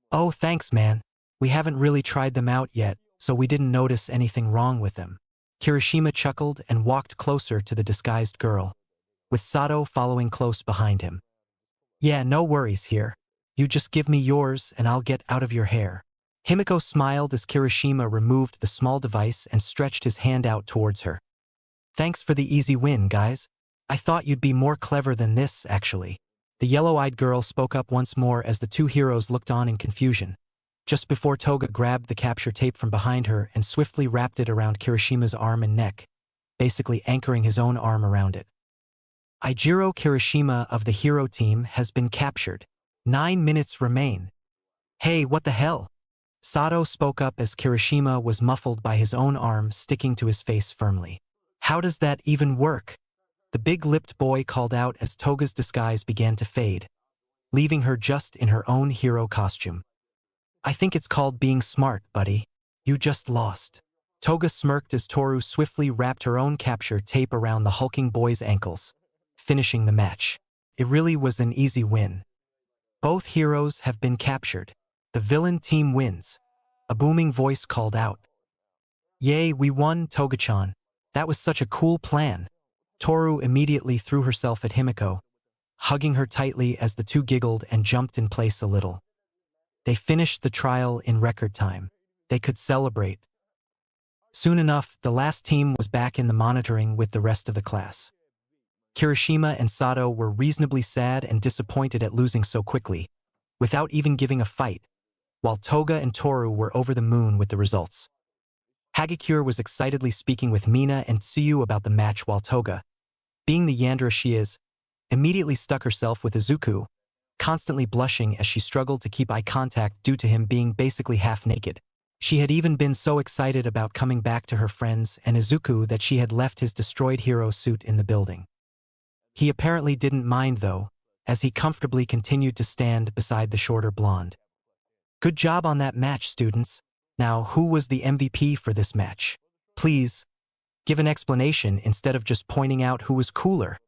"Oh thanks man, we haven't really tried them out yet, so we didn't notice anything wrong with them." Kirishima chuckled and walked closer to the disguised girl, with Sato following close behind him. "Yeah, no worries here. You just give me yours and I'll get out of your hair." Himiko smiled as Kirishima removed the small device and stretched his hand out towards her. "Thanks for the easy win, guys. I thought you'd be more clever than this, actually." The yellow-eyed girl spoke up once more as the two heroes looked on in confusion, just before Toga grabbed the capture tape from behind her and swiftly wrapped it around Kirishima's arm and neck, basically anchoring his own arm around it. "Eijiro Kirishima of the hero team has been captured. 9 minutes remain." "Hey, what the hell?" Sato spoke up as Kirishima was muffled by his own arm sticking to his face firmly. "How does that even work?" The big-lipped boy called out as Toga's disguise began to fade, leaving her just in her own hero costume. "I think it's called being smart, buddy. You just lost." Toga smirked as Toru swiftly wrapped her own capture tape around the hulking boy's ankles, finishing the match. It really was an easy win. "Both heroes have been captured. The villain team wins." A booming voice called out. "Yay, we won, Toga-chan. That was such a cool plan." Toru immediately threw herself at Himiko, hugging her tightly as the two giggled and jumped in place a little. They finished the trial in record time. They could celebrate. Soon enough, the last team was back in the monitoring with the rest of the class. Kirishima and Sato were reasonably sad and disappointed at losing so quickly, without even giving a fight, while Toga and Toru were over the moon with the results. Hagakure was excitedly speaking with Mina and Tsuyu about the match while Toga, being the Yandere she is, immediately stuck herself with Izuku, constantly blushing as she struggled to keep eye contact due to him being basically half naked. She had even been so excited about coming back to her friends and Izuku that she had left his destroyed hero suit in the building. He apparently didn't mind though, as he comfortably continued to stand beside the shorter blonde. "Good job on that match, students. Now, who was the MVP for this match? Please, give an explanation instead of just pointing out who was cooler."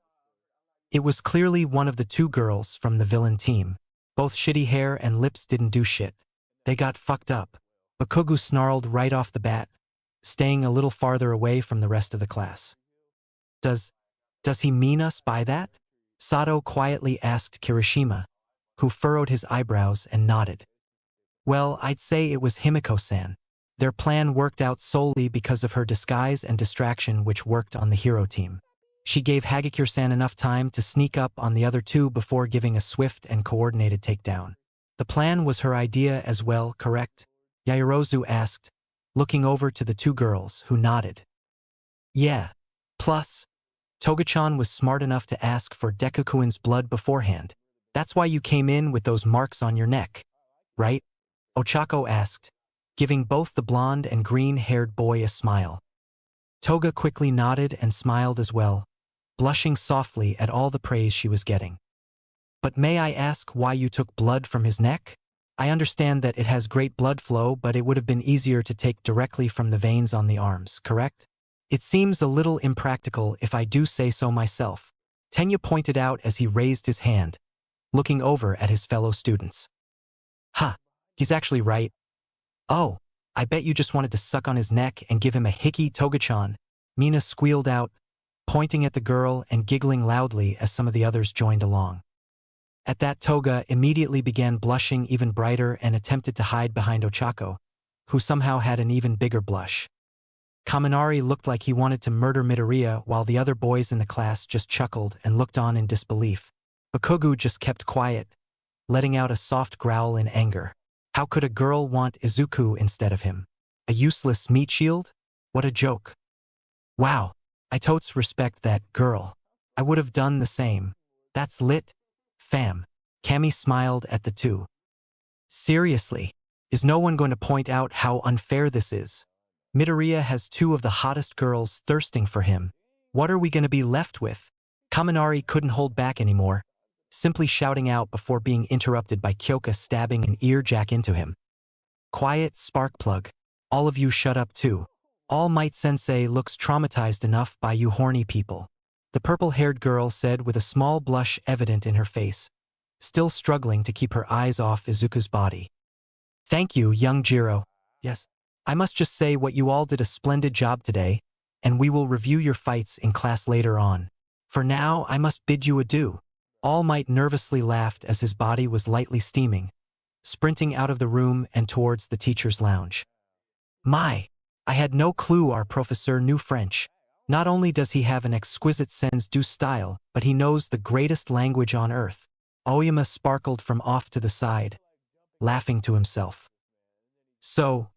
It was clearly one of the two girls from the villain team. Both shitty hair and lips didn't do shit. They got fucked up. Bakugu snarled right off the bat, staying a little farther away from the rest of the class. Does he mean us by that?" Sato quietly asked Kirishima, who furrowed his eyebrows and nodded. "Well, I'd say it was Himiko-san. Their plan worked out solely because of her disguise and distraction, which worked on the hero team. She gave Hagakure-san enough time to sneak up on the other two before giving a swift and coordinated takedown. The plan was her idea as well, correct?" Yaoyorozu asked, looking over to the two girls, who nodded. "Yeah. Plus, Toga-chan was smart enough to ask for Deku-kun's blood beforehand. That's why you came in with those marks on your neck, right?" Ochako asked, giving both the blonde and green-haired boy a smile. Toga quickly nodded and smiled as well, blushing softly at all the praise she was getting. "But may I ask why you took blood from his neck? I understand that it has great blood flow, but it would have been easier to take directly from the veins on the arms, correct? It seems a little impractical if I do say so myself," Tenya pointed out as he raised his hand, looking over at his fellow students. "Ha, he's actually right. Oh, I bet you just wanted to suck on his neck and give him a hickey, Toga-chan," Mina squealed out, pointing at the girl and giggling loudly as some of the others joined along. At that, Toga immediately began blushing even brighter and attempted to hide behind Ochako, who somehow had an even bigger blush. Kaminari looked like he wanted to murder Midoriya while the other boys in the class just chuckled and looked on in disbelief. Bakugo just kept quiet, letting out a soft growl in anger. How could a girl want Izuku instead of him? A useless meat shield? What a joke. Wow, I totes respect that girl. I would have done the same. That's lit, fam. Cammy smiled at the two. Seriously, is no one going to point out how unfair this is? Midoriya has two of the hottest girls thirsting for him. What are we going to be left with? Kaminari couldn't hold back anymore, simply shouting out before being interrupted by Kyoka stabbing an earjack into him. Quiet, Sparkplug. All of you shut up too. All Might Sensei looks traumatized enough by you horny people. The purple-haired girl said with a small blush evident in her face, still struggling to keep her eyes off Izuku's body. Thank you, young Jiro. Yes. I must just say what you all did a splendid job today, and we will review your fights in class later on. For now, I must bid you adieu. All Might nervously laughed as his body was lightly steaming, sprinting out of the room and towards the teacher's lounge. My, I had no clue our professor knew French. Not only does he have an exquisite sens-du style, but he knows the greatest language on earth. Aoyama sparkled from off to the side, laughing to himself. So,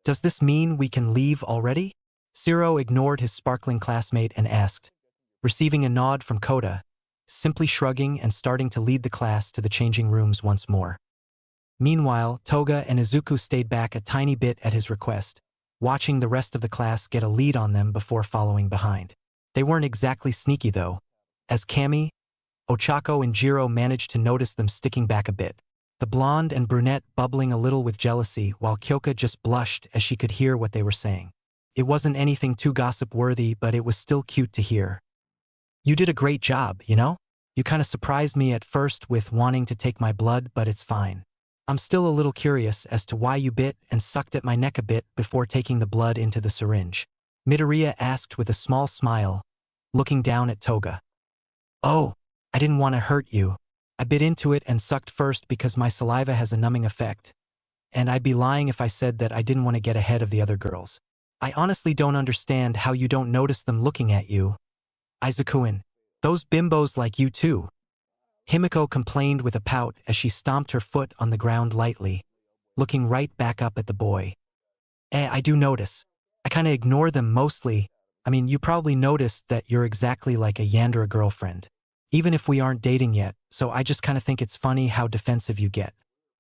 does this mean we can leave already? Zero ignored his sparkling classmate and asked, receiving a nod from Koda, simply shrugging and starting to lead the class to the changing rooms once more. Meanwhile, Toga and Izuku stayed back a tiny bit at his request, watching the rest of the class get a lead on them before following behind. They weren't exactly sneaky though, as Kami, Ochako and Jiro managed to notice them sticking back a bit, the blonde and brunette bubbling a little with jealousy while Kyoka just blushed as she could hear what they were saying. It wasn't anything too gossip-worthy, but it was still cute to hear. You did a great job, you know? You kinda surprised me at first with wanting to take my blood, but it's fine. I'm still a little curious as to why you bit and sucked at my neck a bit before taking the blood into the syringe. Midoriya asked with a small smile, looking down at Toga. Oh, I didn't want to hurt you. I bit into it and sucked first because my saliva has a numbing effect. And I'd be lying if I said that I didn't want to get ahead of the other girls. I honestly don't understand how you don't notice them looking at you. Izuku-in, those bimbos like you too. Himiko complained with a pout as she stomped her foot on the ground lightly, looking right back up at the boy. I do notice. I kinda ignore them mostly. I mean, you probably noticed that you're exactly like a Yandere girlfriend. Even if we aren't dating yet, so I just kinda think it's funny how defensive you get.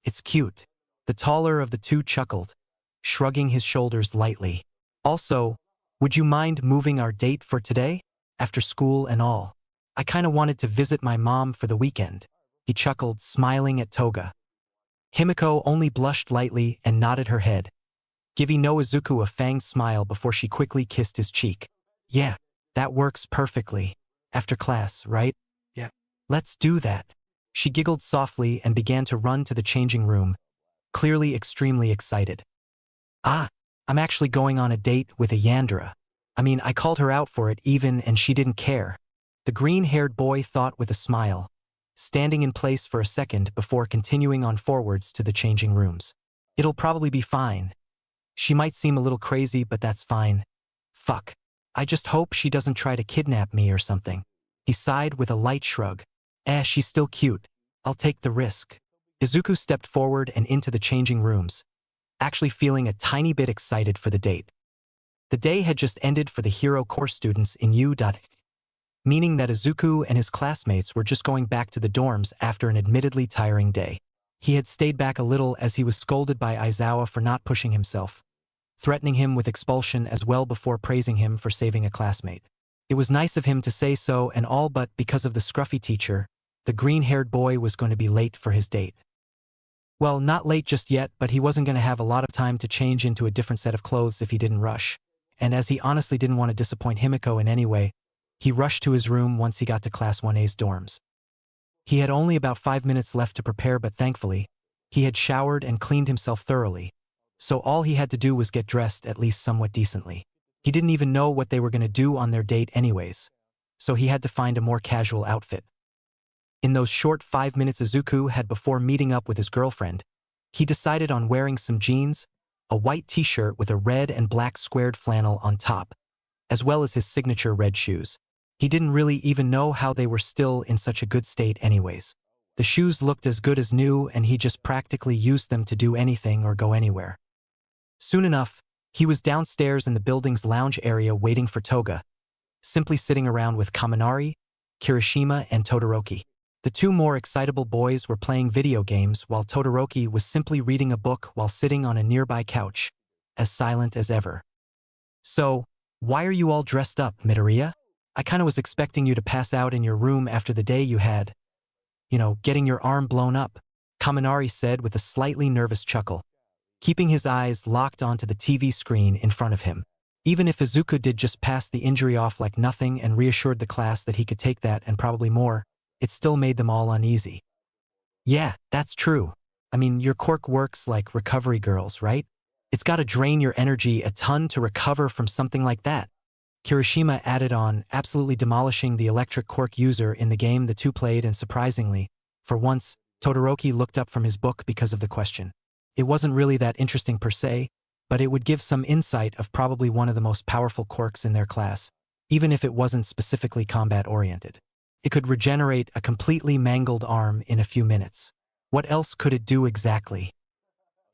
It's cute. The taller of the two chuckled, shrugging his shoulders lightly. Also, would you mind moving our date for today? After school and all. I kinda wanted to visit my mom for the weekend. He chuckled, smiling at Toga. Himiko only blushed lightly and nodded her head, giving Izuku a fanged smile before she quickly kissed his cheek. Yeah, that works perfectly. After class, right? Yeah. Let's do that. She giggled softly and began to run to the changing room, clearly extremely excited. Ah, I'm actually going on a date with a Yandere. I mean, I called her out for it even and she didn't care. The green-haired boy thought with a smile, standing in place for a second before continuing on forwards to the changing rooms. It'll probably be fine. She might seem a little crazy, but that's fine. Fuck. I just hope she doesn't try to kidnap me or something. He sighed with a light shrug. She's still cute. I'll take the risk. Izuku stepped forward and into the changing rooms, actually feeling a tiny bit excited for the date. The day had just ended for the hero course students in U.A, meaning that Izuku and his classmates were just going back to the dorms after an admittedly tiring day. He had stayed back a little as he was scolded by Aizawa for not pushing himself, threatening him with expulsion as well before praising him for saving a classmate. It was nice of him to say so and all, but because of the scruffy teacher, the green-haired boy was going to be late for his date. Well, not late just yet, but he wasn't going to have a lot of time to change into a different set of clothes if he didn't rush. And as he honestly didn't want to disappoint Himiko in any way, he rushed to his room once he got to Class 1A's dorms. He had only about 5 minutes left to prepare, but thankfully, he had showered and cleaned himself thoroughly, so all he had to do was get dressed at least somewhat decently. He didn't even know what they were going to do on their date anyways, so he had to find a more casual outfit. In those short 5 minutes Izuku had before meeting up with his girlfriend, he decided on wearing some jeans, a white t-shirt with a red and black squared flannel on top, as well as his signature red shoes. He didn't really even know how they were still in such a good state anyways. The shoes looked as good as new, and he just practically used them to do anything or go anywhere. Soon enough, he was downstairs in the building's lounge area waiting for Toga, simply sitting around with Kaminari, Kirishima, and Todoroki. The two more excitable boys were playing video games while Todoroki was simply reading a book while sitting on a nearby couch, as silent as ever. "So, why are you all dressed up, Midoriya? I kinda was expecting you to pass out in your room after the day you had. Getting your arm blown up," Kaminari said with a slightly nervous chuckle, keeping his eyes locked onto the TV screen in front of him. Even if Izuku did just pass the injury off like nothing and reassured the class that he could take that and probably more, it still made them all uneasy. "Yeah, that's true. I mean, your quirk works like recovery girls, right? It's gotta drain your energy a ton to recover from something like that," Kirishima added on, absolutely demolishing the electric quirk user in the game the two played, and surprisingly, for once, Todoroki looked up from his book because of the question. It wasn't really that interesting per se, but it would give some insight of probably one of the most powerful quirks in their class, even if it wasn't specifically combat-oriented. It could regenerate a completely mangled arm in a few minutes. What else could it do exactly?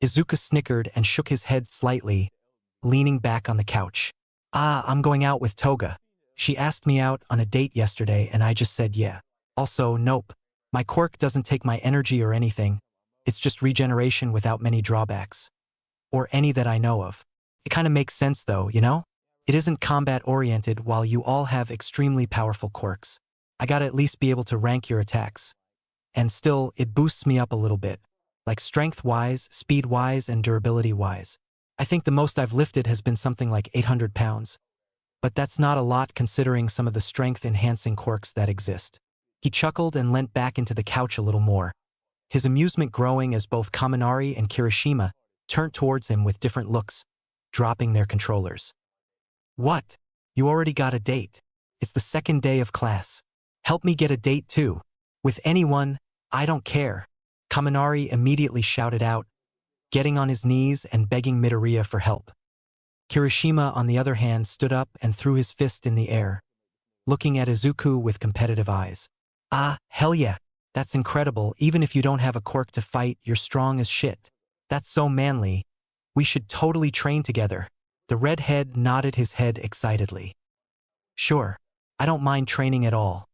Izuku snickered and shook his head slightly, leaning back on the couch. "I'm going out with Toga. She asked me out on a date yesterday and I just said yeah. Also, nope. My quirk doesn't take my energy or anything. It's just regeneration without many drawbacks. Or any that I know of. It kinda makes sense though, you know? It isn't combat-oriented while you all have extremely powerful quirks. I gotta at least be able to rank your attacks. And still, it boosts me up a little bit. Like strength-wise, speed-wise, and durability-wise. I think the most I've lifted has been something like 800 pounds. But that's not a lot considering some of the strength-enhancing quirks that exist." He chuckled and leant back into the couch a little more, his amusement growing as both Kaminari and Kirishima turned towards him with different looks, dropping their controllers. "What? You already got a date? It's the second day of class. Help me get a date too. With anyone, I don't care," Kaminari immediately shouted out, getting on his knees and begging Midoriya for help. Kirishima, on the other hand, stood up and threw his fist in the air, looking at Izuku with competitive eyes. Hell yeah. That's incredible. Even if you don't have a quirk to fight, you're strong as shit. That's so manly. We should totally train together." The redhead nodded his head excitedly. "Sure. I don't mind training at all.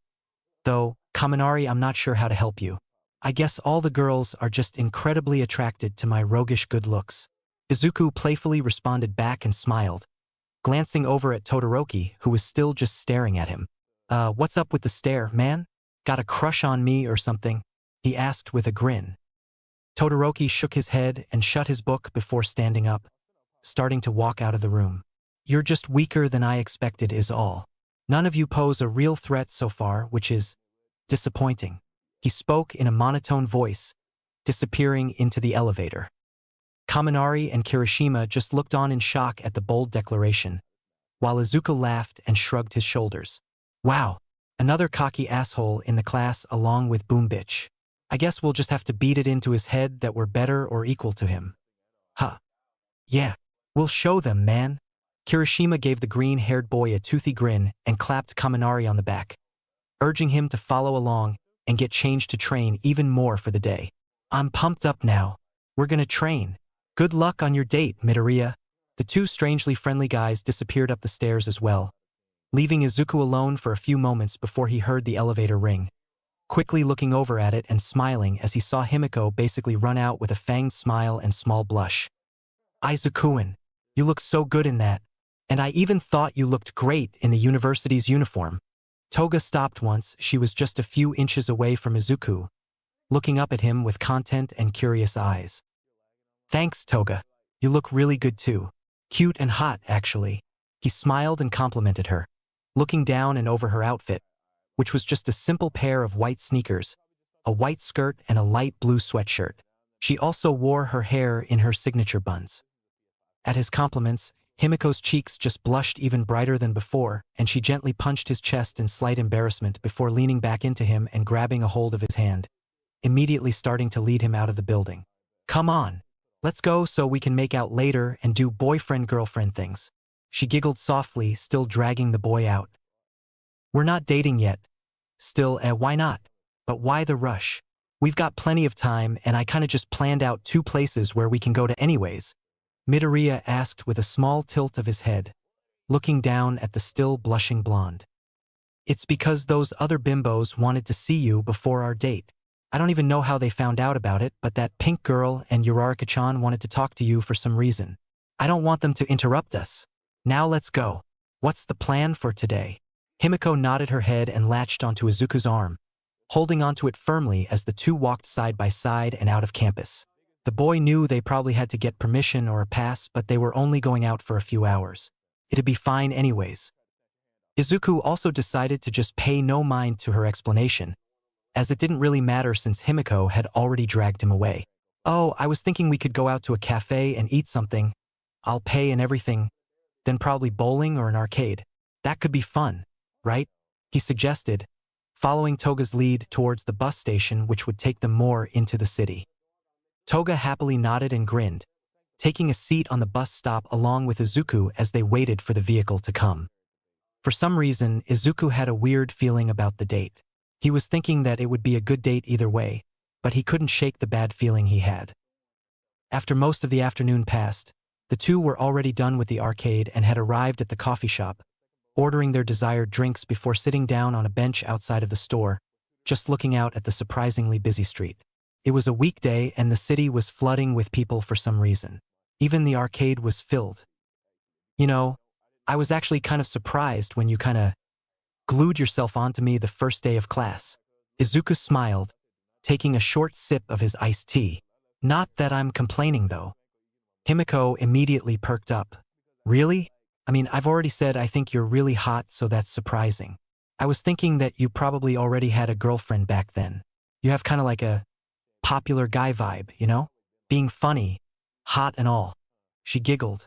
Though, Kaminari, I'm not sure how to help you. I guess all the girls are just incredibly attracted to my roguish good looks." Izuku playfully responded back and smiled, glancing over at Todoroki, who was still just staring at him. What's up with the stare, man? Got a crush on me or something?" he asked with a grin. Todoroki shook his head and shut his book before standing up, starting to walk out of the room. "You're just weaker than I expected is all. None of you pose a real threat so far, which is disappointing." He spoke in a monotone voice, disappearing into the elevator. Kaminari and Kirishima just looked on in shock at the bold declaration, while Izuku laughed and shrugged his shoulders. "Wow, another cocky asshole in the class along with Boom Bitch. I guess we'll just have to beat it into his head that we're better or equal to him. Huh. Yeah, we'll show them, man." Kirishima gave the green-haired boy a toothy grin and clapped Kaminari on the back, urging him to follow along and get changed to train even more for the day. "I'm pumped up now. We're gonna train. Good luck on your date, Midoriya." The two strangely friendly guys disappeared up the stairs as well, leaving Izuku alone for a few moments before he heard the elevator ring, quickly looking over at it and smiling as he saw Himiko basically run out with a fanged smile and small blush. "Izukuin, you look so good in that, and I even thought you looked great in the university's uniform." Toga stopped once she was just a few inches away from Izuku, looking up at him with content and curious eyes. "Thanks, Toga. You look really good too. Cute and hot, actually." He smiled and complimented her, looking down and over her outfit, which was just a simple pair of white sneakers, a white skirt, and a light blue sweatshirt. She also wore her hair in her signature buns. At his compliments, Himiko's cheeks just blushed even brighter than before, and she gently punched his chest in slight embarrassment before leaning back into him and grabbing a hold of his hand, immediately starting to lead him out of the building. "Come on. Let's go so we can make out later and do boyfriend-girlfriend things. She giggled softly, still dragging the boy out. We're not dating yet. Still, why not? But why the rush? We've got plenty of time, and I kinda just planned out 2 places where we can go to anyways. Midoriya asked with a small tilt of his head, looking down at the still blushing blonde. It's because those other bimbos wanted to see you before our date. I don't even know how they found out about it, but that pink girl and Uraraka-chan wanted to talk to you for some reason. I don't want them to interrupt us. Now let's go. What's the plan for today? Himiko nodded her head and latched onto Izuku's arm, holding onto it firmly as the two walked side by side and out of campus. The boy knew they probably had to get permission or a pass, but they were only going out for a few hours. It'd be fine anyways. Izuku also decided to just pay no mind to her explanation, as it didn't really matter since Himiko had already dragged him away. Oh, I was thinking we could go out to a cafe and eat something. I'll pay and everything. Then probably bowling or an arcade. That could be fun, right? He suggested, following Toga's lead towards the bus station which would take them more into the city. Toga happily nodded and grinned, taking a seat on the bus stop along with Izuku as they waited for the vehicle to come. For some reason, Izuku had a weird feeling about the date. He was thinking that it would be a good date either way, but he couldn't shake the bad feeling he had. After most of the afternoon passed, the two were already done with the arcade and had arrived at the coffee shop, ordering their desired drinks before sitting down on a bench outside of the store, just looking out at the surprisingly busy street. It was a weekday and the city was flooding with people for some reason. Even the arcade was filled. You know, I was actually kind of surprised when you kinda glued yourself onto me the first day of class. Izuku smiled, taking a short sip of his iced tea. Not that I'm complaining though. Himiko immediately perked up. Really? I mean, I've already said I think you're really hot, so that's surprising. I was thinking that you probably already had a girlfriend back then. You have kinda like a popular guy vibe, you know? Being funny, hot and all. She giggled.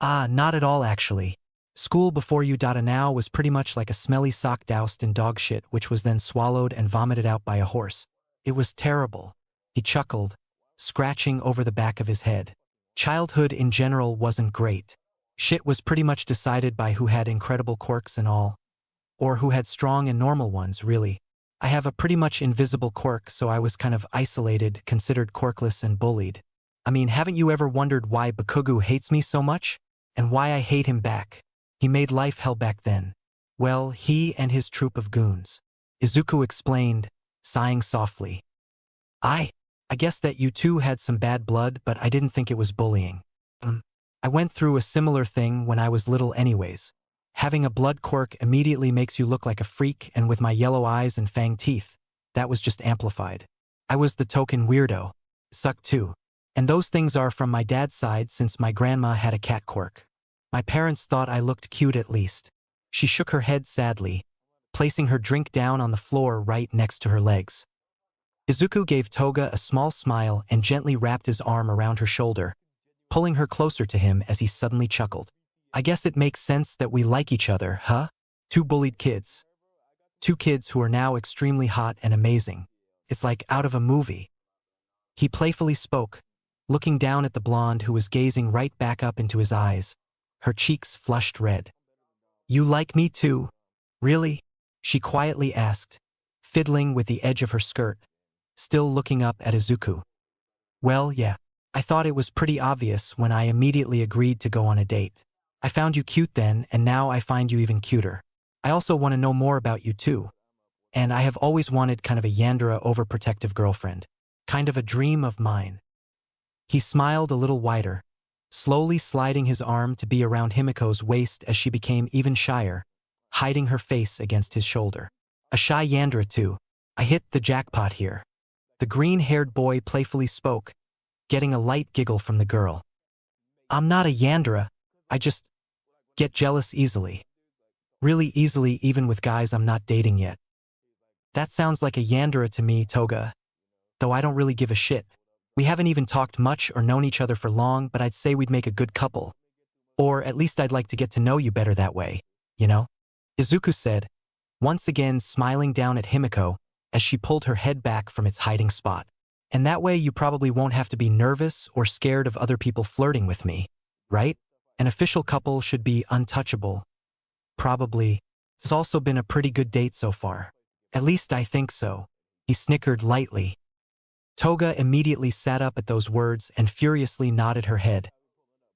Ah, not at all actually. School before you now was pretty much like a smelly sock doused in dog shit which was then swallowed and vomited out by a horse. It was terrible. He chuckled, scratching over the back of his head. Childhood in general wasn't great. Shit was pretty much decided by who had incredible quirks and all. Or who had strong and normal ones, really. I have a pretty much invisible quirk, so I was kind of isolated, considered quirkless and bullied. I mean, haven't you ever wondered why Bakugo hates me so much? And why I hate him back? He made life hell back then. Well, he and his troop of goons. Izuku explained, sighing softly. I guess that you two had some bad blood, but I didn't think it was bullying. I went through a similar thing when I was little anyways. Having a blood quirk immediately makes you look like a freak, and with my yellow eyes and fang teeth, that was just amplified. I was the token weirdo. Sucked too. And those things are from my dad's side since my grandma had a cat quirk. My parents thought I looked cute at least. She shook her head sadly, placing her drink down on the floor right next to her legs. Izuku gave Toga a small smile and gently wrapped his arm around her shoulder, pulling her closer to him as he suddenly chuckled. I guess it makes sense that we like each other, huh? 2 bullied kids. 2 kids who are now extremely hot and amazing. It's like out of a movie. He playfully spoke, looking down at the blonde who was gazing right back up into his eyes, her cheeks flushed red. You like me too? Really? She quietly asked, fiddling with the edge of her skirt, still looking up at Izuku. Well, yeah. I thought it was pretty obvious when I immediately agreed to go on a date. I found you cute then, and now I find you even cuter. I also want to know more about you too. And I have always wanted kind of a Yandere overprotective girlfriend. Kind of a dream of mine. He smiled a little wider, slowly sliding his arm to be around Himiko's waist as she became even shyer, hiding her face against his shoulder. A shy Yandere too. I hit the jackpot here. The green-haired boy playfully spoke, getting a light giggle from the girl. I'm not a Yandere. I just get jealous easily. Really easily, even with guys I'm not dating yet. That sounds like a Yandere to me, Toga. Though I don't really give a shit. We haven't even talked much or known each other for long, but I'd say we'd make a good couple. Or at least I'd like to get to know you better that way, you know? Izuku said, once again smiling down at Himiko as she pulled her head back from its hiding spot. And that way you probably won't have to be nervous or scared of other people flirting with me, right? An official couple should be untouchable. Probably. It's also been a pretty good date so far. At least I think so. He snickered lightly. Toga immediately sat up at those words and furiously nodded her head,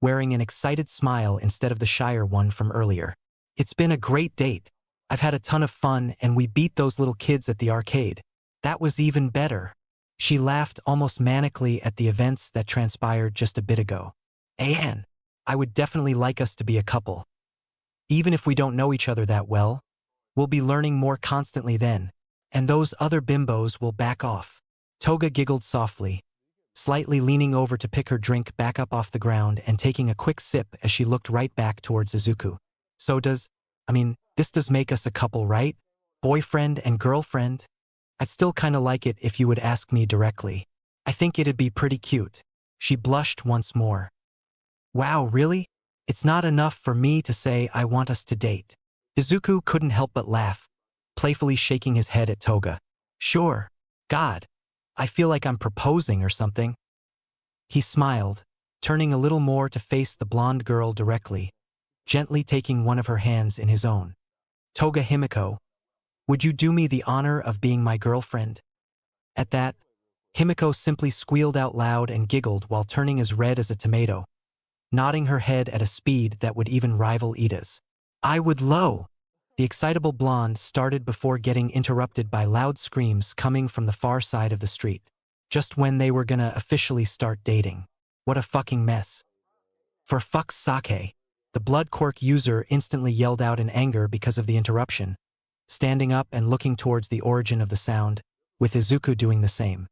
wearing an excited smile instead of the shyer one from earlier. It's been a great date. I've had a ton of fun and we beat those little kids at the arcade. That was even better. She laughed almost manically at the events that transpired just a bit ago. And I would definitely like us to be a couple. Even if we don't know each other that well, we'll be learning more constantly then, and those other bimbos will back off. Toga giggled softly, slightly leaning over to pick her drink back up off the ground and taking a quick sip as she looked right back towards Izuku. This does make us a couple, right? Boyfriend and girlfriend? I'd still kinda like it if you would ask me directly. I think it'd be pretty cute. She blushed once more. Wow, really? It's not enough for me to say I want us to date. Izuku couldn't help but laugh, playfully shaking his head at Toga. Sure. God, I feel like I'm proposing or something. He smiled, turning a little more to face the blonde girl directly, gently taking one of her hands in his own. Toga Himiko, would you do me the honor of being my girlfriend? At that, Himiko simply squealed out loud and giggled while turning as red as a tomato, nodding her head at a speed that would even rival Ida's. I would low. The excitable blonde started before getting interrupted by loud screams coming from the far side of the street, just when they were gonna officially start dating. What a fucking mess. For fuck's sake, the blood Quirk user instantly yelled out in anger because of the interruption, standing up and looking towards the origin of the sound, with Izuku doing the same.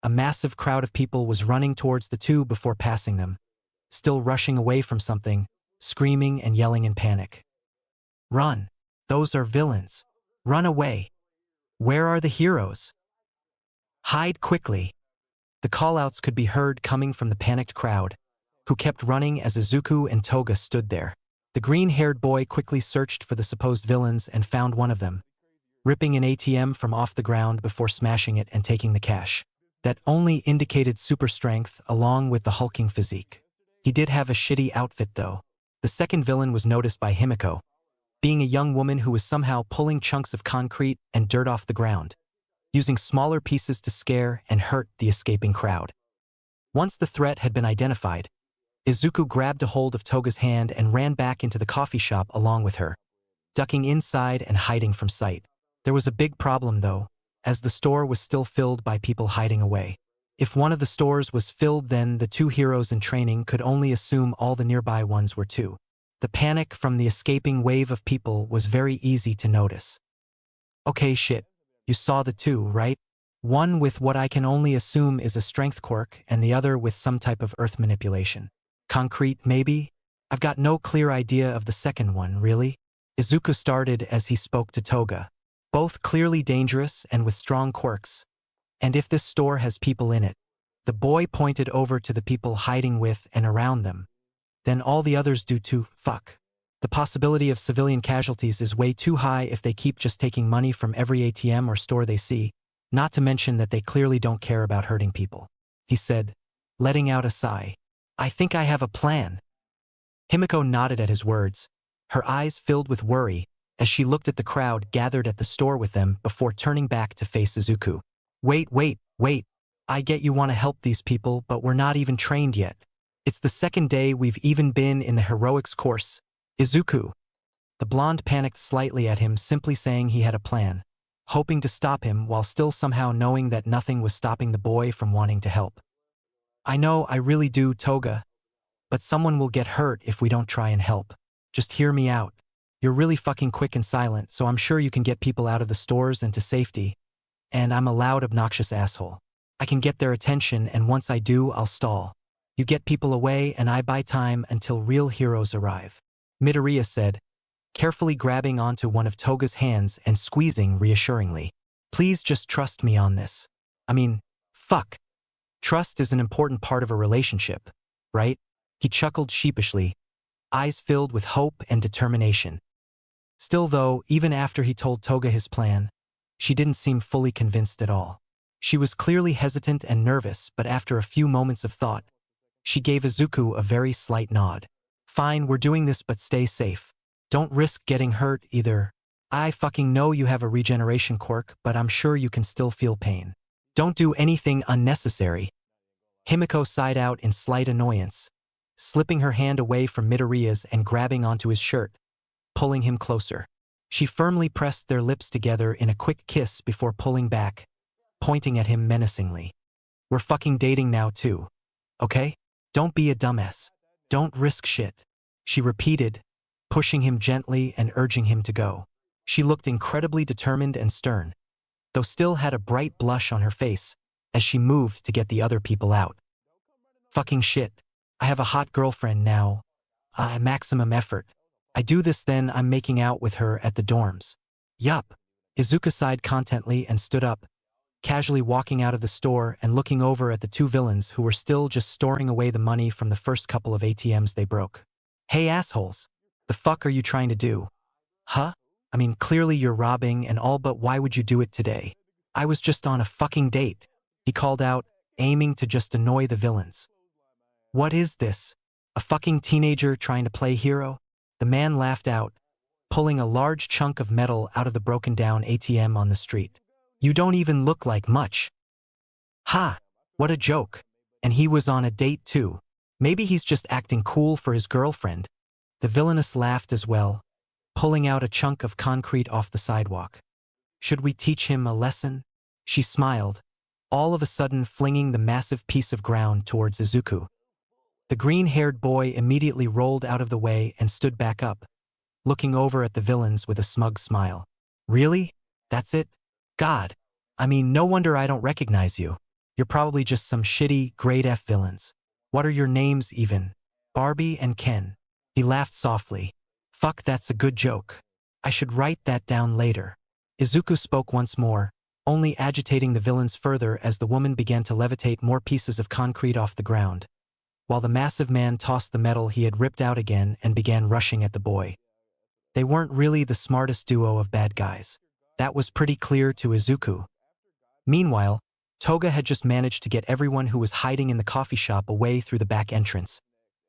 A massive crowd of people was running towards the two before passing them, still rushing away from something, screaming and yelling in panic. Run! Those are villains. Run away! Where are the heroes? Hide quickly! The callouts could be heard coming from the panicked crowd, who kept running as Izuku and Toga stood there. The green-haired boy quickly searched for the supposed villains and found one of them, ripping an ATM from off the ground before smashing it and taking the cash. That only indicated super strength along with the hulking physique. He did have a shitty outfit though. The second villain was noticed by Himiko, being a young woman who was somehow pulling chunks of concrete and dirt off the ground, using smaller pieces to scare and hurt the escaping crowd. Once the threat had been identified, Izuku grabbed a hold of Toga's hand and ran back into the coffee shop along with her, ducking inside and hiding from sight. There was a big problem though, as the store was still filled by people hiding away. If one of the stores was filled, then the two heroes in training could only assume all the nearby ones were too. The panic from the escaping wave of people was very easy to notice. Okay, shit. You saw the two, right? One with what I can only assume is a strength quirk and the other with some type of earth manipulation. Concrete, maybe? I've got no clear idea of the second one, really. Izuku started as he spoke to Toga. Both clearly dangerous and with strong quirks. And if this store has people in it, the boy pointed over to the people hiding with and around them, then all the others do too. Fuck. The possibility of civilian casualties is way too high if they keep just taking money from every ATM or store they see, not to mention that they clearly don't care about hurting people. He said, letting out a sigh. I think I have a plan. Himiko nodded at his words, her eyes filled with worry as she looked at the crowd gathered at the store with them before turning back to face Izuku. Wait. I get you want to help these people, but we're not even trained yet. It's the second day we've even been in the heroics course. Izuku. The blonde panicked slightly at him, simply saying he had a plan, hoping to stop him while still somehow knowing that nothing was stopping the boy from wanting to help. I know, I really do, Toga. But someone will get hurt if we don't try and help. Just hear me out. You're really fucking quick and silent, so I'm sure you can get people out of the stores and to safety. And I'm a loud, obnoxious asshole. I can get their attention, and once I do, I'll stall. You get people away, and I buy time until real heroes arrive. Midoriya said, carefully grabbing onto one of Toga's hands and squeezing reassuringly. Please just trust me on this. Fuck. Trust is an important part of a relationship, right? He chuckled sheepishly, eyes filled with hope and determination. Still though, even after he told Toga his plan, she didn't seem fully convinced at all. She was clearly hesitant and nervous, but after a few moments of thought, she gave Izuku a very slight nod. Fine, we're doing this, but stay safe. Don't risk getting hurt either. I fucking know you have a regeneration quirk, but I'm sure you can still feel pain. Don't do anything unnecessary. Himiko sighed out in slight annoyance, slipping her hand away from Midoriya's and grabbing onto his shirt, pulling him closer. She firmly pressed their lips together in a quick kiss before pulling back, pointing at him menacingly. We're fucking dating now too, okay? Don't be a dumbass. Don't risk shit, she repeated, pushing him gently and urging him to go. She looked incredibly determined and stern, though still had a bright blush on her face as she moved to get the other people out. Fucking shit. I have a hot girlfriend now. Maximum effort. I do this, then I'm making out with her at the dorms. Yup. Izuku sighed contently and stood up, casually walking out of the store and looking over at the two villains who were still just storing away the money from the first couple of ATMs they broke. Hey assholes. The fuck are you trying to do? Huh? I mean, clearly you're robbing and all, but why would you do it today? I was just on a fucking date, he called out, aiming to just annoy the villains. What is this? A fucking teenager trying to play hero? The man laughed out, pulling a large chunk of metal out of the broken down ATM on the street. You don't even look like much. Ha! What a joke. And he was on a date too. Maybe he's just acting cool for his girlfriend. The villainess laughed as well, pulling out a chunk of concrete off the sidewalk. Should we teach him a lesson? She smiled, all of a sudden flinging the massive piece of ground towards Izuku. The green-haired boy immediately rolled out of the way and stood back up, looking over at the villains with a smug smile. Really? That's it? God. I mean, no wonder I don't recognize you. You're probably just some shitty, grade F villains. What are your names even? Barbie and Ken. He laughed softly. Fuck, that's a good joke. I should write that down later. Izuku spoke once more, only agitating the villains further as the woman began to levitate more pieces of concrete off the ground, while the massive man tossed the metal he had ripped out again and began rushing at the boy. They weren't really the smartest duo of bad guys. That was pretty clear to Izuku. Meanwhile, Toga had just managed to get everyone who was hiding in the coffee shop away through the back entrance,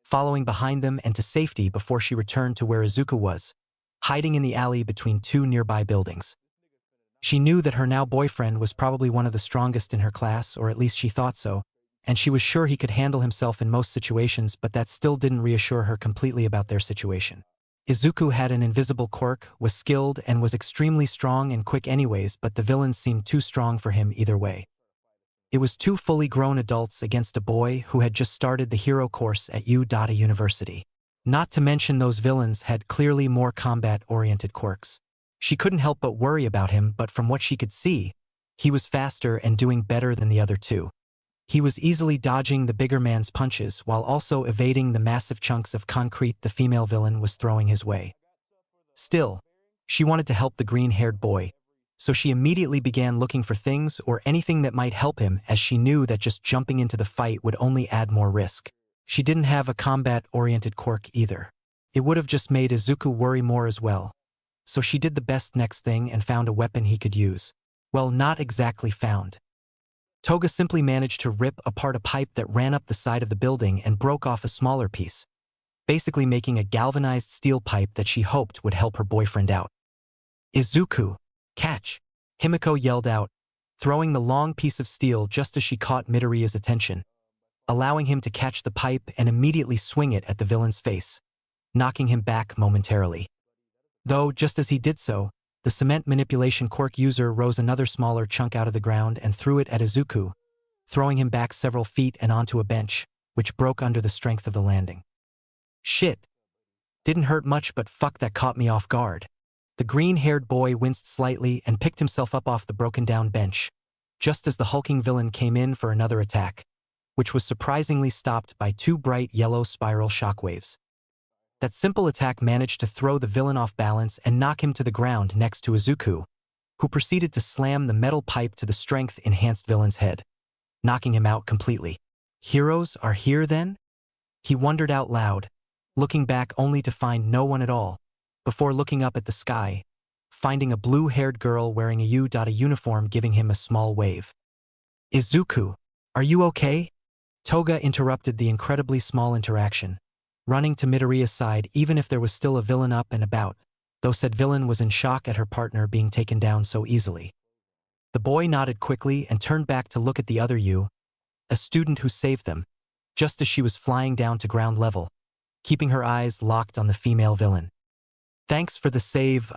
following behind them and to safety before she returned to where Izuku was, hiding in the alley between two nearby buildings. She knew that her now boyfriend was probably one of the strongest in her class, or at least she thought so, and she was sure he could handle himself in most situations, but that still didn't reassure her completely about their situation. Izuku had an invisible quirk, was skilled, and was extremely strong and quick anyways, but the villains seemed too strong for him either way. It was two fully grown adults against a boy who had just started the hero course at University. Not to mention those villains had clearly more combat-oriented quirks. She couldn't help but worry about him, but from what she could see, he was faster and doing better than the other two. He was easily dodging the bigger man's punches while also evading the massive chunks of concrete the female villain was throwing his way. Still, she wanted to help the green-haired boy, so she immediately began looking for things or anything that might help him, as she knew that just jumping into the fight would only add more risk. She didn't have a combat-oriented quirk either. It would have just made Izuku worry more as well. So she did the best next thing and found a weapon he could use. Well, not exactly found. Toga simply managed to rip apart a pipe that ran up the side of the building and broke off a smaller piece, basically making a galvanized steel pipe that she hoped would help her boyfriend out. Izuku, catch! Himiko yelled out, throwing the long piece of steel just as she caught Midoriya's attention, allowing him to catch the pipe and immediately swing it at the villain's face, knocking him back momentarily. Though, just as he did so, the cement manipulation quirk user rose another smaller chunk out of the ground and threw it at Izuku, throwing him back several feet and onto a bench, which broke under the strength of the landing. Shit. Didn't hurt much, but fuck, that caught me off guard. The green-haired boy winced slightly and picked himself up off the broken-down bench, just as the hulking villain came in for another attack, which was surprisingly stopped by two bright yellow spiral shockwaves. That simple attack managed to throw the villain off balance and knock him to the ground next to Izuku, who proceeded to slam the metal pipe to the strength-enhanced villain's head, knocking him out completely. Heroes are here then? He wondered out loud, looking back only to find no one at all, before looking up at the sky, finding a blue-haired girl wearing a uniform giving him a small wave. Izuku, are you okay? Toga interrupted the incredibly small interaction, running to Midoriya's side even if there was still a villain up and about, though said villain was in shock at her partner being taken down so easily. The boy nodded quickly and turned back to look at the other Yu, a student who saved them, just as she was flying down to ground level, keeping her eyes locked on the female villain. Thanks for the save,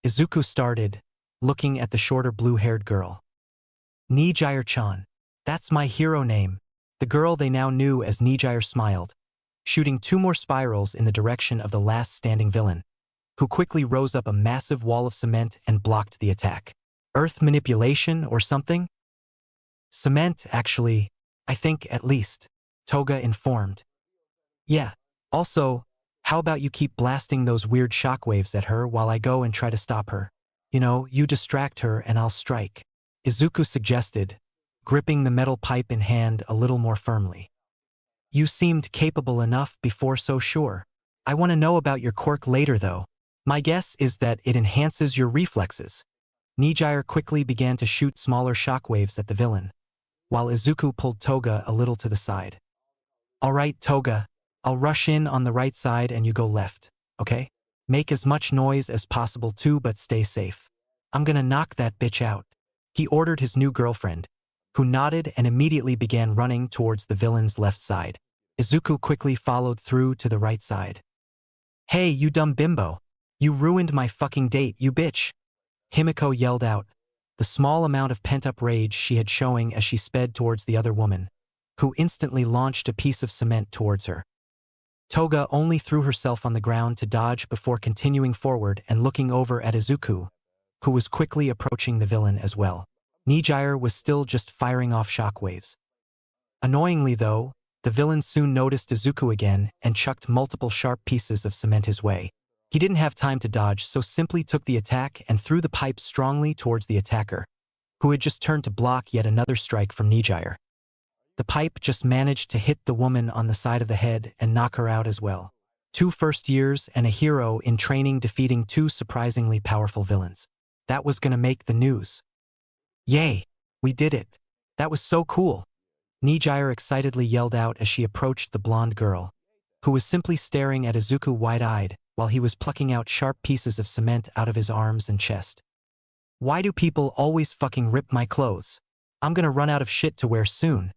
Izuku started, looking at the shorter blue-haired girl. Nijire-chan. That's my hero name. The girl they now knew as Nijire smiled, shooting 2 more spirals in the direction of the last standing villain, who quickly rose up a massive wall of cement and blocked the attack. Earth manipulation or something? Cement, actually, I think at least, Toga informed. Yeah. Also, how about you keep blasting those weird shockwaves at her while I go and try to stop her? You know, you distract her and I'll strike. Izuku suggested, gripping the metal pipe in hand a little more firmly. You seemed capable enough before, so sure. I want to know about your quirk later though. My guess is that it enhances your reflexes. Nijire quickly began to shoot smaller shockwaves at the villain, while Izuku pulled Toga a little to the side. Alright, Toga, I'll rush in on the right side and you go left, okay? Make as much noise as possible too, but stay safe. I'm gonna knock that bitch out. He ordered his new girlfriend, who nodded and immediately began running towards the villain's left side. Izuku quickly followed through to the right side. Hey, you dumb bimbo. You ruined my fucking date, you bitch. Himiko yelled out, the small amount of pent-up rage she had showing as she sped towards the other woman, who instantly launched a piece of cement towards her. Toga only threw herself on the ground to dodge before continuing forward and looking over at Izuku, who was quickly approaching the villain as well. Nijire was still just firing off shockwaves. Annoyingly though, the villain soon noticed Izuku again and chucked multiple sharp pieces of cement his way. He didn't have time to dodge, so simply took the attack and threw the pipe strongly towards the attacker, who had just turned to block yet another strike from Nijire. The pipe just managed to hit the woman on the side of the head and knock her out as well. 2 first years and a hero in training defeating 2 surprisingly powerful villains. That was gonna make the news. Yay! We did it! That was so cool! Nijire excitedly yelled out as she approached the blonde girl, who was simply staring at Izuku wide-eyed while he was plucking out sharp pieces of cement out of his arms and chest. Why do people always fucking rip my clothes? I'm gonna run out of shit to wear soon.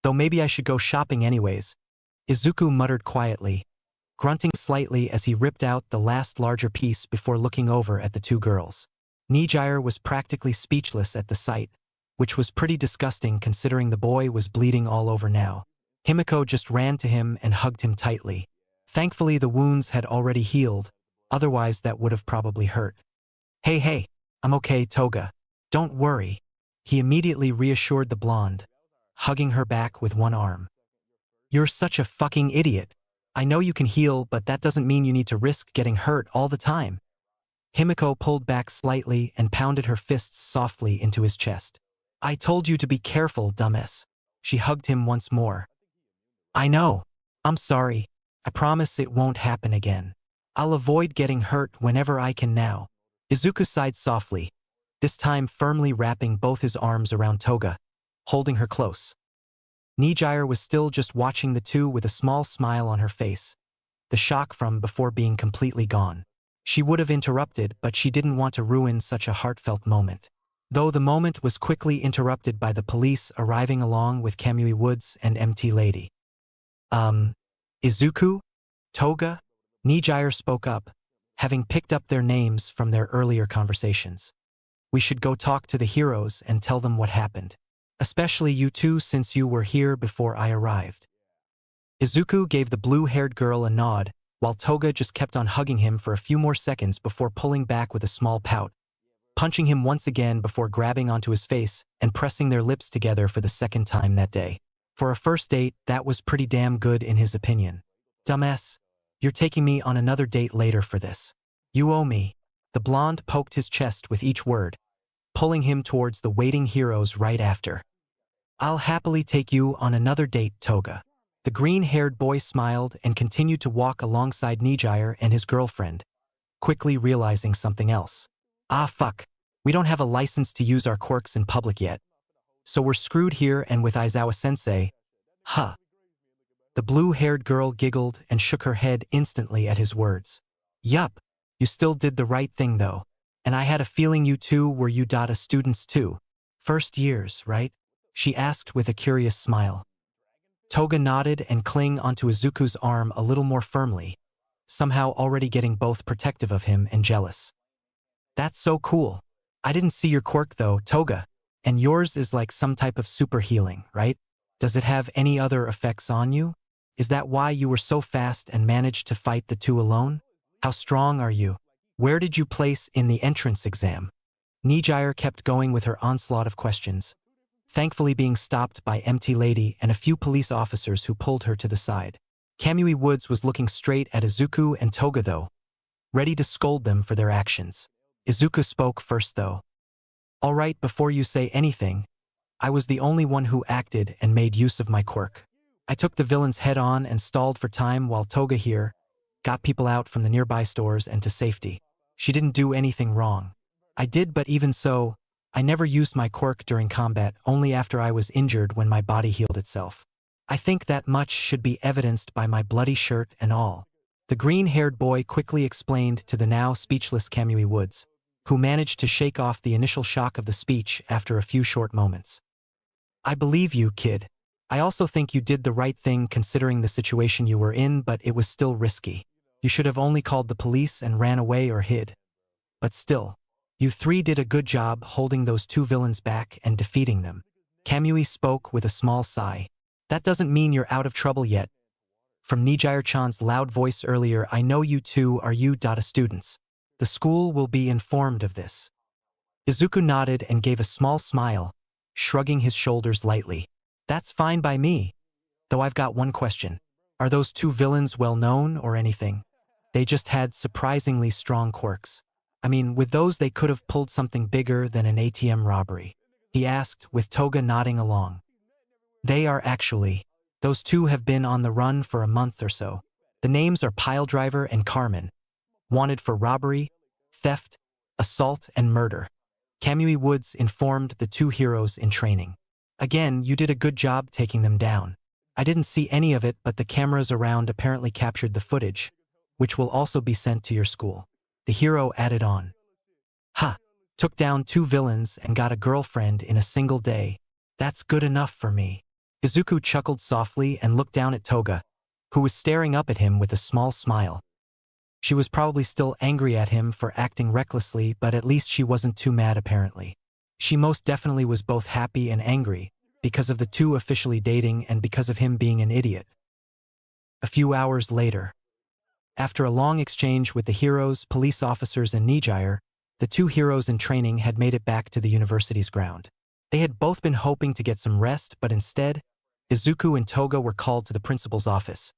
Though maybe I should go shopping anyways, Izuku muttered quietly, grunting slightly as he ripped out the last larger piece before looking over at the 2 girls. Nijire was practically speechless at the sight, which was pretty disgusting considering the boy was bleeding all over now. Himiko just ran to him and hugged him tightly. Thankfully the wounds had already healed, otherwise that would have probably hurt. Hey, I'm okay, Toga. Don't worry. He immediately reassured the blonde, hugging her back with one arm. You're such a fucking idiot. I know you can heal, but that doesn't mean you need to risk getting hurt all the time. Himiko pulled back slightly and pounded her fists softly into his chest. I told you to be careful, dumbass. She hugged him once more. I know. I'm sorry. I promise it won't happen again. I'll avoid getting hurt whenever I can now. Izuku sighed softly, this time firmly wrapping both his arms around Toga, holding her close. Nijire was still just watching the 2 with a small smile on her face, the shock from before being completely gone. She would have interrupted, but she didn't want to ruin such a heartfelt moment. Though the moment was quickly interrupted by the police arriving along with Kamui Woods and MT Lady. Izuku? Toga? Nijire spoke up, having picked up their names from their earlier conversations. We should go talk to the heroes and tell them what happened. Especially you 2 since you were here before I arrived. Izuku gave the blue-haired girl a nod, while Toga just kept on hugging him for a few more seconds before pulling back with a small pout, punching him once again before grabbing onto his face and pressing their lips together for the 2nd time that day. For a first date, that was pretty damn good in his opinion. Dumbass, you're taking me on another date later for this. You owe me. The blonde poked his chest with each word, pulling him towards the waiting heroes right after. I'll happily take you on another date, Toga. The green-haired boy smiled and continued to walk alongside Nijire and his girlfriend, quickly realizing something else. Ah fuck, we don't have a license to use our quirks in public yet. So we're screwed here and with Aizawa-sensei. Huh. The blue-haired girl giggled and shook her head instantly at his words. Yup, you still did the right thing though. And I had a feeling you two were Udata students too. First years, right? She asked with a curious smile. Toga nodded and clung onto Izuku's arm a little more firmly, somehow already getting both protective of him and jealous. That's so cool. I didn't see your quirk though, Toga. And yours is like some type of super healing, right? Does it have any other effects on you? Is that why you were so fast and managed to fight the two alone? How strong are you? Where did you place in the entrance exam? Nijire kept going with her onslaught of questions, thankfully being stopped by Empty Lady and a few police officers who pulled her to the side. Kamui Woods was looking straight at Izuku and Toga though, ready to scold them for their actions. Izuku spoke first though. All right, before you say anything, I was the only one who acted and made use of my quirk. I took the villains head on and stalled for time while Toga here got people out from the nearby stores and to safety. She didn't do anything wrong. I did, but even so, I never used my quirk during combat, only after I was injured when my body healed itself. I think that much should be evidenced by my bloody shirt and all. The green-haired boy quickly explained to the now speechless Kamui Woods, who managed to shake off the initial shock of the speech after a few short moments. I believe you, kid. I also think you did the right thing considering the situation you were in, but it was still risky. You should have only called the police and ran away or hid. But still, you three did a good job holding those two villains back and defeating them. Kamui spoke with a small sigh. That doesn't mean you're out of trouble yet. From Nijire-chan's loud voice earlier, I know you two are Udata students. The school will be informed of this. Izuku nodded and gave a small smile, shrugging his shoulders lightly. That's fine by me. Though I've got one question. Are those two villains well known or anything? They just had surprisingly strong quirks. I mean, with those they could have pulled something bigger than an ATM robbery. He asked, with Toga nodding along. They are actually. Those two have been on the run for a month or so. The names are Piledriver and Carmen. Wanted for robbery, theft, assault, and murder. Kamui Woods informed the two heroes in training. Again, you did a good job taking them down. I didn't see any of it, but the cameras around apparently captured the footage, which will also be sent to your school. The hero added on. Ha! Took down two villains and got a girlfriend in a single day. That's good enough for me. Izuku chuckled softly and looked down at Toga, who was staring up at him with a small smile. She was probably still angry at him for acting recklessly, but at least she wasn't too mad apparently. She most definitely was both happy and angry, because of the two officially dating and because of him being an idiot. A few hours later, after a long exchange with the heroes, police officers, and Nijire, the two heroes in training had made it back to the university's ground. They had both been hoping to get some rest, but instead, Izuku and Toga were called to the principal's office,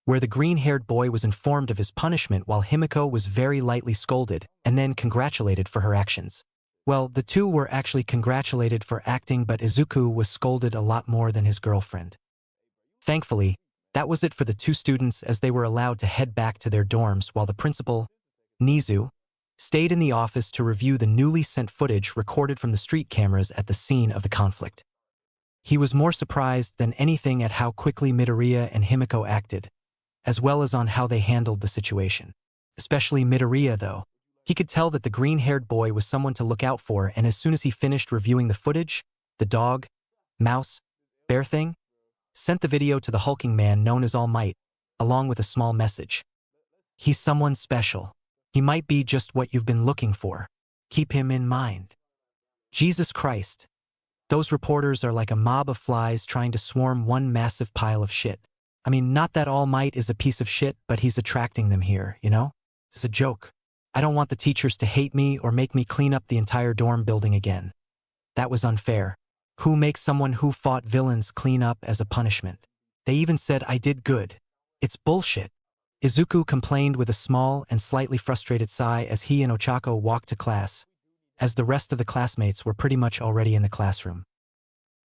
where the green-haired boy was informed of his punishment while Himiko was very lightly scolded and then congratulated for her actions. Well, the two were actually congratulated for acting, but Izuku was scolded a lot more than his girlfriend. Thankfully, that was it for the two students as they were allowed to head back to their dorms while the principal, Nizu, stayed in the office to review the newly sent footage recorded from the street cameras at the scene of the conflict. He was more surprised than anything at how quickly Midoriya and Himiko acted, as well as on how they handled the situation. Especially Midoriya, though. He could tell that the green-haired boy was someone to look out for, and as soon as he finished reviewing the footage, the dog, mouse, bear thing, sent the video to the hulking man known as All Might, along with a small message. He's someone special. He might be just what you've been looking for. Keep him in mind. Jesus Christ. Those reporters are like a mob of flies trying to swarm one massive pile of shit. I mean, not that All Might is a piece of shit, but he's attracting them here, you know? It's a joke. I don't want the teachers to hate me or make me clean up the entire dorm building again. That was unfair. Who makes someone who fought villains clean up as a punishment? They even said I did good. It's bullshit. Izuku complained with a small and slightly frustrated sigh as he and Ochako walked to class, as the rest of the classmates were pretty much already in the classroom.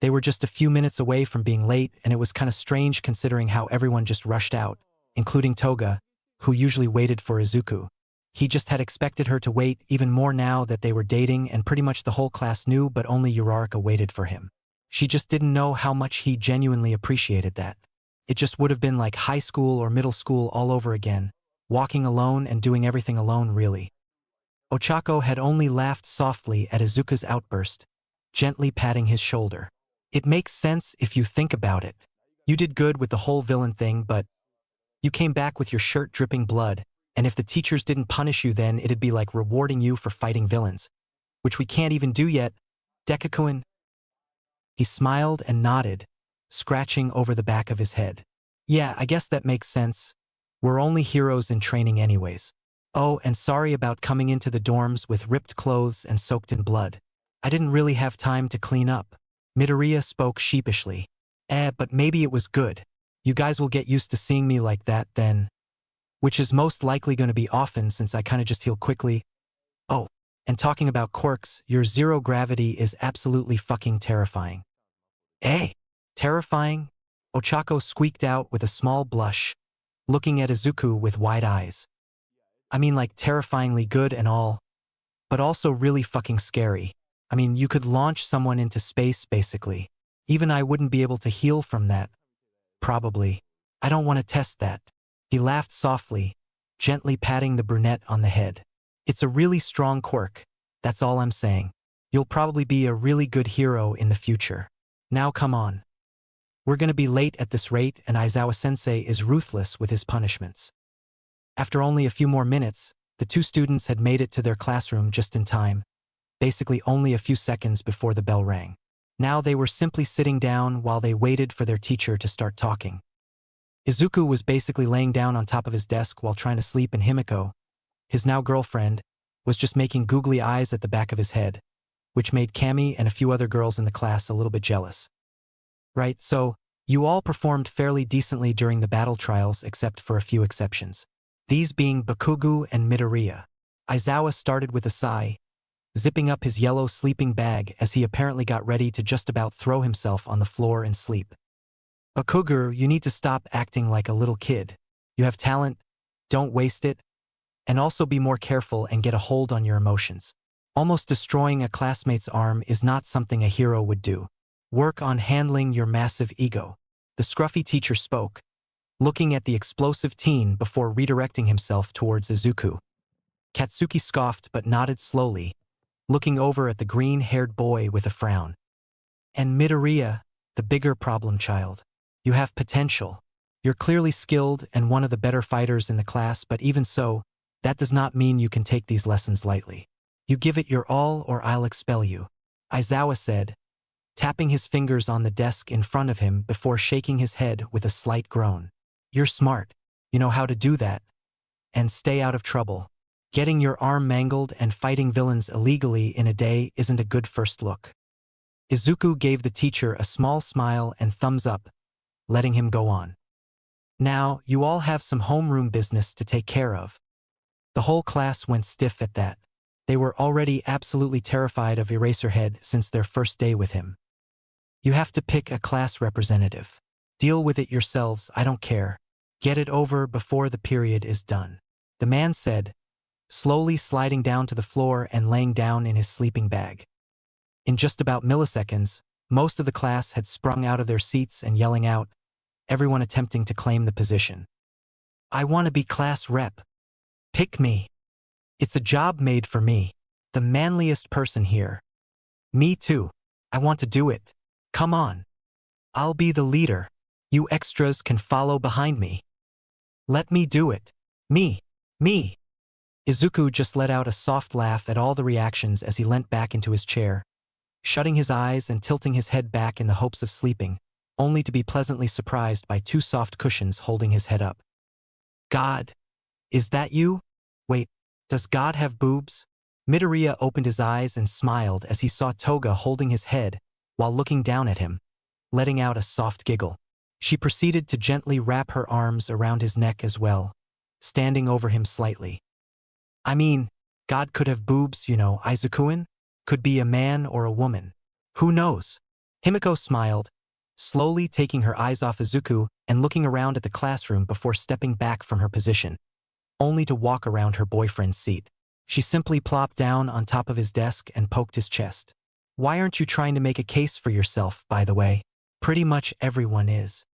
They were just a few minutes away from being late, and it was kind of strange considering how everyone just rushed out, including Toga, who usually waited for Izuku. He just had expected her to wait even more now that they were dating and pretty much the whole class knew, but only Uraraka waited for him. She just didn't know how much he genuinely appreciated that. It just would have been like high school or middle school all over again, walking alone and doing everything alone really. Ochako had only laughed softly at Izuku's outburst, gently patting his shoulder. It makes sense if you think about it. You did good with the whole villain thing, but you came back with your shirt dripping blood, and if the teachers didn't punish you then it'd be like rewarding you for fighting villains, which we can't even do yet, Deku-kun. He smiled and nodded, scratching over the back of his head. Yeah, I guess that makes sense. We're only heroes in training anyways. Oh, and sorry about coming into the dorms with ripped clothes and soaked in blood. I didn't really have time to clean up. Midoriya spoke sheepishly. But maybe it was good. You guys will get used to seeing me like that then. Which is most likely going to be often since I kinda just heal quickly. Oh, and talking about quirks, your zero gravity is absolutely fucking terrifying. Terrifying? Ochako squeaked out with a small blush, looking at Izuku with wide eyes. I mean like terrifyingly good and all, but also really fucking scary. I mean, you could launch someone into space basically. Even I wouldn't be able to heal from that. Probably. I don't want to test that. He laughed softly, gently patting the brunette on the head. It's a really strong quirk, that's all I'm saying. You'll probably be a really good hero in the future. Now come on. We're gonna be late at this rate and Aizawa-sensei is ruthless with his punishments. After only a few more minutes, the two students had made it to their classroom just in time, basically only a few seconds before the bell rang. Now they were simply sitting down while they waited for their teacher to start talking. Izuku was basically laying down on top of his desk while trying to sleep, and Himiko, his now girlfriend, was just making googly eyes at the back of his head, which made Cammy and a few other girls in the class a little bit jealous. Right, so, you all performed fairly decently during the battle trials except for a few exceptions. These being Bakugo and Midoriya. Aizawa started with a sigh, zipping up his yellow sleeping bag as he apparently got ready to just about throw himself on the floor and sleep. Bakugo, you need to stop acting like a little kid. You have talent, don't waste it, and also be more careful and get a hold on your emotions. Almost destroying a classmate's arm is not something a hero would do. Work on handling your massive ego. The scruffy teacher spoke, looking at the explosive teen before redirecting himself towards Izuku. Katsuki scoffed but nodded slowly, looking over at the green-haired boy with a frown. And Midoriya, the bigger problem child. You have potential. You're clearly skilled and one of the better fighters in the class, but even so, that does not mean you can take these lessons lightly. You give it your all or I'll expel you, Aizawa said, tapping his fingers on the desk in front of him before shaking his head with a slight groan. You're smart. You know how to do that. And stay out of trouble. Getting your arm mangled and fighting villains illegally in a day isn't a good first look. Izuku gave the teacher a small smile and thumbs up, letting him go on. Now, you all have some homeroom business to take care of. The whole class went stiff at that. They were already absolutely terrified of Eraserhead since their first day with him. You have to pick a class representative. Deal with it yourselves, I don't care. Get it over before the period is done. The man said, slowly sliding down to the floor and laying down in his sleeping bag. In just about milliseconds, most of the class had sprung out of their seats and yelling out, everyone attempting to claim the position. I want to be class rep. Pick me. It's a job made for me, the manliest person here. Me too. I want to do it. Come on. I'll be the leader. You extras can follow behind me. Let me do it. Me. Izuku just let out a soft laugh at all the reactions as he leant back into his chair, shutting his eyes and tilting his head back in the hopes of sleeping, only to be pleasantly surprised by two soft cushions holding his head up. God. Is that you? Wait, does God have boobs? Midoriya opened his eyes and smiled as he saw Toga holding his head while looking down at him, letting out a soft giggle. She proceeded to gently wrap her arms around his neck as well, standing over him slightly. I mean, God could have boobs, you know, Izuku-in? Could be a man or a woman. Who knows? Himiko smiled, slowly taking her eyes off Izuku and looking around at the classroom before stepping back from her position, only to walk around her boyfriend's seat. She simply plopped down on top of his desk and poked his chest. Why aren't you trying to make a case for yourself, by the way? Pretty much everyone is.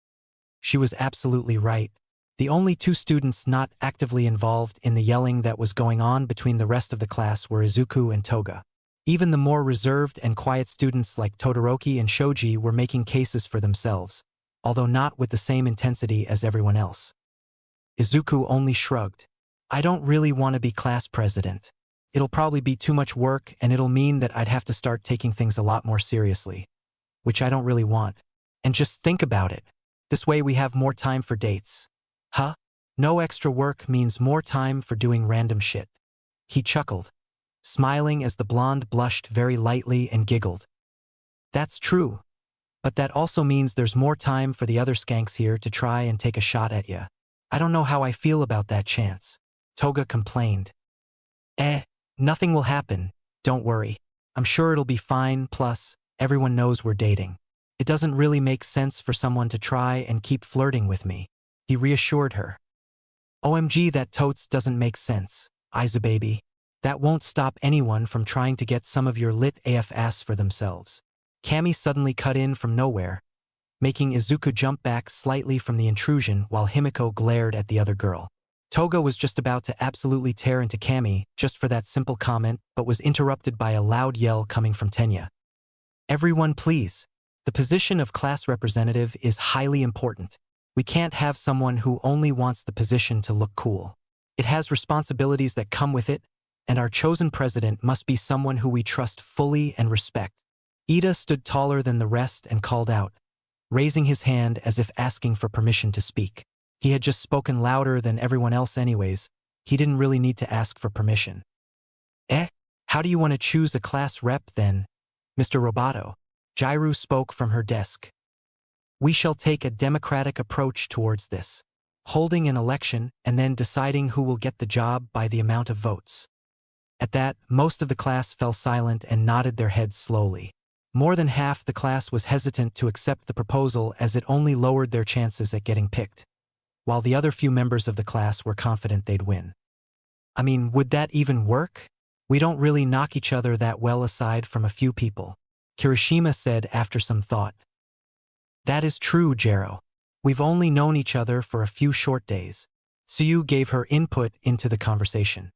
She was absolutely right. The only two students not actively involved in the yelling that was going on between the rest of the class were Izuku and Toga. Even the more reserved and quiet students like Todoroki and Shoji were making cases for themselves, although not with the same intensity as everyone else. Izuku only shrugged. I don't really want to be class president. It'll probably be too much work and it'll mean that I'd have to start taking things a lot more seriously, which I don't really want. And just think about it. This way we have more time for dates. Huh? No extra work means more time for doing random shit. He chuckled, smiling as the blonde blushed very lightly and giggled. That's true. But that also means there's more time for the other skanks here to try and take a shot at ya. I don't know how I feel about that chance. Toga complained. Nothing will happen, don't worry. I'm sure it'll be fine, plus, everyone knows we're dating. It doesn't really make sense for someone to try and keep flirting with me. He reassured her. OMG, that totes doesn't make sense, Izubaby. That won't stop anyone from trying to get some of your lit AF ass for themselves. Cammy suddenly cut in from nowhere, making Izuku jump back slightly from the intrusion while Himiko glared at the other girl. Toga was just about to absolutely tear into Cammy just for that simple comment, but was interrupted by a loud yell coming from Tenya. Everyone please. The position of class representative is highly important. We can't have someone who only wants the position to look cool. It has responsibilities that come with it, and our chosen president must be someone who we trust fully and respect. Ida stood taller than the rest and called out, raising his hand as if asking for permission to speak. He had just spoken louder than everyone else anyways. He didn't really need to ask for permission. How do you want to choose a class rep then, Mr. Roboto? Jairu spoke from her desk. We shall take a democratic approach towards this, holding an election and then deciding who will get the job by the amount of votes. At that, most of the class fell silent and nodded their heads slowly. More than half the class was hesitant to accept the proposal as it only lowered their chances at getting picked, while the other few members of the class were confident they'd win. I mean, would that even work? We don't really knock each other that well aside from a few people, Kirishima said after some thought. That is true, Jero. We've only known each other for a few short days. Suyu gave her input into the conversation.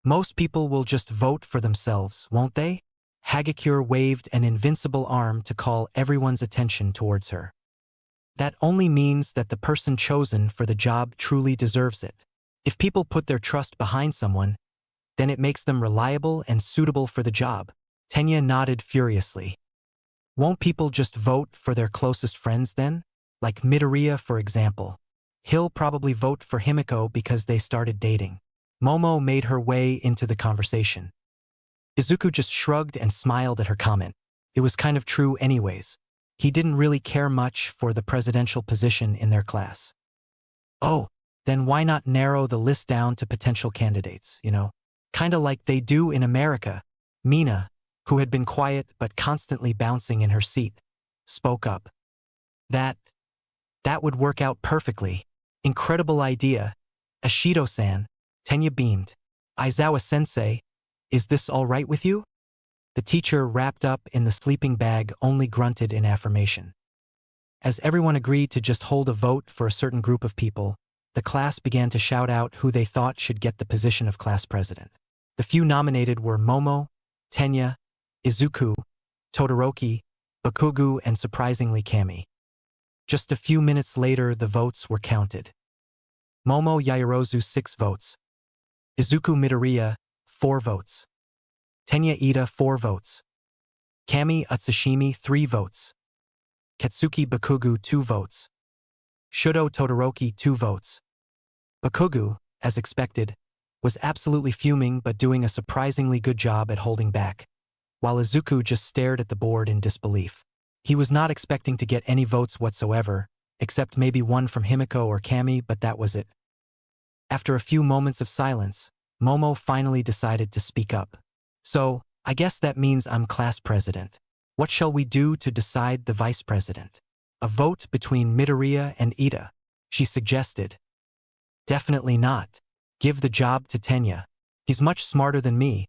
Most people will just vote for themselves, won't they? Hagakure waved an invincible arm to call everyone's attention towards her. That only means that the person chosen for the job truly deserves it. If people put their trust behind someone, then it makes them reliable and suitable for the job. Tenya nodded furiously. Won't people just vote for their closest friends then? Like Midoriya, for example. He'll probably vote for Himiko because they started dating. Momo made her way into the conversation. Izuku just shrugged and smiled at her comment. It was kind of true anyways. He didn't really care much for the presidential position in their class. Oh, then why not narrow the list down to potential candidates, Kinda like they do in America. Mina, who had been quiet but constantly bouncing in her seat, spoke up. That would work out perfectly. Incredible idea. Ashido-san, Tenya beamed. Aizawa-sensei, is this all right with you? The teacher, wrapped up in the sleeping bag, only grunted in affirmation. As everyone agreed to just hold a vote for a certain group of people, the class began to shout out who they thought should get the position of class president. The few nominated were Momo, Tenya, Izuku, Todoroki, Bakugu, and surprisingly Cammy. Just a few minutes later, the votes were counted. Momo Yaoyorozu 6 votes. Izuku Midoriya 4 votes. Tenya Ida 4 votes. Kami Utsushimi 3 votes. Katsuki Bakugu 2 votes. Shudo Todoroki 2 votes. Bakugu, as expected, was absolutely fuming but doing a surprisingly good job at holding back, while Izuku just stared at the board in disbelief. He was not expecting to get any votes whatsoever, except maybe one from Himiko or Kami, but that was it. After a few moments of silence, Momo finally decided to speak up. So, I guess that means I'm class president. What shall we do to decide the vice president? A vote between Midoriya and Ida, she suggested. Definitely not. Give the job to Tenya. He's much smarter than me.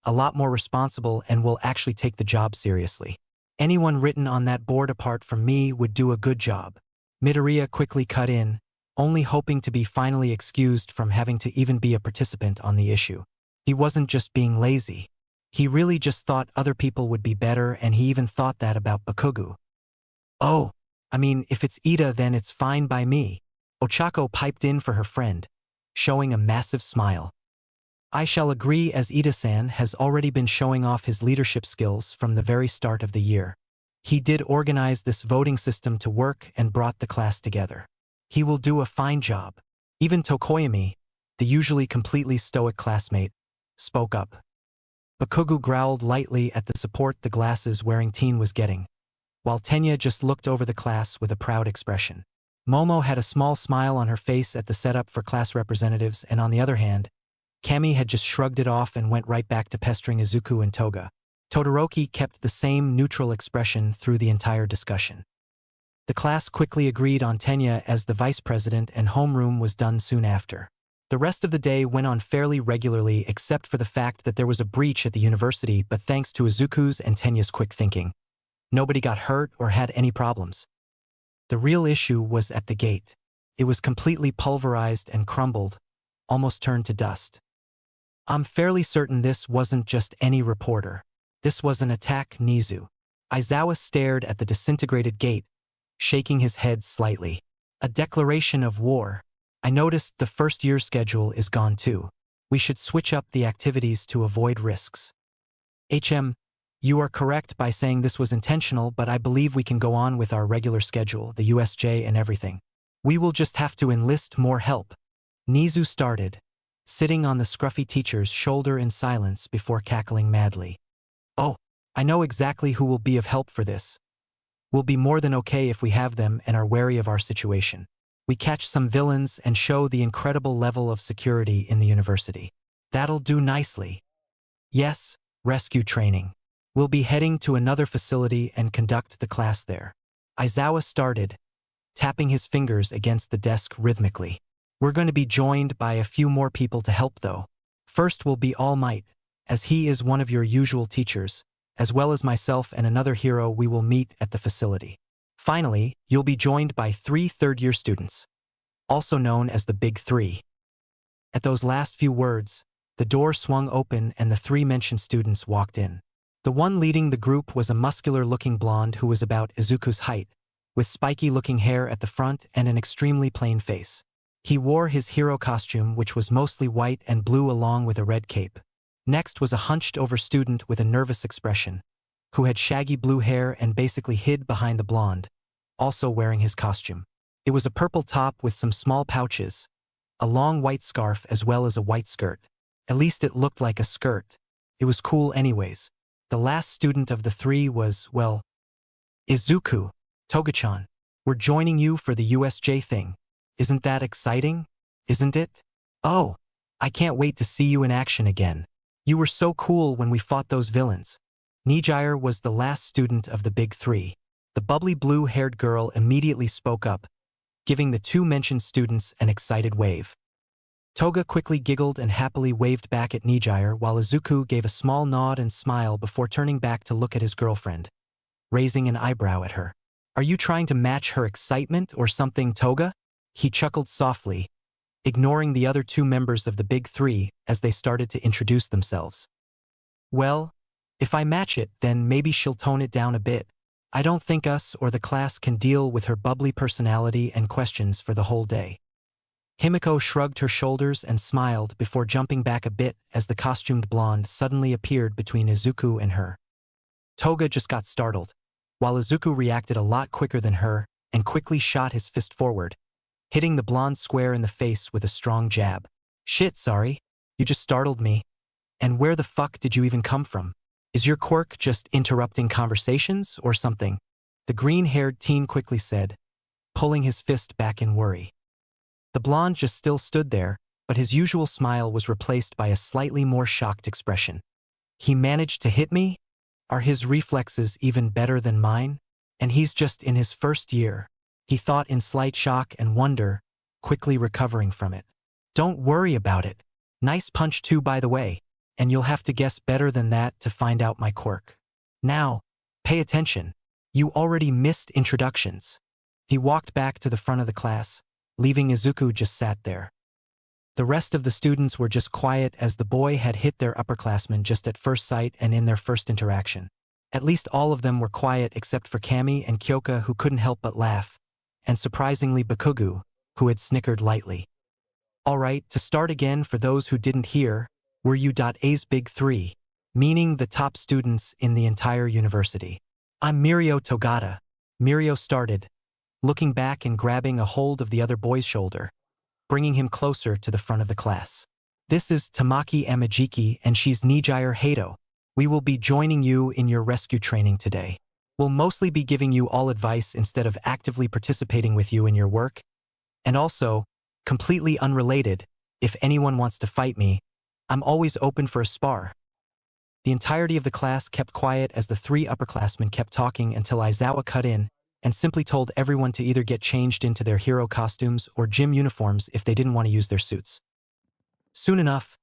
a lot more responsible, and will actually take the job seriously. Anyone written on that board apart from me would do a good job. Midoriya quickly cut in, only hoping to be finally excused from having to even be a participant on the issue. He wasn't just being lazy. He really just thought other people would be better, and he even thought that about Bakugo. Oh, I mean, if it's Ida, then it's fine by me. Ochako piped in for her friend, showing a massive smile. I shall agree, as Ida-san has already been showing off his leadership skills from the very start of the year. He did organize this voting system to work and brought the class together. He will do a fine job. Even Tokoyami, the usually completely stoic classmate, spoke up. Bakugo growled lightly at the support the glasses-wearing teen was getting, while Tenya just looked over the class with a proud expression. Momo had a small smile on her face at the setup for class representatives, and on the other hand, Kami had just shrugged it off and went right back to pestering Izuku and Toga. Todoroki kept the same neutral expression through the entire discussion. The class quickly agreed on Tenya as the vice president, and homeroom was done soon after. The rest of the day went on fairly regularly, except for the fact that there was a breach at the university, but thanks to Izuku's and Tenya's quick thinking, nobody got hurt or had any problems. The real issue was at the gate. It was completely pulverized and crumbled, almost turned to dust. I'm fairly certain this wasn't just any reporter. This was an attack, Nizu. Aizawa stared at the disintegrated gate, shaking his head slightly. A declaration of war. I noticed the first year schedule is gone too. We should switch up the activities to avoid risks. You are correct by saying this was intentional, but I believe we can go on with our regular schedule, the USJ and everything. We will just have to enlist more help. Nizu started, sitting on the scruffy teacher's shoulder in silence before cackling madly. Oh, I know exactly who will be of help for this. We'll be more than okay if we have them and are wary of our situation. We catch some villains and show the incredible level of security in the university. That'll do nicely. Yes, rescue training. We'll be heading to another facility and conduct the class there. Aizawa started, tapping his fingers against the desk rhythmically. We're going to be joined by a few more people to help though. First will be All Might, as he is one of your usual teachers, as well as myself and another hero we will meet at the facility. Finally, you'll be joined by 3 third-year students, also known as the Big Three. At those last few words, the door swung open and the 3 mentioned students walked in. The one leading the group was a muscular-looking blonde who was about Izuku's height, with spiky-looking hair at the front and an extremely plain face. He wore his hero costume, which was mostly white and blue along with a red cape. Next was a hunched-over student with a nervous expression, who had shaggy blue hair and basically hid behind the blonde, also wearing his costume. It was a purple top with some small pouches, a long white scarf as well as a white skirt. At least it looked like a skirt. It was cool anyways. The last student of the 3 was, well, Izuku. Toga-chan, we're joining you for the USJ thing. Isn't that exciting? Isn't it? Oh, I can't wait to see you in action again. You were so cool when we fought those villains. Nijire was the last student of the Big Three. The bubbly blue-haired girl immediately spoke up, giving the 2 mentioned students an excited wave. Toga quickly giggled and happily waved back at Nijire, while Izuku gave a small nod and smile before turning back to look at his girlfriend, raising an eyebrow at her. Are you trying to match her excitement or something, Toga? He chuckled softly, ignoring the other 2 members of the Big Three as they started to introduce themselves. Well, if I match it, then maybe she'll tone it down a bit. I don't think us or the class can deal with her bubbly personality and questions for the whole day. Himiko shrugged her shoulders and smiled before jumping back a bit as the costumed blonde suddenly appeared between Izuku and her. Toga just got startled, while Izuku reacted a lot quicker than her and quickly shot his fist forward, hitting the blonde square in the face with a strong jab. Shit, sorry. You just startled me. And where the fuck did you even come from? Is your quirk just interrupting conversations or something? The green-haired teen quickly said, pulling his fist back in worry. The blonde just still stood there, but his usual smile was replaced by a slightly more shocked expression. He managed to hit me? Are his reflexes even better than mine? And he's just in his first year, he thought in slight shock and wonder, quickly recovering from it. Don't worry about it. Nice punch too, by the way. and you'll have to guess better than that to find out my quirk. Now, pay attention. You already missed introductions. He walked back to the front of the class, leaving Izuku just sat there. The rest of the students were just quiet as the boy had hit their upperclassmen just at first sight and in their first interaction. At least all of them were quiet except for Kami and Kyoka, who couldn't help but laugh, and surprisingly Bakugu, who had snickered lightly. Alright, to start again for those who didn't hear, were you A's big three, meaning the top students in the entire university. I'm Mirio Togata. Mirio started, looking back and grabbing a hold of the other boy's shoulder, bringing him closer to the front of the class. This is Tamaki Amajiki and she's Nijire Hato. We will be joining you in your rescue training today. We'll mostly be giving you all advice instead of actively participating with you in your work. And also, completely unrelated, if anyone wants to fight me, I'm always open for a spar. The entirety of the class kept quiet as the three upperclassmen kept talking until Aizawa cut in and simply told everyone to either get changed into their hero costumes or gym uniforms if they didn't want to use their suits. Soon enough,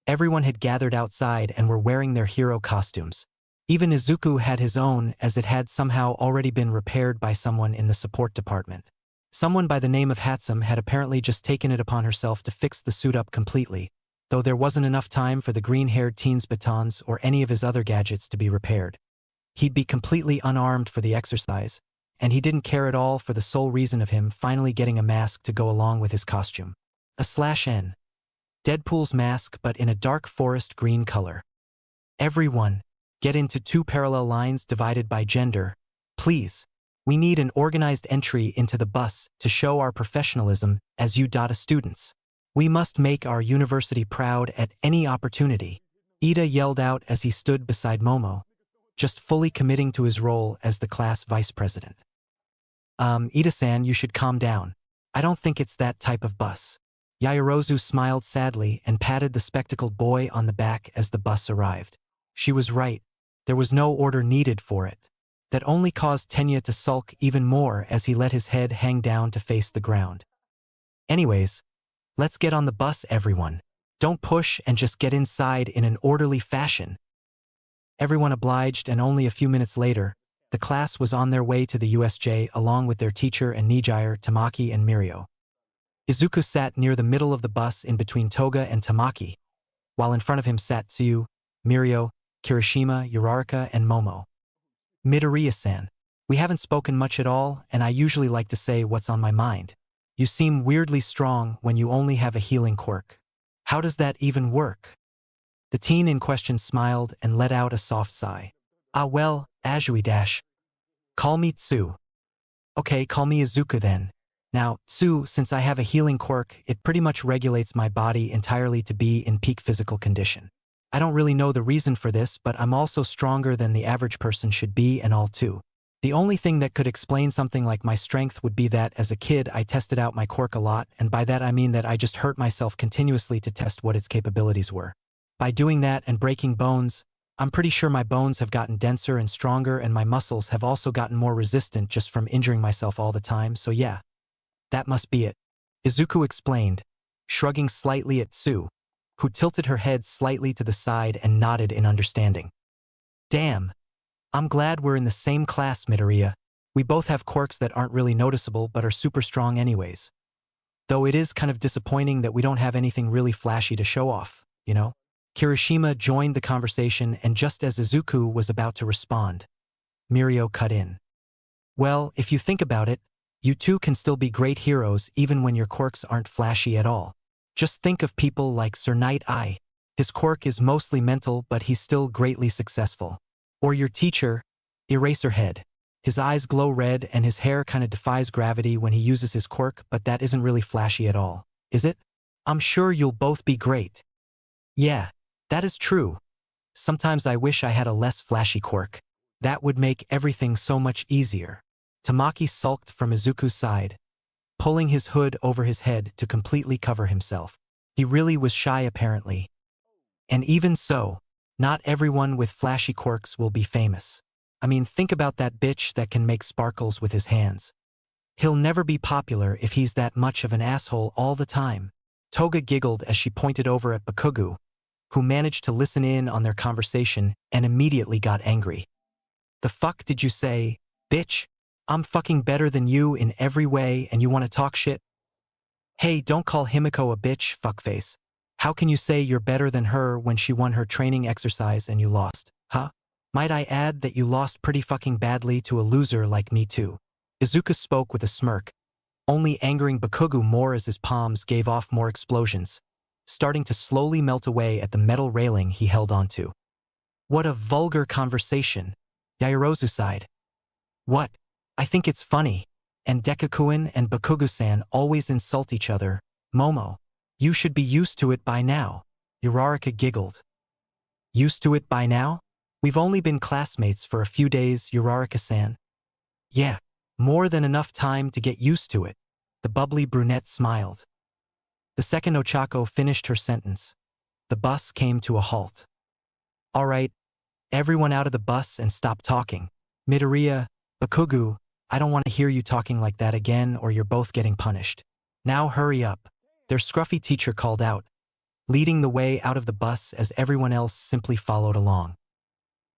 everyone had gathered outside and were wearing their hero costumes. Even Izuku had his own, as it had somehow already been repaired by someone in the support department. Someone by the name of Hatsum had apparently just taken it upon herself to fix the suit up completely, though there wasn't enough time for the green-haired teen's batons or any of his other gadgets to be repaired. He'd be completely unarmed for the exercise, and he didn't care at all for the sole reason of him finally getting a mask to go along with his costume. /N. Deadpool's mask, but in a dark forest green color. Everyone, get into 2 parallel lines divided by gender, please. We need an organized entry into the bus to show our professionalism as UDATA students. We must make our university proud at any opportunity. Ida yelled out as he stood beside Momo, just fully committing to his role as the class vice president. Ida-san, you should calm down. I don't think it's that type of bus. Yaoyorozu smiled sadly and patted the spectacled boy on the back as the bus arrived. She was right. There was no order needed for it. That only caused Tenya to sulk even more as he let his head hang down to face the ground. Anyways, let's get on the bus, everyone. Don't push and just get inside in an orderly fashion. Everyone obliged, and only a few minutes later, the class was on their way to the USJ along with their teacher and Nijire, Tamaki and Mirio. Izuku sat near the middle of the bus in between Toga and Tamaki, while in front of him sat Tsuyu, Mirio, Kirishima, Uraraka, and Momo. Midoriya-san, we haven't spoken much at all, and I usually like to say what's on my mind. You seem weirdly strong when you only have a healing quirk. How does that even work? The teen in question smiled and let out a soft sigh. Ah well, Azui-dash. Call me Tsu. Okay, call me Izuku then. Now, Tsu, since I have a healing quirk, it pretty much regulates my body entirely to be in peak physical condition. I don't really know the reason for this, but I'm also stronger than the average person should be and all too. The only thing that could explain something like my strength would be that as a kid I tested out my quirk a lot, and by that I mean that I just hurt myself continuously to test what its capabilities were. By doing that and breaking bones, I'm pretty sure my bones have gotten denser and stronger, and my muscles have also gotten more resistant just from injuring myself all the time, so yeah. That must be it. Izuku explained, shrugging slightly at Tsu, who tilted her head slightly to the side and nodded in understanding. Damn. I'm glad we're in the same class, Midoriya. We both have quirks that aren't really noticeable but are super strong anyways. Though it is kind of disappointing that we don't have anything really flashy to show off, you know? Kirishima joined the conversation, and just as Izuku was about to respond, Mirio cut in. Well, if you think about it, you two can still be great heroes even when your quirks aren't flashy at all. Just think of people like Sir Night Eye. His quirk is mostly mental, but he's still greatly successful. Or your teacher, Eraserhead. His eyes glow red and his hair kinda defies gravity when he uses his quirk, but that isn't really flashy at all, is it? I'm sure you'll both be great. Yeah, that is true. Sometimes I wish I had a less flashy quirk. That would make everything so much easier. Tamaki sulked from Izuku's side, pulling his hood over his head to completely cover himself. He really was shy apparently. And even so, not everyone with flashy quirks will be famous. I mean, think about that bitch that can make sparkles with his hands. He'll never be popular if he's that much of an asshole all the time. Toga giggled as she pointed over at Bakugu, who managed to listen in on their conversation and immediately got angry. "The fuck did you say, bitch? I'm fucking better than you in every way and you want to talk shit? Hey, don't call Himiko a bitch, fuckface. How can you say you're better than her when she won her training exercise and you lost, huh? Might I add that you lost pretty fucking badly to a loser like me too." Izuku spoke with a smirk, only angering Bakugo more as his palms gave off more explosions, starting to slowly melt away at the metal railing he held onto. "What a vulgar conversation," Yaoyorozu sighed. "What? I think it's funny. And Deku-kun and Bakugo-san always insult each other. Momo, you should be used to it by now." Uraraka giggled. "Used to it by now? We've only been classmates for a few days, Uraraka-san." "Yeah, more than enough time to get used to it." The bubbly brunette smiled. The second Ochako finished her sentence, the bus came to a halt. "All right, everyone out of the bus and stop talking. Midoriya, Bakugo, I don't want to hear you talking like that again or you're both getting punished. Now hurry up," their scruffy teacher called out, leading the way out of the bus as everyone else simply followed along.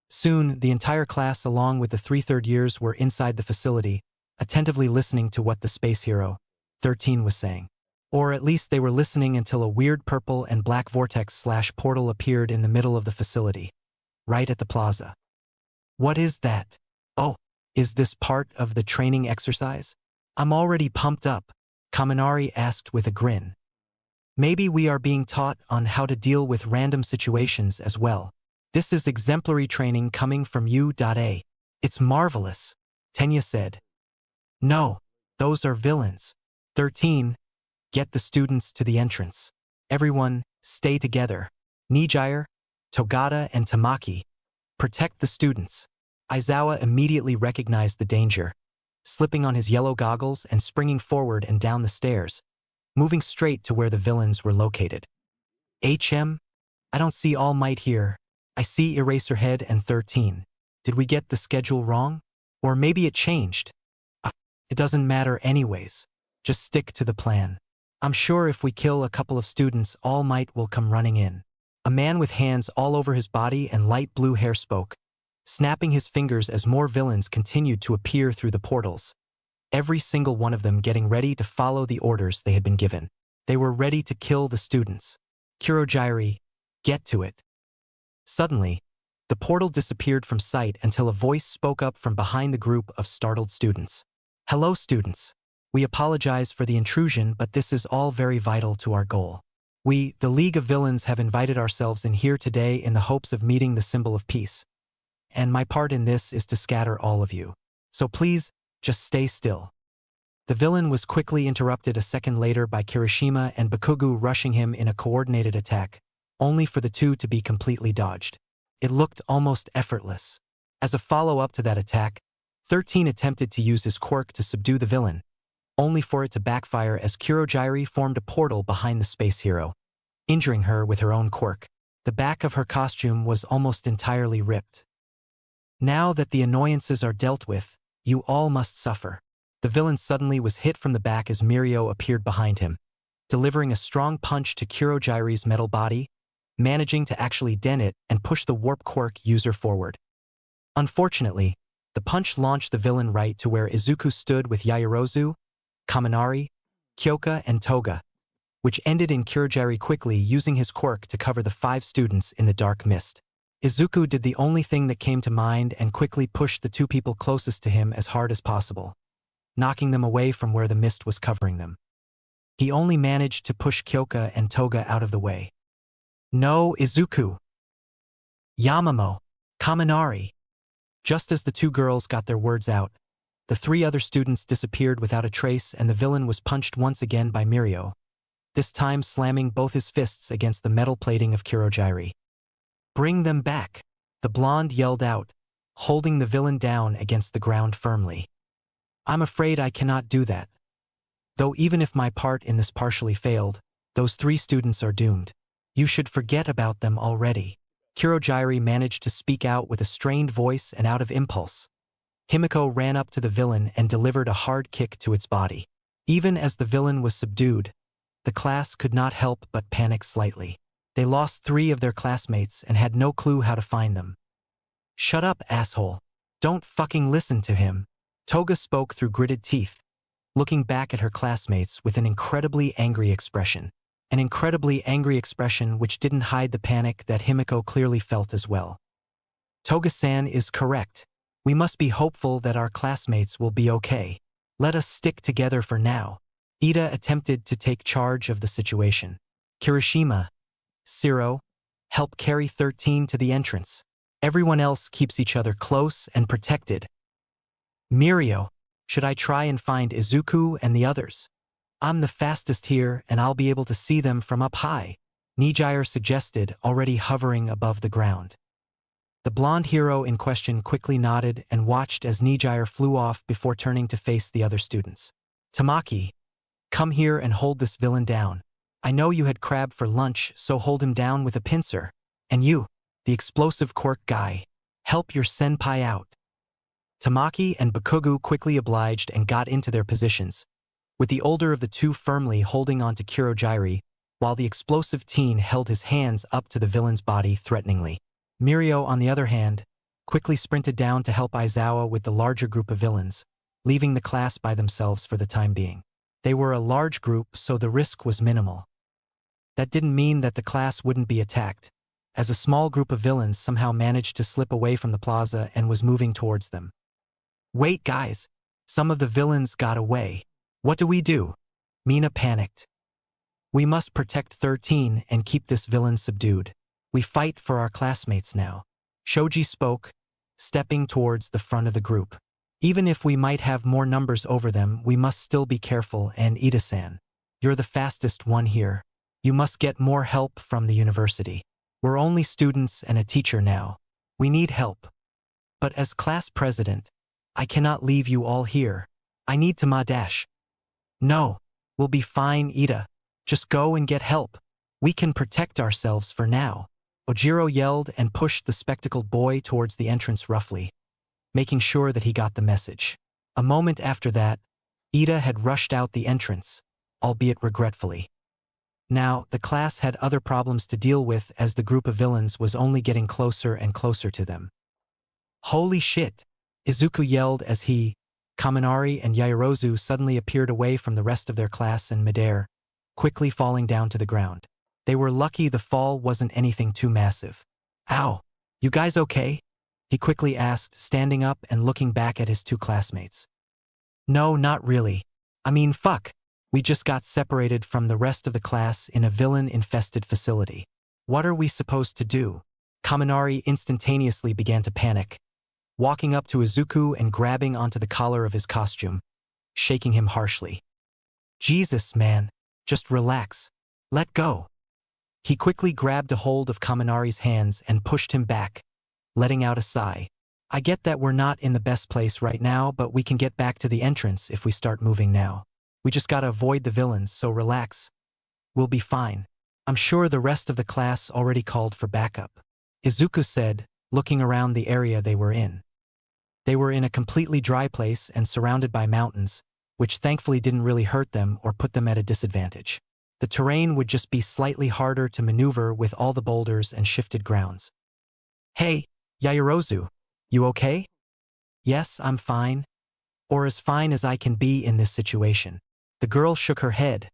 Soon, the entire class along with the 3 third years were inside the facility, attentively listening to what the space hero, 13, was saying. Or at least they were listening until a weird purple and black vortex/portal appeared in the middle of the facility, right at the plaza. "What is that? Oh, is this part of the training exercise? I'm already pumped up," Kaminari asked with a grin. "Maybe we are being taught on how to deal with random situations as well. This is exemplary training coming from you.A. It's marvelous," Tenya said. "No, those are villains. 13, get the students to the entrance. Everyone, stay together. Nijire, Togata, and Tamaki, protect the students." Aizawa immediately recognized the danger, slipping on his yellow goggles and springing forward and down the stairs, moving straight to where the villains were located. "HM? I don't see All Might here. I see Eraserhead and 13. Did we get the schedule wrong? Or maybe it changed. It doesn't matter anyways. Just stick to the plan. I'm sure if we kill a couple of students, All Might will come running in." A man with hands all over his body and light blue hair spoke, snapping his fingers as more villains continued to appear through the portals, every single one of them getting ready to follow the orders they had been given. They were ready to kill the students. "Kurogiri, get to it." Suddenly, the portal disappeared from sight until a voice spoke up from behind the group of startled students. "Hello, students. We apologize for the intrusion, but this is all very vital to our goal. We, the League of Villains, have invited ourselves in here today in the hopes of meeting the symbol of peace. And my part in this is to scatter all of you. So please, just stay still." The villain was quickly interrupted a second later by Kirishima and Bakugo rushing him in a coordinated attack, only for the two to be completely dodged. It looked almost effortless. As a follow-up to that attack, 13 attempted to use his quirk to subdue the villain, only for it to backfire as Kurogiri formed a portal behind the space hero, injuring her with her own quirk. The back of her costume was almost entirely ripped. "Now that the annoyances are dealt with, you all must suffer." The villain suddenly was hit from the back as Mirio appeared behind him, delivering a strong punch to Kurogiri's metal body, managing to actually dent it and push the warp quirk user forward. Unfortunately, the punch launched the villain right to where Izuku stood with Yaoyorozu, Kaminari, Kyoka, and Toga, which ended in Kurogiri quickly using his quirk to cover the 5 students in the dark mist. Izuku did the only thing that came to mind and quickly pushed the 2 people closest to him as hard as possible, knocking them away from where the mist was covering them. He only managed to push Kyoka and Toga out of the way. "No, Izuku! Yamamo! Kaminari!" Just as the 2 girls got their words out, the 3 other students disappeared without a trace and the villain was punched once again by Mirio, this time slamming both his fists against the metal plating of Kurogiri. "Bring them back!" the blonde yelled out, holding the villain down against the ground firmly. "I'm afraid I cannot do that. Though even if my part in this partially failed, those 3 students are doomed. You should forget about them already." Kurogiri managed to speak out with a strained voice and out of impulse. Himiko ran up to the villain and delivered a hard kick to its body. Even as the villain was subdued, the class could not help but panic slightly. They lost 3 of their classmates and had no clue how to find them. Shut up, asshole. Don't fucking listen to him. Toga spoke through gritted teeth, looking back at her classmates with an incredibly angry expression. An incredibly angry expression which didn't hide the panic that Himiko clearly felt as well. Toga-san is correct. We must be hopeful that our classmates will be okay. Let us stick together for now. Ida attempted to take charge of the situation. Kirishima, Siro, help carry 13 to the entrance. Everyone else keeps each other close and protected. Mirio, should I try and find Izuku and the others? I'm the fastest here and I'll be able to see them from up high, Nijire suggested, already hovering above the ground. The blonde hero in question quickly nodded and watched as Nijire flew off before turning to face the other students. Tamaki, come here and hold this villain down. I know you had crab for lunch, so hold him down with a pincer. And you, the explosive Quirk guy, help your senpai out. Tamaki and Bakugu quickly obliged and got into their positions, with the older of the two firmly holding on to Kurojiri, while the explosive teen held his hands up to the villain's body threateningly. Mirio, on the other hand, quickly sprinted down to help Aizawa with the larger group of villains, leaving the class by themselves for the time being. They were a large group, so the risk was minimal. That didn't mean that the class wouldn't be attacked, as a small group of villains somehow managed to slip away from the plaza and was moving towards them. Wait, guys! Some of the villains got away. What do we do? Mina panicked. We must protect 13 and keep this villain subdued. We fight for our classmates now. Shoji spoke, stepping towards the front of the group. Even if we might have more numbers over them, we must still be careful, and Ida-san, you're the fastest one here. You must get more help from the university. We're only students and a teacher now. We need help. But as class president, I cannot leave you all here. I need to ma-dash. No, we'll be fine, Ida. Just go and get help. We can protect ourselves for now. Ojiro yelled and pushed the spectacled boy towards the entrance roughly, making sure that he got the message. A moment after that, Ida had rushed out the entrance, albeit regretfully. Now, the class had other problems to deal with as the group of villains was only getting closer and closer to them. Holy shit! Izuku yelled as he, Kaminari and Yaoyorozu suddenly appeared away from the rest of their class in midair, quickly falling down to the ground. They were lucky the fall wasn't anything too massive. Ow! You guys okay? He quickly asked, standing up and looking back at his two classmates. No, not really. I mean, fuck. We just got separated from the rest of the class in a villain-infested facility. What are we supposed to do? Kaminari instantaneously began to panic, walking up to Izuku and grabbing onto the collar of his costume, shaking him harshly. Jesus, man. Just relax. Let go. He quickly grabbed a hold of Kaminari's hands and pushed him back, letting out a sigh. I get that we're not in the best place right now, but we can get back to the entrance if we start moving now. We just gotta avoid the villains, so relax. We'll be fine. I'm sure the rest of the class already called for backup. Izuku said, looking around the area they were in. They were in a completely dry place and surrounded by mountains, which thankfully didn't really hurt them or put them at a disadvantage. The terrain would just be slightly harder to maneuver with all the boulders and shifted grounds. Hey, Yaoyorozu, you okay? Yes, I'm fine. Or as fine as I can be in this situation. The girl shook her head,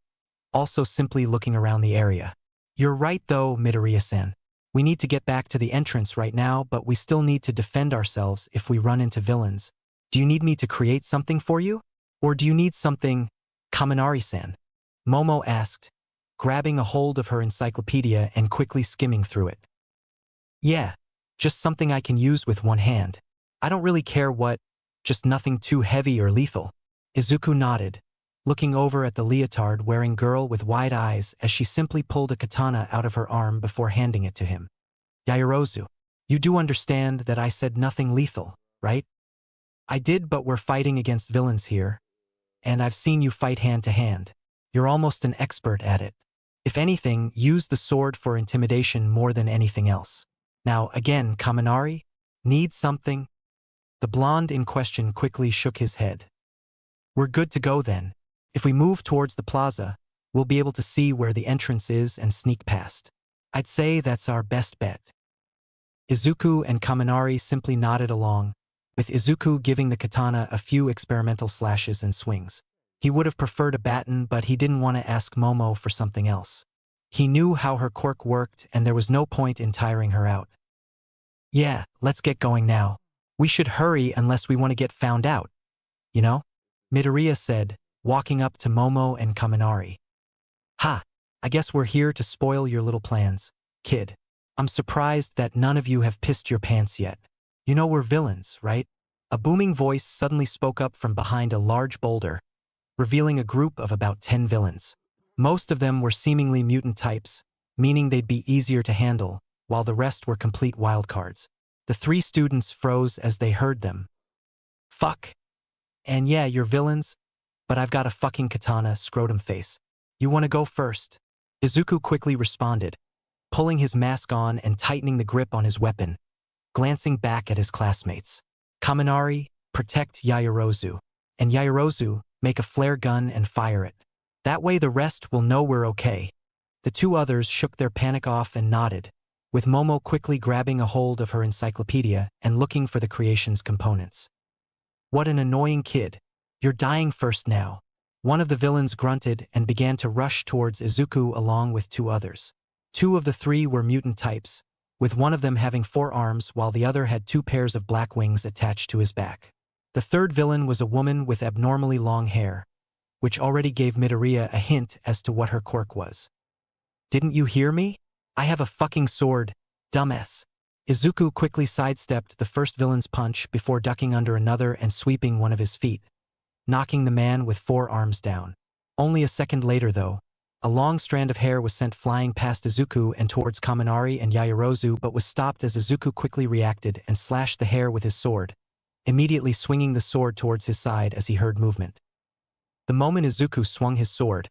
also simply looking around the area. You're right though, Midoriya-san. We need to get back to the entrance right now, but we still need to defend ourselves if we run into villains. Do you need me to create something for you? Or do you need something, Kaminari-san? Momo asked, grabbing a hold of her encyclopedia and quickly skimming through it. Yeah, just something I can use with one hand. I don't really care what, just nothing too heavy or lethal. Izuku nodded, looking over at the leotard-wearing girl with wide eyes as she simply pulled a katana out of her arm before handing it to him. Yaoyorozu, you do understand that I said nothing lethal, right? I did, but we're fighting against villains here, and I've seen you fight hand-to-hand. You're almost an expert at it. If anything, use the sword for intimidation more than anything else. Now, again, Kaminari, need something? The blonde in question quickly shook his head. We're good to go then. If we move towards the plaza, we'll be able to see where the entrance is and sneak past. I'd say that's our best bet. Izuku and Kaminari simply nodded along, with Izuku giving the katana a few experimental slashes and swings. He would have preferred a baton, but he didn't want to ask Momo for something else. He knew how her quirk worked, and there was no point in tiring her out. Yeah, let's get going now. We should hurry unless we want to get found out. You know? Midoriya said, walking up to Momo and Kaminari. Ha! I guess we're here to spoil your little plans, kid. I'm surprised that none of you have pissed your pants yet. You know we're villains, right? A booming voice suddenly spoke up from behind a large boulder, revealing a group of about 10 villains. Most of them were seemingly mutant types, meaning they'd be easier to handle, while the rest were complete wildcards. The three students froze as they heard them. Fuck. And yeah, you're villains, but I've got a fucking katana, scrotum face. You want to go first? Izuku quickly responded, pulling his mask on and tightening the grip on his weapon, glancing back at his classmates. Kaminari, protect Yaoyorozu. And Yaoyorozu, make a flare gun and fire it. That way the rest will know we're okay. The two others shook their panic off and nodded, with Momo quickly grabbing a hold of her encyclopedia and looking for the creation's components. What an annoying kid. You're dying first now. One of the villains grunted and began to rush towards Izuku along with two others. Two of the three were mutant types, with one of them having 4 arms while the other had 2 pairs of black wings attached to his back. The third villain was a woman with abnormally long hair, which already gave Midoriya a hint as to what her quirk was. Didn't you hear me? I have a fucking sword, dumbass. Izuku quickly sidestepped the first villain's punch before ducking under another and sweeping one of his feet, knocking the man with 4 arms down. Only a second later, though, a long strand of hair was sent flying past Izuku and towards Kaminari and Yaoyorozu, but was stopped as Izuku quickly reacted and slashed the hair with his sword, immediately swinging the sword towards his side as he heard movement. The moment Izuku swung his sword,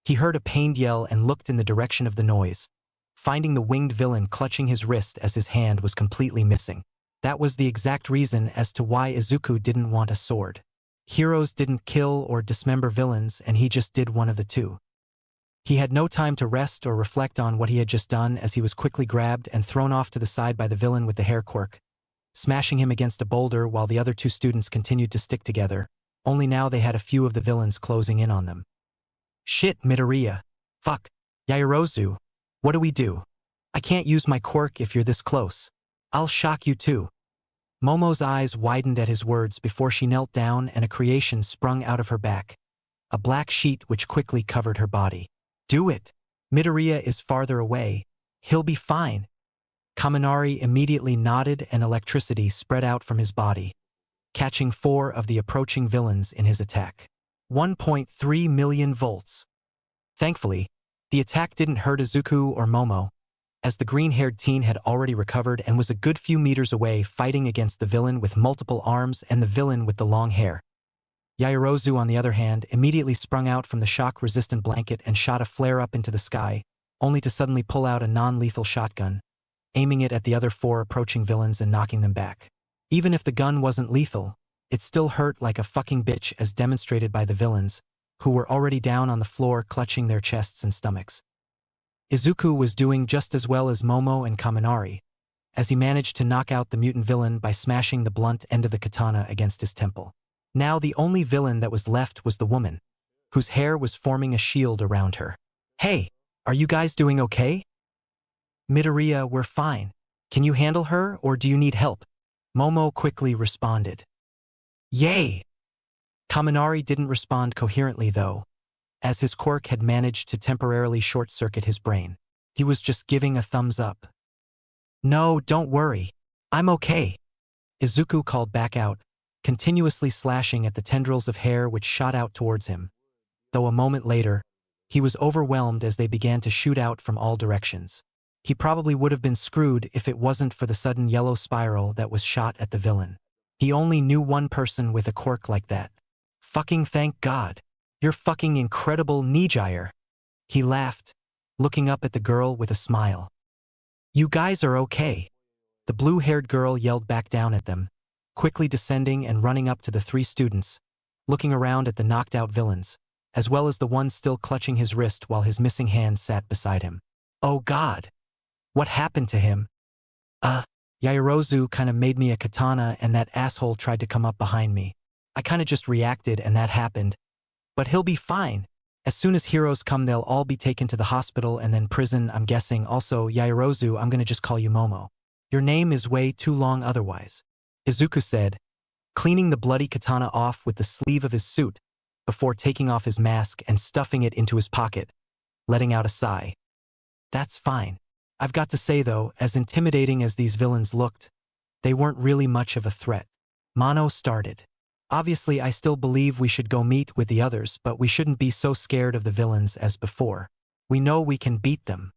he heard a pained yell and looked in the direction of the noise, finding the winged villain clutching his wrist as his hand was completely missing. That was the exact reason as to why Izuku didn't want a sword. Heroes didn't kill or dismember villains, and he just did one of the two. He had no time to rest or reflect on what he had just done as he was quickly grabbed and thrown off to the side by the villain with the hair quirk, smashing him against a boulder while the other two students continued to stick together, only now they had a few of the villains closing in on them. Shit, Midoriya. Fuck. Yaoyorozu. What do we do? I can't use my quirk if you're this close. I'll shock you too. Momo's eyes widened at his words before she knelt down and a creation sprung out of her back, a black sheet which quickly covered her body. Do it. Midoriya is farther away. He'll be fine. Kaminari immediately nodded and electricity spread out from his body, catching 4 of the approaching villains in his attack. 1.3 million volts. Thankfully, the attack didn't hurt Izuku or Momo, as the green-haired teen had already recovered and was a good few meters away fighting against the villain with multiple arms and the villain with the long hair. Yaoyorozu, on the other hand, immediately sprung out from the shock-resistant blanket and shot a flare up into the sky, only to suddenly pull out a non-lethal shotgun, aiming it at the other 4 approaching villains and knocking them back. Even if the gun wasn't lethal, it still hurt like a fucking bitch, as demonstrated by the villains, who were already down on the floor clutching their chests and stomachs. Izuku was doing just as well as Momo and Kaminari, as he managed to knock out the mutant villain by smashing the blunt end of the katana against his temple. Now the only villain that was left was the woman, whose hair was forming a shield around her. Hey, are you guys doing okay? Midoriya, we're fine. Can you handle her, or do you need help? Momo quickly responded. Yay! Kaminari didn't respond coherently though, as his quirk had managed to temporarily short-circuit his brain. He was just giving a thumbs up. No, don't worry. I'm okay. Izuku called back out, continuously slashing at the tendrils of hair which shot out towards him, though a moment later, he was overwhelmed as they began to shoot out from all directions. He probably would have been screwed if it wasn't for the sudden yellow spiral that was shot at the villain. He only knew one person with a quirk like that. Fucking thank God. You're fucking incredible, Nijire. He laughed, looking up at the girl with a smile. You guys are okay. The blue-haired girl yelled back down at them, quickly descending and running up to the 3 students, looking around at the knocked-out villains, as well as the one still clutching his wrist while his missing hand sat beside him. Oh God! What happened to him? Yaoyorozu kinda made me a katana and that asshole tried to come up behind me. I kinda just reacted and that happened. But he'll be fine. As soon as heroes come, they'll all be taken to the hospital and then prison, I'm guessing. Also, Yaoyorozu, I'm gonna just call you Momo. Your name is way too long otherwise. Izuku said, cleaning the bloody katana off with the sleeve of his suit before taking off his mask and stuffing it into his pocket, letting out a sigh. That's fine. I've got to say though, as intimidating as these villains looked, they weren't really much of a threat. Mono started. Obviously, I still believe we should go meet with the others, but we shouldn't be so scared of the villains as before. We know we can beat them.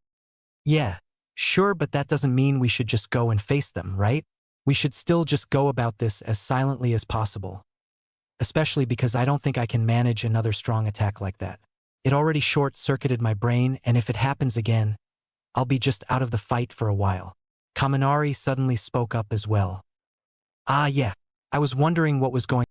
Yeah, sure, but that doesn't mean we should just go and face them, right? We should still just go about this as silently as possible. Especially because I don't think I can manage another strong attack like that. It already short-circuited my brain, and if it happens again, I'll be just out of the fight for a while. Kaminari suddenly spoke up as well. Yeah, I was wondering what was going